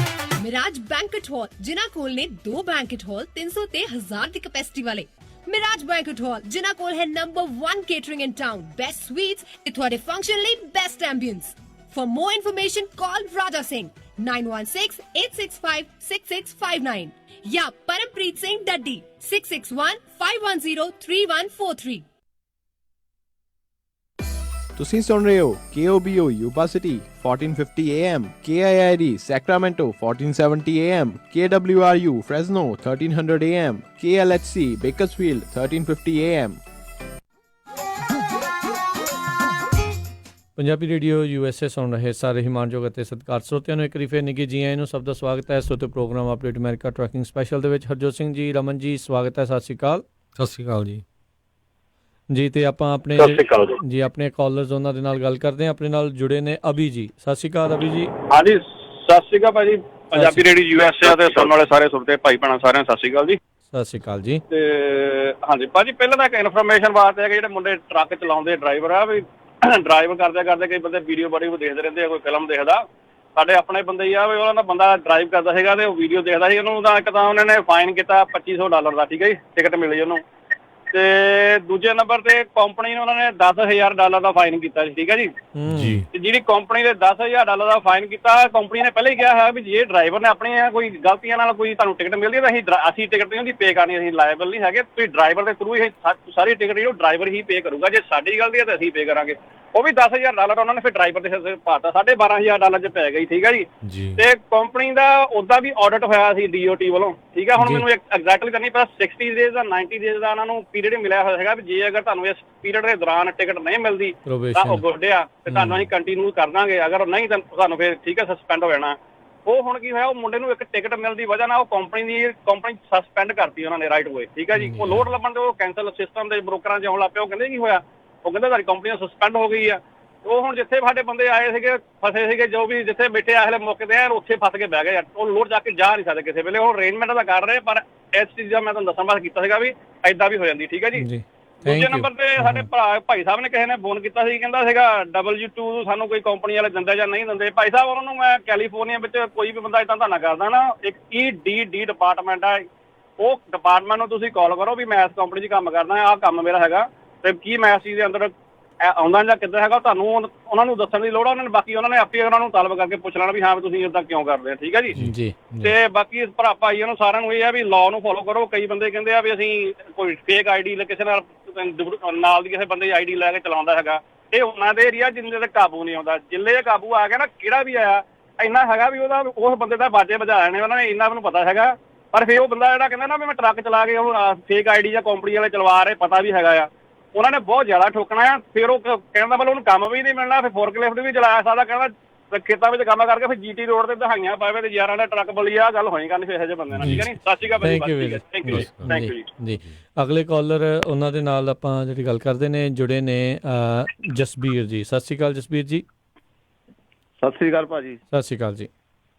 ਮਿਰਾਜ ਬੈਂਕਟ ਹਾਲ, ਜਿਨ੍ਹਾਂ ਕੋਲ ਨੇ 2 ਬੈਂਕਟ ਹਾਲ 300 ਤੇ 1000 ਦੀ ਕੈਪੈਸਿਟੀ ਵਾਲੇ। ਮਿਰਾਜ ਬੈਂਕਟ ਹਾਲ ਜਿਨ੍ਹਾਂ ਕੋਲ ਹੈ ਨੰਬਰ 1 ਕੇਟਰਿੰਗ ਇਨ ਟਾਊਨ, ਬੈਸਟ ਸਵੀਟਸ ਤੇ ਤੁਹਾਡੇ ਫੰਕਸ਼ਨ ਲਈ best ambience. For more information, call Raja Singh 9168656659 या परमप्रीत सिंह डड्डी 6615103143। ਤੁਸੀਂ ਸੁਣ ਰਹੇ ਹੋ KOBO Yuba City 1450 AM, KIID Sacramento 1470 AM, KWRU Fresno 1300 AM, KLHC Bakersfield 1350 AM। Punjabi radio USA ਸੁਣ ਰਹੇ ਸਾਰੇ ਹਿਮਾਨਯੋਗ ਅਤੇ ਸਤਿਕਾਰ ਸਰੋਤਿਆਂ ਨੂੰ ਇੱਕ ਵਾਰੀ ਫਿਰ ਨਿੱਘੀ ਜੀ ਆਇਆਂ ਨੂੰ ਸਭ ਦਾ ਸਵਾਗਤ ਹੈ। ਸਰੋਤੇ ਪ੍ਰੋਗਰਾਮ ਅਪਡੇਟ ਅਮਰੀਕਾ ਟਰੈਕਿੰਗ ਸਪੈਸ਼ਲ ਦੇ ਵਿੱਚ ਹਰਜੋਤ ਸਿੰਘ ਜੀ, ਰਮਨ ਜੀ, ਸਵਾਗਤ ਹੈ। ਸਤਿ ਸ਼੍ਰੀ ਅਕਾਲ। ਸਤਿ ਸ਼੍ਰੀ ਅਕਾਲ ਜੀ। ਜੀ ਤੇ ਆਪਾਂ ਆਪਣੇ ਜੀ ਆਪਣੇ ਕਾਲਰਸ ਉਹਨਾਂ ਦੇ ਨਾਲ ਗੱਲ ਕਰਦੇ ਹਾਂ। ਆਪਣੇ ਨਾਲ ਜੁੜੇ ਨੇ ਅਭੀ ਜੀ। ਸਤਿ ਸ਼੍ਰੀ ਅਕਾਲ ਅਭੀ ਜੀ। ਹਾਂਜੀ ਸਤਿ ਸ਼੍ਰੀ ਅਕਾਲ ਭਾਜੀ। ਪੰਜਾਬੀ ਰੇਡੀਓ USA ਤੇ ਸੁਣਨ ਵਾਲੇ ਸਾਰੇ ਸਰੋਤੇ ਭਾਈ ਭੈਣਾਂ ਸਾਰਿਆਂ ਨੂੰ ਸਤਿ ਸ਼੍ਰੀ ਅਕਾਲ ਜੀ। ਸਤਿ ਸ਼੍ਰੀ ਅਕਾਲ ਜੀ। ਤੇ ਹਾਂਜੀ ਭਾਜੀ, ਪਹਿਲਾਂ ਤਾਂ ਇੱਕ ਇਨਫੋਰਮੇਸ਼ਨ ਵਾਸਤੇ ਹੈ ਕਿ ਜਿਹੜੇ ਮੁੰਡੇ ਟਰੱਕ ਚਲਾਉਂਦੇ ਡਰਾਈਵਰ ਆ, ਵੀ ਡਰਾਈਵ ਕਰਦੇ ਕਈ ਬੰਦੇ ਵੀਡੀਓ ਬੜੀ ਦੇਖਦੇ ਰਹਿੰਦੇ ਆ, ਕੋਈ ਫਿਲਮ ਦੇਖਦਾ। ਸਾਡੇ ਆਪਣੇ ਬੰਦੇ ਹੀ ਆ, ਵੀ ਉਹਨਾਂ ਦਾ ਬੰਦਾ ਡਰਾਈਵ ਕਰਦਾ ਸੀਗਾ ਤੇ ਉਹ ਵੀਡੀਓ ਦੇਖਦਾ ਸੀ। ਉਹਨੂੰ ਤਾਂ ਇੱਕ ਤਾਂ ਉਹਨਾਂ ਨੇ ਫਾਈਨ ਕੀਤਾ $2500 ਦਾ, ਠੀਕ ਹੈ ਜੀ, ਟਿਕਟ ਮਿਲੀ ਉਹਨੂੰ। ਤੇ ਦੂਜੇ ਨੰਬਰ ਤੇ ਕੰਪਨੀ ਨੇ ਉਹਨਾਂ ਨੇ $10,000 ਦਾ ਫਾਈਨ ਕੀਤਾ ਸੀ, ਠੀਕ ਹੈ ਜੀ। ਤੇ ਜਿਹੜੀ ਕੰਪਨੀ ਦੇ $10,000 ਦਾ ਫਾਈਨ ਕੀਤਾ, ਕੰਪਨੀ ਨੇ ਪਹਿਲਾਂ ਹੀ ਕਿਹਾ ਹੈ ਵੀ ਜੇ ਡਰਾਈਵਰ ਨੇ ਆਪਣੀਆਂ ਕੋਈ ਗਲਤੀਆਂ ਨਾਲ ਕੋਈ ਤੁਹਾਨੂੰ ਟਿਕਟ ਮਿਲਦੀ ਹੈ ਤਾਂ ਅਸੀਂ ਟਿਕਟ ਨਹੀਂ ਉਹਦੀ ਪੇ ਕਰਨੀ, ਅਸੀਂ ਲਾਇਬਲ ਨਹੀਂ ਹੈਗੇ। ਤੁਸੀਂ ਡਰਾਈਵਰ ਦੇ ਥਰੂ ਹੀ ਸਾਰੀ ਟਿਕਟ ਜਿਹੜੀ ਉਹ ਡਰਾਈਵਰ ਹੀ ਪੇ ਕਰੂਗਾ। ਜੇ ਸਾਡੀ ਗਲਤੀ ਹੈ ਤਾਂ ਅਸੀਂ ਪੇ ਕਰਾਂਗੇ। ਉਹ ਵੀ $10,000 ਉਹਨਾਂ ਨੇ ਫਿਰ ਡਰਾਈਵਰ ਦੇ ਸਿਰ ਪਾਤਾ, $12,500 ਚ ਪੈ ਗਈ, ਠੀਕ ਹੈ ਜੀ। ਤੇ ਕੰਪਨੀ ਦਾ ਉਹਦਾ ਵੀ ਆਡਿਟ ਹੋਇਆ ਸੀ DOT ਵੱਲੋਂ, ਠੀਕ ਹੈ। ਹੁਣ ਮੈਨੂੰ ਐਗਜ਼ੈਕਟਲੀ ਤਾਂ ਨਹੀਂ ਪਤਾ 60 ਡੇਜ਼ ਦਾ 90 ਡੇਜ਼ ਦਾ ਉਹਨਾਂ ਨੂੰ ਪੀਰੀਅਡ ਮਿਲਿਆ ਹੋਇਆ ਹੈਗਾ ਵੀ ਜੇ ਅਗਰ ਤੁਹਾਨੂੰ ਇਸ ਪੀਰੀਅਡ ਦੇ ਦੌਰਾਨ ਟਿਕਟ ਨਹੀਂ ਮਿਲਦੀ ਤਾਂ ਉਹ ਗੁੱਡਿਆ ਤੇ ਤੁਹਾਨੂੰ ਅਸੀਂ ਕੰਟੀਨਿਊ ਕਰ ਦਾਂਗੇ, ਅਗਰ ਨਹੀਂ ਤਾਂ ਤੁਹਾਨੂੰ ਫਿਰ ਠੀਕ ਹੈ ਸਸਪੈਂਡ ਹੋ ਜਾਣਾ। ਉਹ ਹੁਣ ਕੀ ਹੋਇਆ, ਉਹ ਮੁੰਡੇ ਨੂੰ ਇੱਕ ਟਿਕਟ ਮਿਲਣ ਦੀ ਵਜ੍ਹਾ ਨਾਲ ਉਹ ਕੰਪਨੀ ਸਸਪੈਂਡ ਕਰਤੀ ਉਹਨਾਂ ਨੇ ਰਾਈਟ ਵੇ, ਠੀਕ ਹੈ ਜੀ। ਉਹ ਲੋਡ ਲੱਭਣ ਤੇ ਉਹ ਕੈਂਸਲ ਸਿਸਟਮ ਦੇ ਬ੍ਰੋਕਰਾਂ 'ਚ ਆਉਣ ਲੱਗ ਪਿਆ। ਉਹ ਕਹਿੰਦੇ ਕੀ ਹੋਇਆ, ਉਹ ਕਹਿੰਦੇ ਤੁਹਾਡੀ ਕੰਪਨੀ ਸਸਪੈਂਡ ਹੋ ਗਈ ਆ। ਉਹ ਹੁਣ ਜਿੱਥੇ ਸਾਡੇ ਬੰਦੇ ਆਏ ਸੀਗੇ ਫਸੇ ਸੀਗੇ, ਜੋ ਵੀ ਜਿੱਥੇ ਬੈਠੇ ਆਹਲੇ ਮੌਕੇ ਤੇ ਯਾਰ ਉੱਥੇ ਫਸ ਕੇ ਬਹਿ ਗਏ। ਉਹ ਲੋਡ ਜਾ ਕੇ ਜਾ ਨਹੀਂ ਸਕਦੇ ਕਿਸੇ ਵੇਲੇ। ਉਹ ਅਰੇਂਜਮੈਂਟ ਤਾਂ ਕਰ ਰਹੇ, ਪਰ ਇਸ ਚੀਜ਼ ਦਾ ਮੈਂ ਤੁਹਾਨੂੰ ਦੱਸਣ ਵਾਸਤੇ ਕੀਤਾ ਸੀਗਾ ਵੀ ਏਦਾਂ ਵੀ ਹੋ ਜਾਂਦੀ, ਠੀਕ ਹੈ ਜੀ। ਦੂਜੇ ਨੰਬਰ ਤੇ ਸਾਡੇ ਭਾਈ ਸਾਹਿਬ ਨੇ ਕਿਸੇ ਨੇ ਫੋਨ ਕੀਤਾ ਸੀ, ਕਹਿੰਦਾ ਸੀਗਾ W2 ਸਾਨੂੰ ਕੋਈ ਕੰਪਨੀ ਵਾਲੇ ਦਿੰਦੇ ਜਾਂ ਨਹੀਂ ਦਿੰਦੇ। ਭਾਈ ਸਾਹਿਬ ਉਹਨਾਂ ਨੂੰ ਮੈਂ ਕੈਲੀਫੋਰਨੀਆ ਵਿੱਚ ਕੋਈ ਵੀ ਬੰਦਾ ਇੱਦਾਂ ਤੁਹਾਨੂੰ ਕਰਦਾ ਨਾ, ਇੱਕ EDD ਡਿਪਾਰਟਮੈਂਟ ਆ, ਉਹ ਡਿਪਾਰਟਮੈਂਟ ਨੂੰ ਤੁਸੀਂ ਕਾਲ ਕਰੋ ਵੀ ਮੈਂ ਇਸ ਕੰਪਨੀ 'ਚ ਕੰਮ ਕਰਦਾ, ਆਹ ਕੰਮ ਮੇਰਾ ਹੈਗਾ ਤੇ ਕੀ ਮੈਂ ਇਸ ਚੀਜ਼ ਦੇ ਅੰਦਰ ਆਉਂਦਾ ਜਾਂ ਕਿੱਦਾਂ ਹੈਗਾ, ਤੁਹਾਨੂੰ ਉਹਨਾਂ ਨੂੰ ਦੱਸਣ ਦੀ ਲੋੜ ਆ। ਉਹਨਾਂ ਨੇ ਬਾਕੀ ਉਹਨਾਂ ਨੇ ਆਪੇ ਉਹਨਾਂ ਨੂੰ ਤਾਲਬ ਕਰਕੇ ਪੁੱਛ ਲੈਣਾ ਵੀ ਹਾਂ ਵੀ ਤੁਸੀਂ ਇੱਦਾਂ ਕਿਉਂ ਕਰਦੇ ਆ, ਠੀਕ ਹੈ ਜੀ। ਤੇ ਬਾਕੀ ਭਰਾ ਭਾਈਆਂ ਨੂੰ ਸਾਰਿਆਂ ਨੂੰ ਇਹ ਆ ਵੀ ਲਾਅ ਨੂੰ ਫੋਲੋ ਕਰੋ। ਕਈ ਬੰਦੇ ਕਹਿੰਦੇ ਆ ਵੀ ਅਸੀਂ ਕੋਈ ਫੇਕ ID ਕਿਸੇ ਨਾਲ ਦੀ ਕਿਸੇ ਬੰਦੇ ਦੀ ID ਲੈ ਕੇ ਚਲਾਉਂਦਾ ਹੈਗਾ। ਇਹ ਉਹਨਾਂ ਦੇ ਏਰੀਆ ਜਿੰਨੇ ਤੇ ਕਾਬੂ ਨਹੀਂ ਆਉਂਦਾ। ਜਿੱਲੇ ਕਾਬੂ ਆ ਗਿਆ ਨਾ, ਕਿਹੜਾ ਵੀ ਆਇਆ ਇੰਨਾ ਹੈਗਾ ਵੀ ਉਹਦਾ ਉਸ ਬੰਦੇ ਦਾ ਬਾਜੇ ਵਜਾ ਨੇ ਉਹਨਾਂ ਨੇ, ਇੰਨਾ ਮੈਨੂੰ ਪਤਾ ਹੈਗਾ। ਪਰ ਫਿਰ ਉਹ ਬੰਦਾ ਜਿਹੜਾ ਕਹਿੰਦਾ ਨਾ ਵੀ ਮੈਂ ਟਰੱਕ ਚਲਾ ਕੇ ਉਹ ਫੇਕ ID ਜਾਂ ਕੰਪਨੀ ਵਾਲੇ ਚਲਵਾ ਰਹੇ, ਪਤਾ ਵੀ ਹੈਗਾ ਆ, ਉਹਨਾਂ ਨੇ ਬਹੁਤ ਜ਼ਿਆਦਾ ਠੋਕਣਾ ਆ। ਫਿਰ ਉਹ ਕਹਿੰਦਾ ਮਤਲਬ ਉਹਨੂੰ ਕੰਮ ਵੀ ਨਹੀਂ ਮਿਲਣਾ। ਫਿਰ ਫੋਰਕਲਿਫਟ ਵੀ ਚਲਾਇਆ ਸਕਦਾ, ਕਹਿੰਦਾ ਖੇਤਾਂ ਵਿੱਚ ਕੰਮ ਕਰਕੇ ਫਿਰ GT ਰੋਡ ਤੇ ਦਹਾਈਆਂ ਪਾਵੇ ਤੇ ਯਾਰਾਂ ਦਾ ਟਰੱਕ ਬੋਲੀ ਆ ਗੱਲ ਹੋਈ ਕਰਨੀ ਫਿਰ ਇਹੋ ਜਿਹੇ ਬੰਦੇ ਨਾਲ, ਠੀਕ ਹੈ ਨਹੀਂ। ਸਤਿ ਸ਼੍ਰੀ ਅਕਾਲ, ਥੈਂਕ ਯੂ ਜੀ। ਅਗਲੇ ਕਾਲਰ ਉਹਨਾਂ ਦੇ ਨਾਲ ਆਪਾਂ ਜਿਹੜੀ ਗੱਲ ਕਰਦੇ ਨੇ ਜੁੜੇ ਨੇ ਜਸਬੀਰ ਜੀ। ਸਤਿ ਸ਼੍ਰੀ ਅਕਾਲ ਜਸਬੀਰ ਜੀ। ਸਤਿ ਸ਼੍ਰੀ ਅਕਾਲ ਭਾਜੀ। ਸਤਿ ਸ਼੍ਰੀ ਅਕਾਲ ਜੀ।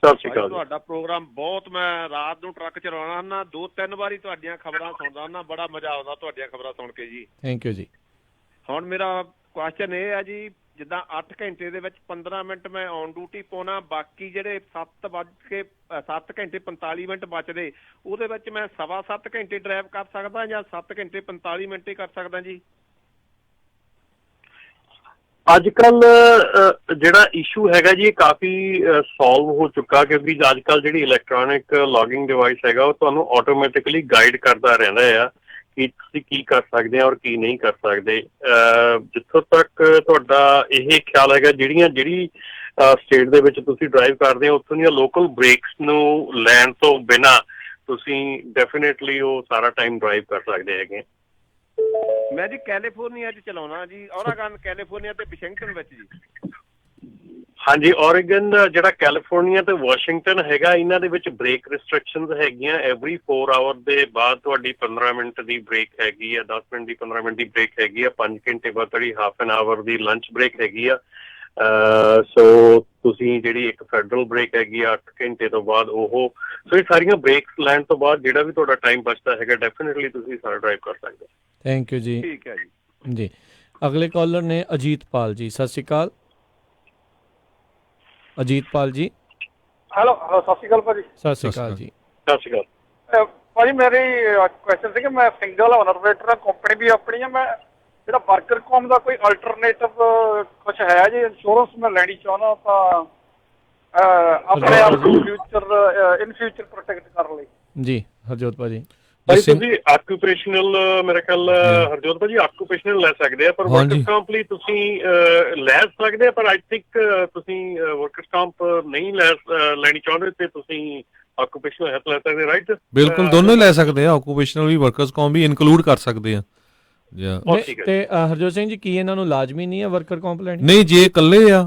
ਸਤਿ ਸ਼੍ਰੀ ਅਕਾਲ। ਤੁਹਾਡਾ ਪ੍ਰੋਗਰਾਮ ਬਹੁਤ, ਮੈਂ ਰਾਤ ਨੂੰ ਟਰੱਕ ਚਲਾਉਣਾ ਨਾ 2-3 ਵਾਰੀ ਤੁਹਾਡੀਆਂ ਖਬਰਾਂ ਸੁਣਦਾ ਨਾ, ਬੜਾ ਮਜ਼ਾ ਆਉਂਦਾ ਤੁਹਾਡੀਆਂ ਖਬਰਾਂ ਸੁਣ ਕੇ ਜੀ। ਥੈਂਕ ਯੂ ਜੀ। ਹੁਣ ਮੇਰਾ ਕੁਐਸਚਨ ਇਹ ਹੈ ਜੀ, ਜਿੱਦਾਂ 8 ਘੰਟੇ ਦੇ ਵਿੱਚ 15 ਮਿੰਟ ਮੈਂ ਔਨ ਡਿਊਟੀ ਪਾਉਣਾ, ਬਾਕੀ ਜਿਹੜੇ 7 ਘੰਟੇ 45 ਮਿੰਟ ਬਚਦੇ ਉਹਦੇ ਵਿੱਚ ਮੈਂ 7.25 ਘੰਟੇ ਡਰਾਈਵ ਕਰ ਸਕਦਾ ਜਾਂ 7 ਘੰਟੇ 45 ਮਿੰਟ ਹੀ ਕਰ ਸਕਦਾ ਜੀ? ਅੱਜ ਕੱਲ ਜਿਹੜਾ ਇਸ਼ੂ ਹੈਗਾ ਜੀ, ਕਾਫੀ ਸੋਲਵ ਹੋ ਚੁੱਕਾ, ਕਿਉਂਕਿ ਅੱਜ ਕੱਲ ਜਿਹੜੀ ਇਲੈਕਟ੍ਰੋਨਿਕ ਲੌਗਿੰਗ ਡਿਵਾਈਸ ਹੈਗਾ ਉਹ ਤੁਹਾਨੂੰ ਆਟੋਮੈਟਿਕਲੀ ਗਾਈਡ ਕਰਦਾ ਰਹਿੰਦਾ ਆ ਕਿ ਤੁਸੀਂ ਕੀ ਕਰ ਸਕਦੇ ਆ ਔਰ ਕੀ ਨਹੀਂ ਕਰ ਸਕਦੇ। ਜਿੱਥੋਂ ਤੱਕ ਤੁਹਾਡਾ ਇਹ ਖਿਆਲ ਹੈਗਾ, ਜਿਹੜੀ ਸਟੇਟ ਦੇ ਵਿੱਚ ਤੁਸੀਂ ਡਰਾਈਵ ਕਰਦੇ ਹੋ ਉੱਥੋਂ ਦੀਆਂ ਲੋਕਲ ਬ੍ਰੇਕਸ ਨੂੰ ਲੈਣ ਤੋਂ ਬਿਨਾਂ ਤੁਸੀਂ ਡੈਫੀਨੇਟਲੀ ਉਹ ਸਾਰਾ ਟਾਈਮ ਡਰਾਈਵ ਕਰ ਸਕਦੇ ਹੈਗੇ। ਮੈਂ ਜੀ ਕੈਲੀਫੋਰਨੀਆ 'ਚ ਚਲਾਉਣਾ ਜੀ, ਔਰਾਗਨ, ਕੈਲੀਫੋਰਨੀਆ ਤੇ ਵਾਸ਼ਿੰਗਟਨ ਵਿੱਚ ਜੀ। ਹਾਂਜੀ, ਔਰੇਗਨ, ਜਿਹੜਾ ਕੈਲੀਫੋਰਨੀਆ ਤੇ ਵਾਸ਼ਿੰਗਟਨ ਹੈਗਾ, ਇਹਨਾਂ ਦੇ ਵਿੱਚ ਬ੍ਰੇਕ ਰਿਸਟ੍ਰਿਕਸ਼ਨਸ ਹੈਗੀਆਂ। ਐਵਰੀ 4 ਆਵਰ ਦੇ ਬਾਅਦ ਤੁਹਾਡੀ 15 ਮਿੰਟ ਦੀ ਬ੍ਰੇਕ ਹੈਗੀ ਆ, 10 ਮਿੰਟ ਦੀ 15 ਮਿੰਟ ਦੀ ਬ੍ਰੇਕ ਹੈਗੀ ਆ, 5 ਘੰਟੇ ਬਾਅਦ ਤੁਹਾਡੀ half an hour the lunch break ਹੈਗੀ ਆ। ਸੋ ਤੁਸੀਂ ਜਿਹੜੀ ਇੱਕ ਫੈਡਰਲ ਬ੍ਰੇਕ ਹੈਗੀ ਆ 8 ਘੰਟੇ ਤੋਂ ਬਾਅਦ, ਉਹ ਸੋ ਇਹ ਸਾਰੀਆਂ ਬ੍ਰੇਕਸ ਲੈਣ ਤੋਂ ਬਾਅਦ ਜਿਹੜਾ ਵੀ ਤੁਹਾਡਾ ਟਾਈਮ ਬਚਦਾ ਹੈਗਾ ਡੈਫੀਨੇਟਲੀ ਤੁਸੀਂ ਸਾਰਾ ਡਰਾਈਵ ਕਰ ਸਕਦੇ ਹੋ। ਥੈਂਕ ਯੂ ਜੀ। ਠੀਕ ਹੈ ਜੀ। ਜੀ, ਅਗਲੇ ਕਾਲਰ ਨੇ ਅਜੀਤਪਾਲ ਜੀ। ਸਤਿ ਸ਼੍ਰੀ ਅਕਾਲ ਅਜੀਤਪਾਲ ਜੀ। ਹੈਲੋ, ਸਤਿ ਸ਼੍ਰੀ ਅਕਾਲ ਭਾਜੀ। ਸਤਿ ਸ਼੍ਰੀ ਅਕਾਲ ਜੀ। ਸਤਿ ਸ਼੍ਰੀ ਅਕਾਲ ਭਾਜੀ। ਮੇਰੀ ਕੁਐਸਚਨ ਸੀ ਕਿ ਮੈਂ ਸਿੰਗਲ ਓਨਰਵੇਟਰ, ਕੰਪਨੀ ਵੀ ਆਪਣੀ ਹੈ, ਮੈਂ ਜਿਹੜਾ ਵਰਕਰ ਕੌਮ ਦਾ ਕੋਈ ਅਲਟਰਨੇਟਿਵ ਕੁਛ ਹੈ ਜੀ? ਇੰਸ਼ੋਰੈਂਸ ਮੈਂ ਲੈਣੀ ਚਾਹੁੰਦਾ ਤਾਂ ਆਪਣੇ ਆਪ ਨੂੰ ਇਨ ਫਿਊਚਰ ਪ੍ਰੋਟੈਕਟ ਕਰਨ ਲਈ। ਜੀ ਹਰਜੋਤ ਭਾਜੀ। ਤੁਸੀਂ ਆਕੂਪੇਸ਼ਨਲ, ਮੇਰੇ ਖਿਆਲ ਹਰਜੋਤ ਭਾਜੀ ਆਕੂਪੇਸ਼ਨਲ ਲੈ ਸਕਦੇ ਆ, ਪਰ ਵਰਕਰਸ ਕੰਪ ਲਈ ਤੁਸੀਂ ਲੈ ਸਕਦੇ ਆ, ਪਰ ਆਈ ਥਿੰਕ ਤੁਸੀਂ ਵਰਕਰਸ ਕੰਪ ਨਹੀਂ ਲੈਣੀ ਚਾਹੁੰਦੇ ਤੇ ਤੁਸੀਂ ਆਕੂਪੇਸ਼ਨਲ ਹੈਲਥ ਲੈ ਸਕਦੇ, ਰਾਈਟ? ਬਿਲਕੁਲ, ਦੋਨੋਂ ਹੀ ਲੈ ਸਕਦੇ ਆ, ਆਕੂਪੇਸ਼ਨਲ ਵੀ ਵਰਕਰਸ ਕੰਪ ਵੀ ਇਨਕਲੂਡ ਕਰ ਸਕਦੇ ਆ। ਤੇ ਹਰਜੋਤ ਸਿੰਘ ਜੀ, ਕੀ ਇਹਨਾਂ ਨੂੰ ਲਾਜ਼ਮੀ ਨਹੀਂ ਹੈ ਵਰਕਰ ਕੰਪ ਲੈਣੀ? ਨਹੀਂ, ਜੇ ਇਕੱਲੇ ਆ,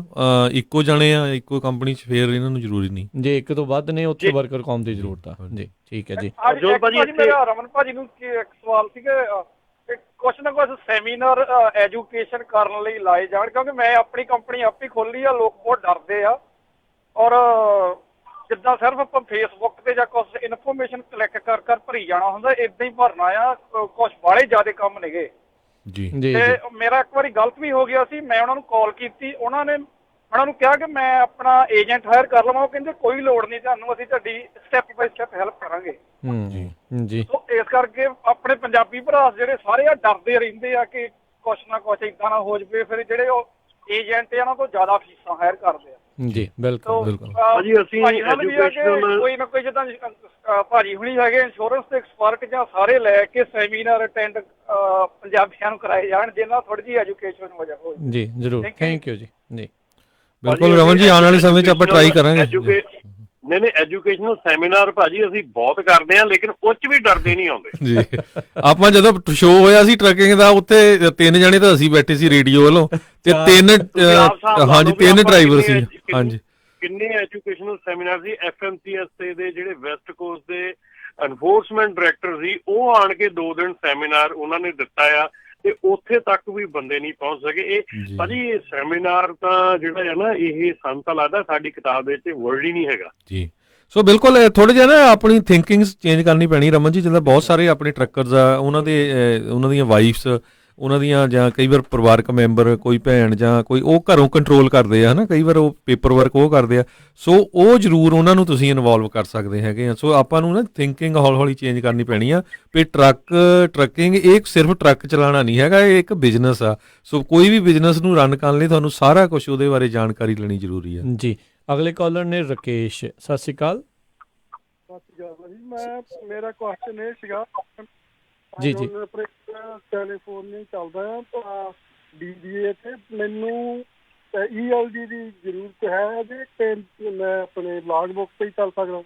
ਇੱਕੋ ਜਣੇ ਆ ਇੱਕੋ ਕੰਪਨੀ 'ਚ, ਫੇਰ ਇਹਨਾਂ ਨੂੰ ਜ਼ਰੂਰੀ ਨਹੀਂ। ਜੇ ਇੱਕ ਤੋਂ ਵੱਧ ਨੇ ਉੱਥੇ ਵਰਕਰ ਕੰਪ ਦੀ ਜ਼ਰੂਰਤ ਆ। ਜੀ ਠੀਕ ਹੈ ਜੀ। ਹਰਜੋਤ ਭਾਜੀ, ਮੇਰਾ ਰਮਨ ਭਾਜੀ ਨੂੰ ਇੱਕ ਸਵਾਲ ਸੀ ਕਿ ਕੁਛ ਨਾ ਕੁਛ ਸੈਮੀਨਾਰ ਐਜੂਕੇਸ਼ਨ ਕਰਨ ਲਈ ਲਾਏ ਜਾਣ, ਕਿਉਂਕਿ ਮੈਂ ਆਪਣੀ ਕੰਪਨੀ ਆਪ ਹੀ ਖੋਲੀ ਆ, ਲੋਕ ਬਹੁਤ ਡਰਦੇ ਆ, ਔਰ ਜਿੱਦਾਂ ਸਿਰਫ ਆਪਾਂ ਫੇਸਬੁੱਕ ਤੇ ਜਾਂ ਕੁਛ ਇਨਫੋਰਮੇਸ਼ਨ ਕਲਿੱਕ ਕਰ ਭਰੀ ਜਾਣਾ ਹੁੰਦਾ, ਏਦਾਂ ਹੀ ਭਰਨਾ ਆ, ਕੁਛ ਬਾਹਲੇ ਜ਼ਿਆਦਾ ਕੰਮ ਨੇਗੇ ਜੀ। ਤੇ ਮੇਰਾ ਇੱਕ ਵਾਰੀ ਗਲਤ ਵੀ ਹੋ ਗਿਆ ਸੀ, ਮੈਂ ਉਹਨਾਂ ਨੂੰ ਕਾਲ ਕੀਤੀ, ਉਹਨਾਂ ਨੂੰ ਕਿਹਾ ਕਿ ਮੈਂ ਆਪਣਾ ਏਜੰਟ ਹਾਇਰ ਕਰ ਲਵਾਂ, ਉਹ ਕਹਿੰਦੇ ਕੋਈ ਲੋੜ ਨਹੀਂ ਤੁਹਾਨੂੰ, ਅਸੀਂ ਤੁਹਾਡੀ ਸਟੈਪ ਬਾਈ ਸਟੈਪ ਹੈਲਪ ਕਰਾਂਗੇ। ਜੀ। ਸੋ ਇਸ ਕਰਕੇ ਆਪਣੇ ਪੰਜਾਬੀ ਭਰਾ ਜਿਹੜੇ ਸਾਰੇ ਆ ਡਰਦੇ ਰਹਿੰਦੇ ਆ ਕਿ ਕੁਛ ਨਾ ਕੁਛ ਏਦਾਂ ਨਾ ਹੋ ਜਾਵੇ, ਫਿਰ ਜਿਹੜੇ ਉਹ ਏਜੰਟ ਇਹਨਾਂ ਤੋਂ ਜ਼ਿਆਦਾ ਫੀਸਾਂ ਹਾਇਰ ਕਰਦੇ ਆ। ਜੀ ਬਿਲਕੁਲ ਬਿਲਕੁਲ ਭਾਜੀ। ਅਸੀਂ ਐਜੂਕੇਸ਼ਨਲ ਕੋਈ ਨਾ ਕੋਈ ਜਿੱਦਾਂ ਭਾਜੀ ਹੁਣੀ ਹੈਗੇ ਇੰਸ਼ੋਰੈਂਸ ਦੇ ਐਕਸਪਰਟ, ਜਾਂ ਸਾਰੇ ਲੈ ਕੇ ਸੈਮੀਨਾਰ ਅਟੈਂਡ ਪੰਜਾਬੀਆਂ ਨੂੰ ਕਰਾਏ ਜਾਣ, ਜਿਹਨਾਂ ਥੋੜੀ ਜਿਹੀ ਐਜੂਕੇਸ਼ਨ ਹੋ ਜਾਵੇ। ਜੀ ਜ਼ਰੂਰ, ਥੈਂਕ ਯੂ ਜੀ। ਜੀ ਬਿਲਕੁਲ ਰਮਨ ਜੀ, ਆਉਣ ਵਾਲੇ ਸਮੇਂ 'ਚ ਆਪਾਂ ਟਰਾਈ ਕਰਾਂਗੇ। ਨਹੀਂ, ਐਜੂਕੇਸ਼ਨਲ ਸੈਮੀਨਾਰ ਭਾਜੀ ਅਸੀਂ ਬਹੁਤ ਕਰਦੇ ਆ, ਲੇਕਿਨ ਉਹ 'ਚ ਵੀ ਡਰਦੇ ਨਹੀਂ ਆਉਂਦੇ ਜੀ। ਆਪਾਂ ਜਦੋਂ ਸ਼ੋਅ ਹੋਇਆ ਸੀ ਟਰੱਕਿੰਗ ਦਾ, ਉੱਥੇ 3 ਜਣੇ ਤਾਂ ਅਸੀਂ ਬੈਠੇ ਸੀ ਰੇਡੀਓ ਵੱਲੋਂ, ਤੇ 3 ਡਰਾਈਵਰ ਸੀ। ਹਾਂਜੀ, ਕਿੰਨੇ ਐਜੂਕੇਸ਼ਨਲ ਸੈਮੀਨਾਰ ਸੀ। FMCSA ਦੇ ਜਿਹੜੇ ਵੈਸਟ ਕੋਸਟ ਦੇ ਐਨਫੋਰਸਮੈਂਟ ਡਾਇਰੈਕਟਰ ਸੀ, ਉਹ ਆਣ ਕੇ 2 ਦਿਨ ਸੈਮੀਨਾਰ ਉਹਨਾਂ ਨੇ ਦਿੱਤਾ ਆ, ਤੇ ਉੱਥੇ ਤੱਕ ਵੀ ਬੰਦੇ ਨਹੀਂ ਪਹੁੰਚ ਸਕੇ। ਇਹ ਭਾਜੀ ਇਹ ਸੈਮੀਨਾਰ ਤਾਂ ਜਿਹੜਾ ਹੈ ਨਾ, ਇਹ ਸਾਨੂੰ ਤਾਂ ਲੱਗਦਾ ਸਾਡੀ ਕਿਤਾਬ ਵਿੱਚ ਵਰਡ ਹੀ ਨਹੀਂ ਹੈਗਾ ਜੀ। ਸੋ ਬਿਲਕੁਲ ਥੋੜਾ ਜਿਹਾ ਨਾ ਆਪਣੀ ਥਿੰਕਿੰਗ ਚੇਂਜ ਕਰਨੀ ਪੈਣੀ ਰਮਨ ਜੀ। ਜਿੱਦਾਂ ਬਹੁਤ ਸਾਰੇ ਆਪਣੇ ਟਰੱਕਰਸ ਆ, ਉਹਨਾਂ ਦੀਆਂ ਵਾਈਫਸ, ਉਹਨਾਂ ਦੀਆਂ ਜਾਂ ਕਈ ਵਾਰ ਪਰਿਵਾਰਕ ਮੈਂਬਰ, ਕੋਈ ਭੈਣ ਜਾਂ ਕੋਈ, ਉਹ ਘਰੋਂ ਕੰਟਰੋਲ ਕਰਦੇ ਆ, ਹੈ ਨਾ, ਕਈ ਵਾਰ ਉਹ ਪੇਪਰ ਵਰਕ ਉਹ ਕਰਦੇ ਆ। ਸੋ ਉਹ ਜ਼ਰੂਰ ਉਹਨਾਂ ਨੂੰ ਤੁਸੀਂ ਇਨਵੋਲਵ ਕਰ ਸਕਦੇ ਹੈਗੇ ਆ। ਸੋ ਆਪਾਂ ਨੂੰ ਨਾ ਥਿੰਕਿੰਗ ਹੌਲੀ ਹੌਲੀ ਚੇਂਜ ਕਰਨੀ ਪੈਣੀ ਆ ਵੀ ਟਰੱਕਿੰਗ ਇਹ ਸਿਰਫ ਟਰੱਕ ਚਲਾਉਣਾ ਨਹੀਂ ਹੈਗਾ, ਇਹ ਇੱਕ ਬਿਜ਼ਨਸ ਆ। ਸੋ ਕੋਈ ਵੀ ਬਿਜ਼ਨਸ ਨੂੰ ਰਨ ਕਰਨ ਲਈ ਤੁਹਾਨੂੰ ਸਾਰਾ ਕੁਝ ਉਹਦੇ ਬਾਰੇ ਜਾਣਕਾਰੀ ਲੈਣੀ ਜ਼ਰੂਰੀ ਹੈ। ਜੀ, ਅਗਲੇ ਕਾਲਰ ਨੇ ਰਕੇਸ਼। ਸਤਿ ਸ਼੍ਰੀ ਅਕਾਲ। ਸਤਿ ਸ਼੍ਰੀ ਅਕਾਲ ਜੀ। ਮੇਰਾ ਕੁਐਸਚਨ ਇਹ ਸੀਗਾ, ਜੀ ਕੈਲੀਫੋਰਨੀਆ ਚੱਲਦਾ ਆ ਤਾਂ DBA ਤੇ ਮੈਨੂੰ ELD ਦੀ ਜ਼ਰੂਰਤ ਹੈ ਜੇ, ਤੇ ਮੈਂ ਆਪਣੇ ਲਾਗ ਬੁੱਕ ਤੇ ਹੀ ਚੱਲ ਸਕਦਾ?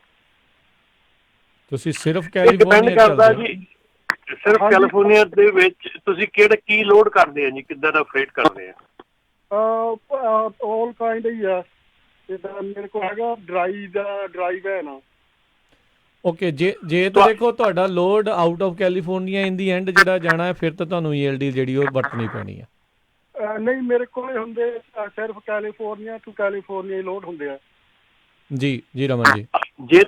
ਤੁਸੀਂ ਸਿਰਫ ਕੈਲੀਫੋਰਨੀਆ ਕਰਦਾ ਜੀ, ਸਿਰਫ ਕੈਲੀਫੋਰਨੀਆ ਦੇ ਵਿੱਚ ਤੁਸੀਂ ਕੀ ਲੋਡ ਕਰਦੇ ਆ ਜੀ, ਕਿੱਦਾਂ ਦਾ ਫਰੇਟ ਕਰਦੇ ਆ? ਆਲ ਕਾਈਂਡ ਹੀ ਆ, ਜਿੱਦਾਂ ਮੇਰੇ ਕੋਲ ਹੈਗਾ ਡਰਾਈ ਵੈਨ ਆ। ਓਕੇ, ਜੇ ਤਾਂ ਦੇਖੋ ਤੁਹਾਡਾ load out of California in the and ਜਿਹੜਾ ਜਾਣਾ ਹੈ, ਫਿਰ ਤਾਂ ਤੁਹਾਨੂੰ ELD ਜਿਹੜੀ ਉਹ ਵਰਤਣੀ ਪੈਣੀ ਹੈ। ਨਹੀਂ, ਮੇਰੇ ਕੋਲ ਹੁੰਦੇ ਸਿਰਫ ਕੈਲੀਫੋਰਨੀਆ ਟੂ ਕੈਲੀਫੋਰਨੀਆ ਲੋਡ ਹੁੰਦੇ ਆ। ਜੀ ਰਮਨ ਜੀ, ਜੇ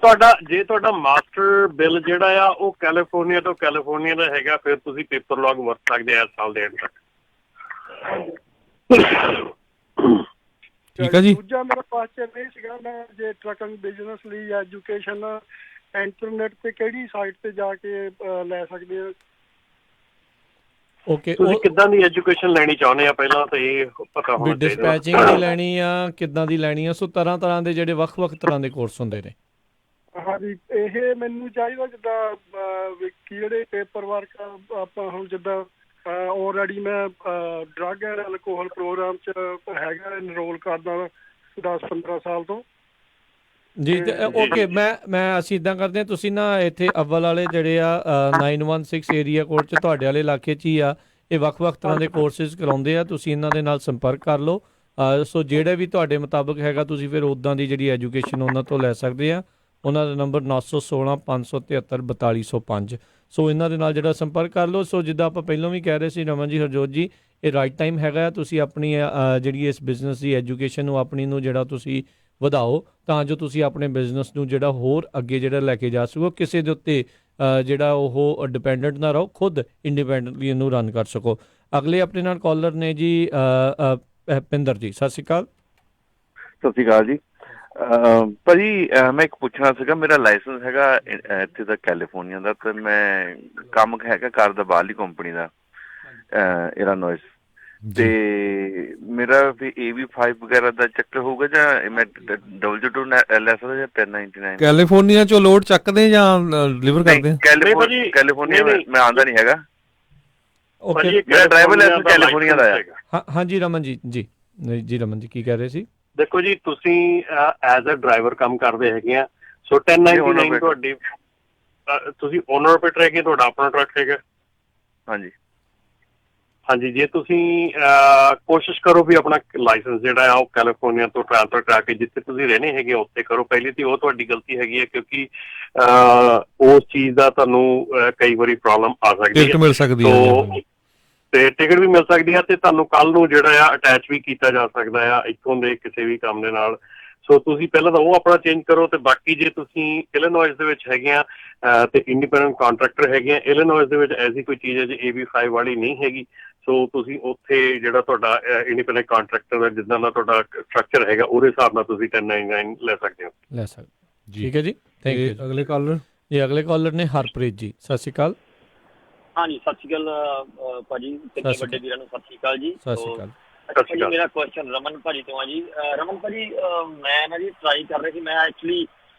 ਤੁਹਾਡਾ ਮਾਸਟਰ ਬਿੱਲ ਜਿਹੜਾ ਆ ਉਹ ਕੈਲੀਫੋਰਨੀਆ ਤੋਂ ਕੈਲੀਫੋਰਨੀਆ ਦਾ ਹੈਗਾ, ਫਿਰ ਤੁਸੀਂ ਪੇਪਰ ਲੌਗ ਵਰਤ ਸਕਦੇ ਆ ਸਾਲ ਦੇ ਐਂਡ ਤੱਕ। ਠੀਕ ਹੈ ਜੀ। ਦੂਜਾ ਮੇਰਾ ਕੁਐਸਚਨ ਇਹ ਸੀਗਾ, ਮੈਂ ਜੇ ਟਰੱਕਿੰਗ ਬਿਜ਼ਨਸ ਲਈ ਐਜੂਕੇਸ਼ਨ ਇੰਟਰਨੈਟ ਤੇ ਕਿਹੜੀ ਸਾਈਟ ਤੇ ਜਾ ਕੇ ਲੈ ਸਕਦੇ ਆ? ਓਕੇ, ਤੁਸੀਂ ਕਿੱਦਾਂ ਦੀ ਐਜੂਕੇਸ਼ਨ ਲੈਣੀ ਚਾਹੁੰਦੇ ਆ ਪਹਿਲਾਂ ਤਾਂ ਇਹ ਪਤਾ ਹੋਣਾ ਚਾਹੀਦਾ। ਡਿਸਪੈਚਿੰਗ ਦੀ ਲੈਣੀ ਆ, ਕਿੱਦਾਂ ਦੀ ਲੈਣੀ ਆ? ਸੋ ਤਰ੍ਹਾਂ ਦੇ ਜਿਹੜੇ ਵੱਖ-ਵੱਖ ਤਰ੍ਹਾਂ ਦੇ ਕੋਰਸ ਹੁੰਦੇ ਨੇ। ਹਾਂਜੀ, ਇਹ ਮੈਨੂੰ ਚਾਹੀਦਾ ਜਿੱਦਾਂ ਕਿਹੜੇ ਪੇਪਰ ਵਰਕ ਆਪਾਂ ਹੁਣ ਜਿੱਦਾਂ ਆਲਰੇਡੀ ਮੈਂ ਡਰੱਗ ਐਂਡ ਐਲਕੋਹਲ ਪ੍ਰੋਗਰਾਮ 'ਚ ਹੈਗਾ, ਇਨਰੋਲ ਕਰਦਾ 10-15 ਸਾਲ ਤੋਂ ਜੀ। ਓਕੇ, ਮੈਂ ਅਸੀਂ ਇਦਾਂ ਕਰਦੇ ਹਾਂ, ਤੁਸੀਂ ਨਾ ਇੱਥੇ ਅਵਲ ਵਾਲੇ ਜਿਹੜੇ ਆ 916 ਏਰੀਆ ਕੋਡ 'ਚ ਤੁਹਾਡੇ ਵਾਲੇ ਇਲਾਕੇ 'ਚ ਹੀ ਆ, ਇਹ ਵੱਖ-ਵੱਖ ਤਰ੍ਹਾਂ ਦੇ ਕੋਰਸਿਸ ਕਰਾਉਂਦੇ ਆ, ਤੁਸੀਂ ਇਹਨਾਂ ਦੇ ਨਾਲ ਸੰਪਰਕ ਕਰ ਲਓ। ਸੋ ਜਿਹੜੇ ਵੀ ਤੁਹਾਡੇ ਮੁਤਾਬਕ ਹੈਗਾ ਤੁਸੀਂ ਫਿਰ ਉੱਦਾਂ ਦੀ ਜਿਹੜੀ ਐਜੂਕੇਸ਼ਨ ਉਹਨਾਂ ਤੋਂ ਲੈ ਸਕਦੇ ਆ। ਉਹਨਾਂ ਦਾ ਨੰਬਰ 916 573 4205। ਸੋ ਇਹਨਾਂ ਦੇ ਨਾਲ ਜਿਹੜਾ ਸੰਪਰਕ ਕਰ ਲਓ। ਸੋ ਜਿੱਦਾਂ ਆਪਾਂ ਪਹਿਲਾਂ ਵੀ ਕਹਿ ਰਹੇ ਸੀ ਰਮਨ ਜੀ, ਹਰਜੋਤ ਜੀ, ਇਹ ਰਾਈਟ ਟਾਈਮ ਹੈਗਾ, ਤੁਸੀਂ ਆਪਣੀ ਜਿਹੜੀ ਇਸ ਬਿਜ਼ਨਸ ਦੀ ਐਜੂਕੇਸ਼ਨ ਨੂੰ ਆਪਣੀ ਨੂੰ ਜਿਹੜਾ ਤੁਸੀਂ ਵਧਾਓ, ਤਾਂ ਜੋ ਤੁਸੀਂ ਆਪਣੇ ਬਿਜ਼ਨਸ ਨੂੰ ਜਿਹੜਾ ਹੋਰ ਅੱਗੇ ਜਿਹੜਾ ਲੈ ਕੇ ਜਾ ਸਕੋ, ਕਿਸੇ ਦੇ ਉੱਤੇ ਜਿਹੜਾ ਉਹ ਡਿਪੈਂਡੈਂਟ ਨਾ ਰਹੋ, ਖੁਦ ਇੰਡੀਪੈਂਡੈਂਟਲੀ ਇਹਨੂੰ ਰਨ ਕਰ ਸਕੋ। ਅਗਲੇ ਆਪਣੇ ਨਾਲ ਕਾਲਰ ਨੇ ਜੀ ਪਿੰਦਰ ਜੀ, ਸਤਿ ਸ਼੍ਰੀ ਅਕਾਲ। ਸਤਿ ਸ਼੍ਰੀ ਅਕਾਲ ਜੀ। ਭਾਜੀ ਮੈਂ ਇੱਕ ਪੁੱਛਣਾ ਸੀਗਾ, ਮੇਰਾ ਲਾਇਸੈਂਸ ਹੈਗਾ ਇੱਥੇ ਦਾ ਕੈਲੀਫੋਰਨੀਆ ਦਾ, ਤੇ ਮੈਂ ਕੰਮ ਹੈਗਾ ਕਰਦਾ ਬਾਹਰਲੀ ਕੰਪਨੀ ਦਾ ਇਰਾਨੋਇਸ, ਤੇ ਮੇਰਾ ਵੀ AV5 ਵਗੈਰਾ ਦਾ ਚੱਕਰ ਹੋਊਗਾ ਜਾਂ ਮੈਂ W2 ਲੈ ਸਕਦਾ ਜਾਂ 1099? ਕੈਲੀਫੋਰਨੀਆ ਚੋਂ ਲੋਡ ਚੱਕਦੇ ਜਾਂ ਡਿਲੀਵਰ ਕਰਦੇ? ਕੈਲੀਫੋਰਨੀਆ ਮੈਂ ਆਉਂਦਾ ਨਹੀਂ ਹੈਗਾ। ਓਕੇ, ਮੇਰਾ ਡਰਾਈਵਰ ਲਾਇਸੈਂਸ ਕੈਲੀਫੋਰਨੀਆ ਦਾ ਆ। ਹਾਂਜੀ ਰਮਨ ਜੀ, ਜੀ ਰਮਨ ਜੀ ਕੀ ਕਹਿ ਰਹੇ ਸੀ? ਦੇਖੋ ਜੀ, ਤੁਸੀਂ ਐਜ਼ ਅ ਡਰਾਈਵਰ ਕੰਮ ਕਰਦੇ ਹੈਗੇ ਆ, ਸੋ 1099 ਤੁਹਾਡੀ, ਤੁਸੀਂ ਓਨਰ ਆਪਰੇਟਰ ਹੈਗੇ, ਤੁਹਾਡਾ ਆਪਣਾ ਟਰੱਕ ਹੈਗਾ? ਹਾਂਜੀ ਹਾਂਜੀ। ਜੇ ਤੁਸੀਂ ਕੋਸ਼ਿਸ਼ ਕਰੋ ਵੀ ਆਪਣਾ ਲਾਇਸੈਂਸ ਜਿਹੜਾ ਆ ਉਹ ਕੈਲੀਫੋਰਨੀਆ ਤੋਂ ਟ੍ਰਾਂਸਫਰ ਕਰਾ ਕੇ ਜਿੱਥੇ ਤੁਸੀਂ ਰਹਿਣੇ ਹੈਗੇ ਉੱਥੇ ਕਰੋ। ਪਹਿਲੀ ਤੇ ਉਹ ਤੁਹਾਡੀ ਗਲਤੀ ਹੈਗੀ ਹੈ, ਕਿਉਂਕਿ ਉਸ ਚੀਜ਼ ਦਾ ਤੁਹਾਨੂੰ ਕਈ ਵਾਰੀ ਪ੍ਰੋਬਲਮ ਆ ਸਕਦੀ ਹੈ, ਟਿਕਟ ਮਿਲ ਸਕਦੀ ਹੈ, ਤੇ ਟਿਕਟ ਵੀ ਮਿਲ ਸਕਦੀ ਹੈ, ਤੇ ਤੁਹਾਨੂੰ ਕੱਲ ਨੂੰ ਜਿਹੜਾ ਆ ਅਟੈਚ ਵੀ ਕੀਤਾ ਜਾ ਸਕਦਾ ਆ ਇੱਥੋਂ ਦੇ ਕਿਸੇ ਵੀ ਕੰਮ ਦੇ ਨਾਲ। ਸੋ ਤੁਸੀਂ ਪਹਿਲਾਂ ਤਾਂ ਉਹ ਆਪਣਾ ਚੇਂਜ ਕਰੋ, ਤੇ ਬਾਕੀ ਜੇ ਤੁਸੀਂ ਇਲੀਨੋਇਸ ਦੇ ਵਿੱਚ ਹੈਗੇ ਆ ਤੇ ਇੰਡੀਪੈਂਡੈਂਟ ਕੰਟਰੈਕਟਰ ਹੈਗੇ ਆ, ਇਲੀਨੋਇਸ ਦੇ ਵਿੱਚ ਐਸੀ ਕੋਈ ਚੀਜ਼ ਹੈ ਜੇ AV5 ਵਾਲੀ ਨਹੀਂ ਹੈਗੀ, ਸੋ ਤੁਸੀਂ ਉੱਥੇ ਜਿਹੜਾ ਤੁਹਾਡਾ ਇੰਡੀਪੈਂਡੈਂਟ ਕੰਟਰੈਕਟਰ ਦਾ ਜਿੱਦਾਂ ਦਾ ਤੁਹਾਡਾ ਸਟਰਕਚਰ ਹੈਗਾ ਉਹਦੇ ਹਿਸਾਬ ਨਾਲ ਤੁਸੀਂ 1099 ਲੈ ਸਕਦੇ ਹੋ। ਠੀਕ ਹੈ ਜੀ, ਥੈਂਕ ਯੂ। ਅਗਲੇ ਕਾਲਰ ਜੀ, ਅਗਲੇ ਕਾਲਰ ਨੇ ਹਰਪ੍ਰੀਤ ਜੀ, ਸਤਿ ਸ਼੍ਰੀ ਅਕਾਲ। ਹਾਂਜੀ, ਸਤਿ ਸ਼੍ਰੀ ਅਕਾਲ ਭਾਜੀ, ਕਿੰਨੇ ਵੱਡੇ ਵੀਰਾਂ ਨੂੰ ਸਤਿ ਸ਼੍ਰੀ ਅਕਾਲ ਜੀ। ਸਤਿ ਸ਼੍ਰੀ ਅਕਾਲ। ਅੱਛਾ ਜੀ, ਮੇਰਾ ਕੁਐਸਚਨ ਰਮਨ ਭਾਜੀ ਤੋਂ ਆ ਜੀ। ਰਮਨ ਭਾਜੀ, ਮੈਂ ਨਾ ਜੀ ਟਰਾਈ ਕਰ ਰਿਹਾ ਸੀ, ਮੈਂ ਐਕਚੁਅਲੀ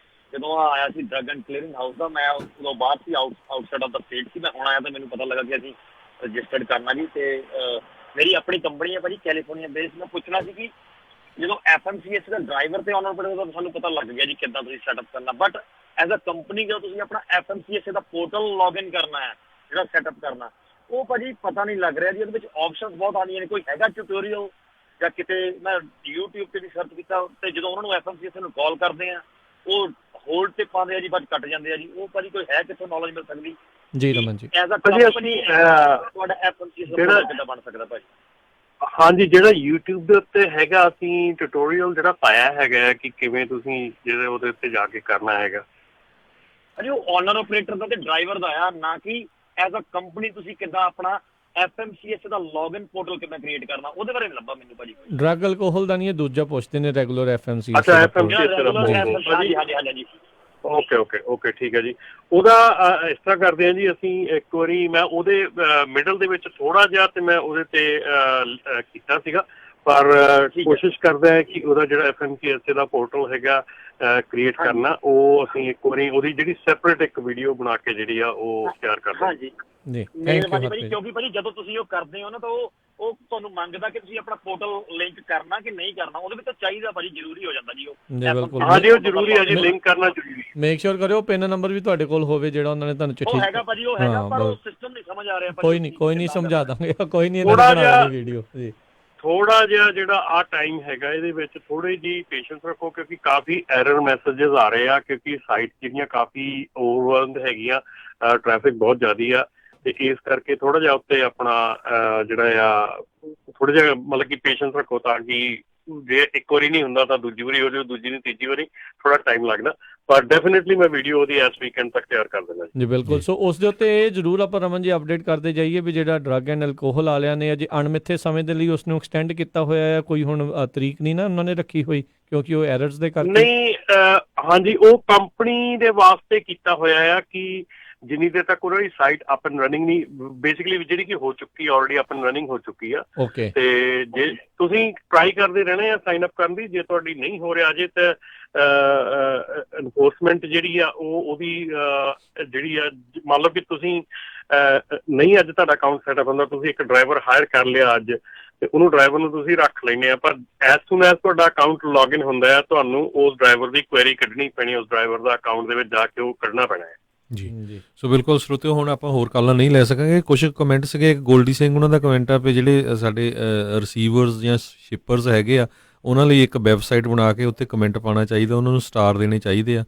ਜਦੋਂ ਆਇਆ ਸੀ ਡਰੱਗ ਐਂਡ ਕਲੀਅਰਿੰਗ ਹਾਊਸ ਦਾ, ਮੈਂ ਉਦੋਂ ਬਾਹਰ ਸੀ, ਆਊਟਸਾਈਡ ਆਫ ਦਾ ਸਟੇਟ ਸੀ। ਮੈਂ ਹੁਣ ਆਇਆ ਤਾਂ ਮੈਨੂੰ ਪਤਾ ਲੱਗਾ ਕਿ ਅਸੀਂ ਰਜਿਸਟਰਡ ਕਰਨਾ ਜੀ, ਤੇ ਮੇਰੀ ਆਪਣੀ ਕੰਪਨੀ ਹੈ ਭਾਜੀ ਕੈਲੀਫੋਰਨੀਆ ਬੇਸਡ। ਮੈਂ ਪੁੱਛਣਾ ਸੀ ਕਿ ਜਦੋਂ FMCS ਦਾ ਡਰਾਈਵਰ ਤੇ ਆਨਰ ਪੜੇਗਾ ਤਾਂ ਸਾਨੂੰ ਪਤਾ ਲੱਗ ਗਿਆ ਜੀ ਕਿੱਦਾਂ ਤੁਸੀਂ ਸੈਟਅਪ ਕਰਨਾ, ਬਟ ਐਜ਼ ਅ ਕੰਪਨੀ ਜਦੋਂ ਤੁਸੀਂ ਆਪਣਾ FMCS ਦਾ ਪੋਰਟਲ ਲੌਗਇਨ ਕਰਨਾ ਹੈ, ਜਿਹੜਾ ਸੈਟਅਪ ਕਰਨਾ, ਉਹ ਭਾਜੀ ਪਤਾ ਨਹੀਂ ਲੱਗ ਰਿਹਾ ਜੀ। ਉਹਦੇ ਵਿੱਚ ਆਪਸ਼ਨਸ ਬਹੁਤ ਆਉਂਦੀਆਂ ਨੇ, ਕੋਈ ਹੈਗਾ ਟਿਊਟੋਰੀਅਲ ਜਾਂ ਕਿਤੇ? ਮੈਂ YouTube ਤੇ ਵੀ ਸਰਚ ਕੀਤਾ, ਤੇ ਜਦੋਂ ਉਹਨਾਂ ਨੂੰ FMCS ਨੂੰ ਕਾਲ ਕਰਦੇ ਆ ਉਹ ਹੋਲਡ ਤੇ ਪਾਉਂਦੇ ਆ ਜੀ, ਬਸ ਕੱਟ ਜਾਂਦੇ ਆ ਜੀ। ਉਹ ਭਾਜੀ ਕੋਈ ਹੈ ਕਿੱਥੋਂ ਨੌਲੇਜ ਮਿਲ ਸਕਦੀ ਜੀ Raman ji? As a company ਤੁਹਾਡਾ FMCS ਦਾ ਕਿੱਦਾਂ ਬਣ ਸਕਦਾ ਭਾਜੀ? ਹਾਂਜੀ, ਜਿਹੜਾ YouTube ਦੇ ਉੱਤੇ ਹੈਗਾ, ਅਸੀਂ ਟਿਊਟੋਰੀਅਲ ਜਿਹੜਾ ਪਾਇਆ ਹੈਗਾ ਕਿ ਕਿਵੇਂ ਤੁਸੀਂ ਜਿਹੜੇ ਉਹਦੇ ਉੱਤੇ ਜਾ ਕੇ ਕਰਨਾ ਹੈਗਾ। ਅਜੀ ਉਹ ਓਨਰ ਆਪਰੇਟਰ ਦਾ ਤੇ ਡਰਾਈਵਰ ਦਾ ਆ, ਨਾ ਕਿ ਐਜ਼ ਅ ਕੰਪਨੀ ਤੁਸੀਂ ਕਿੱਦਾਂ ਆਪਣਾ FMCS ਦਾ ਲੌਗਇਨ ਪੋਰਟਲ ਕਿੱਦਾਂ ਕ੍ਰੀਏਟ ਕਰਨਾ, ਉਹਦੇ ਬਾਰੇ ਲੱਭਾ ਮੈਨੂੰ ਭਾਜੀ। ਡਰੱਗ ਅਲਕੋਹਲ ਦਾ ਨਹੀਂ, ਦੂਜਾ ਪੁੱਛਦੇ ਨੇ ਰੈਗੂਲਰ FMCS। ਅੱਛਾ, FMCS ਦਾ। ਹਾਂਜੀ। ਓਕੇ, ਠੀਕ ਹੈ ਜੀ। ਉਹਦਾ ਇਸ ਤਰ੍ਹਾਂ ਕਰਦੇ ਹਾਂ ਜੀ, ਅਸੀਂ ਇੱਕ ਵਾਰੀ ਮੈਂ ਉਹਦੇ ਮਿਡਲ ਦੇ ਵਿੱਚ ਥੋੜਾ ਜਿਹਾ ਤੇ ਮੈਂ ਉਹਦੇ ਤੇ ਕੀਤਾ ਸੀਗਾ, ਪਰ ਕੋਸ਼ਿਸ਼ ਕਰਦਾ ਹੈ ਕਿ ਉਹਦਾ ਜਿਹੜਾ FMCS ਦਾ ਪੋਰਟਲ ਹੈਗਾ ਕ੍ਰੀਏਟ ਕਰਨਾ, ਉਹ ਅਸੀਂ ਇੱਕ ਵਾਰੀ ਉਹਦੀ ਜਿਹੜੀ ਸੈਪਰੇਟ ਇੱਕ ਵੀਡੀਓ ਬਣਾ ਕੇ ਜਿਹੜੀ ਆ ਉਹ ਸ਼ੇਅਰ ਕਰ ਦਾਂਗੇ। ਜੀ, ਮਿਹਰਬਾਨੀ ਭਾਜੀ, ਕਿਉਂਕਿ ਭਾਜੀ ਜਦੋਂ ਤੁਸੀਂ ਉਹ ਕਰਦੇ ਹੋ ਨਾ ਤਾਂ ਉਹ ਤੁਹਾਨੂੰ ਮੰਗਦਾ ਕਿ ਤੁਸੀਂ ਆਪਣਾ ਪੋਰਟਲ ਲਿੰਕ ਕਰਨਾ ਕਿ ਨਹੀਂ ਕਰਨਾ, ਉਹਦੇ ਵਿੱਚ ਚਾਹੀਦਾ ਭਾਜੀ, ਜ਼ਰੂਰੀ ਹੋ ਜਾਂਦਾ ਜੀ ਉਹ। ਹਾਂਜੀ, ਉਹ ਜ਼ਰੂਰੀ ਹੈ ਜੀ, ਲਿੰਕ ਕਰਨਾ ਜ਼ਰੂਰੀ। ਮੇਕ ਸ਼ੋਰ ਕਰਿਓ ਪਿਨ ਨੰਬਰ ਵੀ ਤੁਹਾਡੇ ਕੋਲ ਹੋਵੇ ਜਿਹੜਾ ਉਹਨਾਂ ਨੇ ਤੁਹਾਨੂੰ ਚਿੱਠੀ। ਉਹ ਹੈਗਾ ਭਾਜੀ, ਉਹ ਹੈਗਾ, ਪਰ ਉਹ ਸਿਸਟਮ ਨਹੀਂ ਸਮਝ ਆ ਰਿਹਾ ਭਾਜੀ। ਕੋਈ ਨਹੀਂ ਸਮਝਾ ਦਾਂਗੇ, ਕੋਈ ਨਹੀਂ, ਇਹਨਾਂ ਨੇ ਬਣਾ ਲਈ ਵੀਡੀਓ ਜੀ। ਥੋੜਾ ਜਿਹਾ ਜਿਹੜਾ ਆ ਟਾਈਮ ਹੈਗਾ ਇਹਦੇ ਵਿੱਚ ਥੋੜੀ ਜਿਹੀ ਪੇਸ਼ੈਂਸ ਰੱਖੋ, ਕਿਉਂਕਿ ਕਾਫੀ ਐਰਰ ਮੈਸੇजेस ਆ ਰਹੇ ਆ, ਕਿਉਂਕਿ ਸਾਈਟ ਜਿਹੜੀਆਂ ਕਾਫੀ ਓਵਰਵੈਲਮਡ ਹੈਗੀਆਂ, ਟ੍ਰੈਫਿਕ ਬਹੁਤ ਜ਼ਿਆਦੀ ਆ, ਤੇ ਇਸ ਕਰਕੇ ਥੋੜਾ ਜਿਹਾ ਉੱਤੇ ਆਪਣਾ ਜਿਹੜਾ ਆ ਥੋੜਾ ਜਿਹਾ ਮਤਲਬ ਕਿ ਪੇਸ਼ੈਂਸ ਰੱਖੋ, ਤਾਂ ਕਿ ਜੇ ਇੱਕ ਵਾਰੀ ਨਹੀਂ ਹੁੰਦਾ ਤਾਂ ਦੂਜੀ ਵਾਰੀ ਹੋ ਜਾਵੇ, ਦੂਜੀ ਨਹੀਂ ਤੀਜੀ ਵਾਰੀ, ਥੋੜਾ ਟਾਈਮ ਲੱਗਦਾ। ਪਰ ਡੈਫੀਨਿਟਲੀ ਮੈਂ ਵੀਡੀਓ ਉਹਦੀ ਇਸ ਵੀਕਐਂਡ ਤੱਕ ਤਿਆਰ ਕਰ ਦੇਣਾ ਜੀ ਬਿਲਕੁਲ। ਸੋ ਉਸ ਦੇ ਉੱਤੇ ਇਹ ਜ਼ਰੂਰ ਆਪਾਂ ਰਮਨ ਜੀ ਅਪਡੇਟ ਕਰਦੇ ਜਾਈਏ ਵੀ ਜਿਹੜਾ ਡਰੱਗ ਐਂਡ ਅਲਕੋਹਲ ਵਾਲਿਆਂ ਨੇ ਅਜੇ ਅਣਮਿੱਥੇ ਸਮੇਂ ਦੇ ਲਈ ਉਸ ਨੂੰ ਐਕਸਟੈਂਡ ਕੀਤਾ ਹੋਇਆ ਹੈ, ਕੋਈ ਹੁਣ ਤਰੀਕ ਨਹੀਂ ਨਾ ਉਹਨਾਂ ਨੇ ਰੱਖੀ ਹੋਈ ਕਿਉਂਕਿ ਉਹ ਐਰਰਸ ਦੇ ਕਰਕੇ ਨਹੀਂ। ਹਾਂਜੀ, ਉਹ ਕੰਪਨੀ ਦੇ ਵਾਸਤੇ ਕੀਤਾ ਹੋਇਆ ਆ ਕਿ ਜਿੰਨੀ ਦੇਰ ਤੱਕ ਉਹਨਾਂ ਦੀ ਸਾਈਟ ਅਪ ਐਂਡ ਰਨਿੰਗ ਨਹੀਂ, ਬੇਸਿਕਲੀ ਜਿਹੜੀ ਕਿ ਹੋ ਚੁੱਕੀ ਆਲਰੇਡੀ ਅਪ ਐਂਡ ਰਨਿੰਗ ਹੋ ਚੁੱਕੀ ਆ। ਓਕੇ। ਤੇ ਜੇ ਤੁਸੀਂ ਟਰਾਈ ਕਰਦੇ ਰਹਿਣਾ ਆ ਸਾਈਨ ਅਪ ਕਰਨ ਦੀ, ਜੇ ਤੁਹਾਡੀ ਨਹੀਂ ਹੋ ਰਿਹਾ ਅਜੇ ਤਾਂ ਐਨਫੋਰਸਮੈਂਟ ਜਿਹੜੀ ਆ ਉਹਦੀ ਜਿਹੜੀ ਆ, ਮੰਨ ਲਓ ਕਿ ਤੁਸੀਂ ਨਹੀਂ ਅੱਜ ਤੁਹਾਡਾ ਅਕਾਊਂਟ ਸੈਟਅਪ ਹੁੰਦਾ, ਤੁਸੀਂ ਇੱਕ ਡਰਾਈਵਰ ਹਾਇਰ ਕਰ ਲਿਆ ਅੱਜ ਤੇ ਉਹਨੂੰ ਡਰਾਈਵਰ ਨੂੰ ਤੁਸੀਂ ਰੱਖ ਲੈਂਦੇ ਆ, ਪਰ ਐਜ਼ ਸੂਨ ਐਜ਼ ਤੁਹਾਡਾ ਅਕਾਊਂਟ ਲੌਗਇਨ ਹੁੰਦਾ ਹੈ ਤੁਹਾਨੂੰ ਉਸ ਡਰਾਈਵਰ ਦੀ ਕੁਐਰੀ ਕੱਢਣੀ ਪੈਣੀ, ਉਸ ਡਰਾਈਵਰ ਦਾ ਅਕਾਊਂਟ ਦੇ ਵਿੱਚ ਜਾ ਕੇ ਉਹ ਕੱਢਣਾ ਪੈਣਾ ਹੈ। ਜੀ ਸੋ ਬਿਲਕੁਲ ਸਰੋਤਿਓ, ਹੁਣ ਆਪਾਂ ਹੋਰ ਕਾਲਾਂ ਨਹੀਂ ਲੈ ਸਕਾਂਗੇ। ਕੁਝ ਕਮੈਂਟ ਸੀਗੇ, ਗੋਲਡੀ ਸਿੰਘ ਉਹਨਾਂ ਦਾ ਕਮੈਂਟ ਆ ਵੀ ਜਿਹੜੇ ਸਾਡੇ ਰਿਸੀਵਰਸ ਜਾਂ ਸ਼ਿਪਰਸ ਹੈਗੇ ਆ ਉਹਨਾਂ ਲਈ ਇੱਕ ਵੈਬਸਾਈਟ ਬਣਾ ਕੇ ਉੱਤੇ ਕਮੈਂਟ ਪਾਉਣਾ ਚਾਹੀਦਾ, ਉਹਨਾਂ ਨੂੰ ਸਟਾਰ ਦੇਣੇ ਚਾਹੀਦੇ ਆ।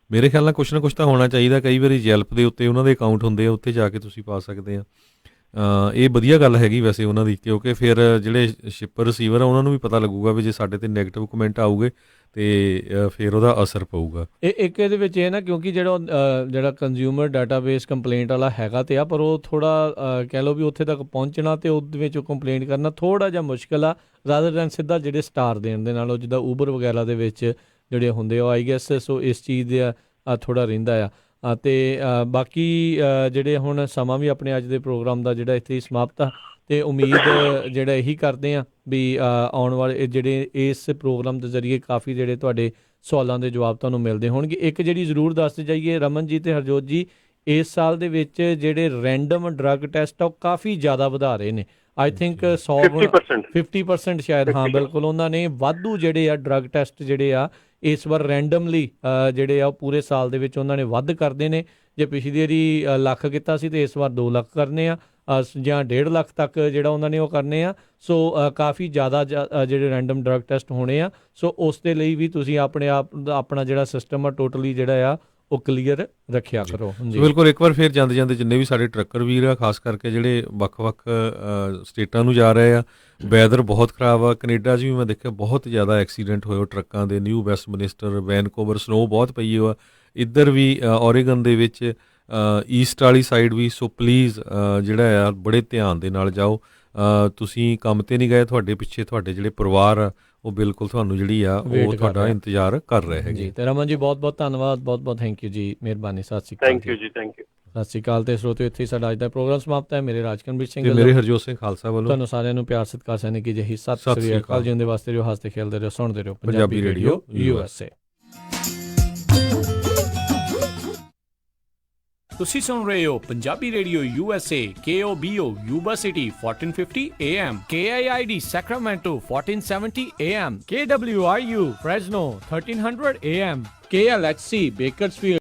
ਮੇਰੇ ਖਿਆਲ ਨਾਲ ਕੁਛ ਨਾ ਕੁਛ ਤਾਂ ਹੋਣਾ ਚਾਹੀਦਾ। ਕਈ ਵਾਰੀ ਯੈਲਪ ਦੇ ਉੱਤੇ ਉਹਨਾਂ ਦੇ ਅਕਾਊਂਟ ਹੁੰਦੇ ਆ, ਉੱਥੇ ਜਾ ਕੇ ਤੁਸੀਂ ਪਾ ਸਕਦੇ ਆ। ਇਹ ਵਧੀਆ ਗੱਲ ਹੈਗੀ ਵੈਸੇ ਉਹਨਾਂ ਦੀ, ਕਿਉਂਕਿ ਫਿਰ ਜਿਹੜੇ ਸ਼ਿਪਰ ਰਿਸੀਵਰ ਆ ਉਹਨਾਂ ਨੂੰ ਵੀ ਪਤਾ ਲੱਗੂਗਾ ਵੀ ਜੇ ਸਾਡੇ ਤੇ ਨੈਗੇਟਿਵ ਕਮੈਂਟ ਆਊਗੇ ਤੇ ਫਿਰ ਉਹਦਾ ਅਸਰ ਪਊਗਾ। ਇੱਕ ਇਹਦੇ ਵਿੱਚ ਇਹ ਨਾ, ਕਿਉਂਕਿ ਜਿਹੜਾ ਕੰਜ਼ਿਊਮਰ ਡਾਟਾਬੇਸ ਕੰਪਲੇਂਟ ਵਾਲਾ ਹੈਗਾ ਤੇ ਆ, ਪਰ ਉਹ ਥੋੜਾ ਕਹਿ ਲਓ ਵੀ ਉੱਥੇ ਤੱਕ ਪਹੁੰਚਣਾ ਤੇ ਉਹਦੇ ਵਿੱਚ ਕੰਪਲੇਂਟ ਕਰਨਾ ਥੋੜਾ ਜਿਹਾ ਮੁਸ਼ਕਿਲ ਆ, ਰਾਦਰ ਦੈਨ ਸਿੱਧਾ ਜਿਹੜੇ ਸਟਾਰ ਦੇਣ ਦੇ ਨਾਲ। ਉਹ ਜਿੱਦਾਂ ਊਬਰ ਵਗੈਰਾ ਦੇ ਵਿੱਚ ਜਿਹੜੇ ਹੁੰਦੇ ਆ ਆਈ ਗੈਸ, ਸੋ ਇਸ ਚੀਜ਼ ਦਾ ਥੋੜਾ ਰਹਿੰਦਾ ਆ। ਅਤੇ ਬਾਕੀ ਜਿਹੜੇ ਹੁਣ ਸਮਾਂ ਵੀ ਆਪਣੇ ਅੱਜ ਦੇ ਪ੍ਰੋਗਰਾਮ ਦਾ ਜਿਹੜਾ ਇੱਥੇ ਹੀ ਸਮਾਪਤ ਆ, ਅਤੇ ਉਮੀਦ ਜਿਹੜਾ ਇਹੀ ਕਰਦੇ ਹਾਂ ਵੀ ਆਉਣ ਵਾਲੇ ਜਿਹੜੇ ਇਸ ਪ੍ਰੋਗਰਾਮ ਦੇ ਜ਼ਰੀਏ ਕਾਫੀ ਜਿਹੜੇ ਤੁਹਾਡੇ ਸਵਾਲਾਂ ਦੇ ਜਵਾਬ ਤੁਹਾਨੂੰ ਮਿਲਦੇ ਹੋਣਗੇ। ਇੱਕ ਜਿਹੜੀ ਜ਼ਰੂਰ ਦੱਸਦੇ ਜਾਈਏ ਰਮਨ ਜੀ ਅਤੇ ਹਰਜੋਤ ਜੀ, ਇਸ ਸਾਲ ਦੇ ਵਿੱਚ ਜਿਹੜੇ ਰੈਂਡਮ ਡਰੱਗ ਟੈਸਟ ਆ ਉਹ ਕਾਫੀ ਜ਼ਿਆਦਾ ਵਧਾ ਰਹੇ ਨੇ। ਆਈ ਥਿੰਕ 50% ਸ਼ਾਇਦ, ਹਾਂ ਬਿਲਕੁਲ। ਉਹਨਾਂ ਨੇ ਵਾਧੂ ਜਿਹੜੇ ਆ ਡਰੱਗ ਟੈਸਟ ਜਿਹੜੇ ਆ ਇਸ ਵਾਰ ਰੈਂਡਮਲੀ ਜਿਹੜੇ ਆ ਉਹ ਪੂਰੇ ਸਾਲ ਦੇ ਵਿੱਚ ਉਹਨਾਂ ਨੇ ਵੱਧ ਕਰਦੇ ਨੇ। ਜੇ ਪਿਛਲੀ ਵਾਰੀ ਲੱਖ ਕੀਤਾ ਸੀ ਤੇ ਇਸ ਵਾਰ 2 ਲੱਖ ਕਰਨੇ ਆ, ਜਾਂ 1.5 ਲੱਖ ਤੱਕ ਜਿਹੜਾ ਉਹਨਾਂ ਨੇ ਉਹ ਕਰਨੇ ਆ। ਸੋ ਕਾਫੀ ਜ਼ਿਆਦਾ ਜਿਹੜੇ ਰੈਂਡਮ ਡਰੱਗ ਟੈਸਟ ਹੋਣੇ ਆ। ਸੋ ਉਸ ਦੇ ਲਈ ਵੀ ਤੁਸੀਂ ਆਪਣੇ ਆਪ ਦਾ ਆਪਣਾ ਜਿਹੜਾ ਸਿਸਟਮ ਆ ਟੋਟਲੀ ਜਿਹੜਾ ਆ ਉਹ ਕਲੀਅਰ ਰੱਖਿਆ ਕਰੋ। ਬਿਲਕੁਲ। ਇੱਕ ਵਾਰ ਫਿਰ ਜਾਂਦੇ ਜਾਂਦੇ ਜਿੰਨੇ ਵੀ ਸਾਡੇ ਟਰੱਕਰ ਵੀਰ ਆ, ਖਾਸ ਕਰਕੇ ਜਿਹੜੇ ਵੱਖ-ਵੱਖ ਸਟੇਟਾਂ ਨੂੰ ਜਾ ਰਹੇ ਆ, ਵੈਦਰ ਬਹੁਤ ਖਰਾਬ ਆ। ਕੈਨੇਡਾ 'ਚ ਵੀ ਮੈਂ ਦੇਖਿਆ ਬਹੁਤ ਜ਼ਿਆਦਾ ਐਕਸੀਡੈਂਟ ਹੋਏ ਟਰੱਕਾਂ ਦੇ। ਨਿਊ ਵੈਸਟਮਿਨਿਸਟਰ, ਵੈਨਕੂਵਰ ਸਨੋ ਬਹੁਤ ਪਈ ਆ। ਇੱਧਰ ਵੀ ਓਰੇਗਨ ਦੇ ਵਿੱਚ ਈਸਟ ਵਾਲੀ ਸਾਈਡ ਵੀ। ਸੋ ਪਲੀਜ਼ ਜਿਹੜਾ ਆ ਬੜੇ ਧਿਆਨ ਦੇ ਨਾਲ ਜਾਓ। ਤੁਸੀਂ ਕੰਮ 'ਤੇ ਨਹੀਂ ਗਏ, ਤੁਹਾਡੇ ਪਿੱਛੇ ਤੁਹਾਡੇ ਜਿਹੜੇ ਪਰਿਵਾਰ ਆ ਉਹ ਬਿਲਕੁਲ ਤੁਹਾਨੂੰ ਜਿਹੜੀ ਆ ਉਹ ਤੁਹਾਡਾ ਇੰਤਜ਼ਾਰ ਕਰ ਰਹੇ ਹੈਗੇ ਜੀ। ਤੇ ਰਮਨ ਜੀ ਬਹੁਤ ਬਹੁਤ ਧੰਨਵਾਦ, ਬਹੁਤ ਬਹੁਤ ਥੈਂਕ ਯੂ ਜੀ, ਮਿਹਰਬਾਨੀ। ਸਤਿ ਸ਼੍ਰੀ ਅਕਾਲ। ਥੈਂਕ ਯੂ ਜੀ, ਥੈਂਕ ਯੂ। ਸਤਿ ਸ਼੍ਰੀ ਅਕਾਲ। ਤੇ ਸਰੋਤਿਓ, ਇੱਥੇ ਸਾਡਾ ਅੱਜ ਦਾ ਪ੍ਰੋਗਰਾਮ ਸਮਾਪਤ ਹੈ। ਮੇਰੇ ਰਾਜਕਨਵੀਰ ਸਿੰਘ ਤੇ ਮੇਰੇ ਹਰਜੋਤ ਸਿੰਘ ਖਾਲਸਾ ਵੱਲੋਂ ਤੁਹਾਨੂੰ ਸਾਰਿਆਂ ਨੂੰ ਪਿਆਰ ਸਤਿਕਾਰ ਸੈਨਿਕ ਕੀ ਜਿਹੀ ਸਤਿ ਸ਼੍ਰੀ ਅਕਾਲ। ਜਿਉਂਦੇ ਵਾਸਤੇ ਰਹੋ, ਹੱਸਦੇ ਖੇਲਦੇ ਰਹੋ, ਸੁਣਦੇ ਰਹੋ ਪੰਜਾਬੀ ਰੇਡੀਓ USA। ਤੁਸੀਂ ਸੁਣ ਰਹੇ ਹੋ Punjabi radio USA, KOBO Yuba city 1450 AM, KIID Sacramento 1470 AM, KWRU Fresno 1300 AM, KLHC Bakersfield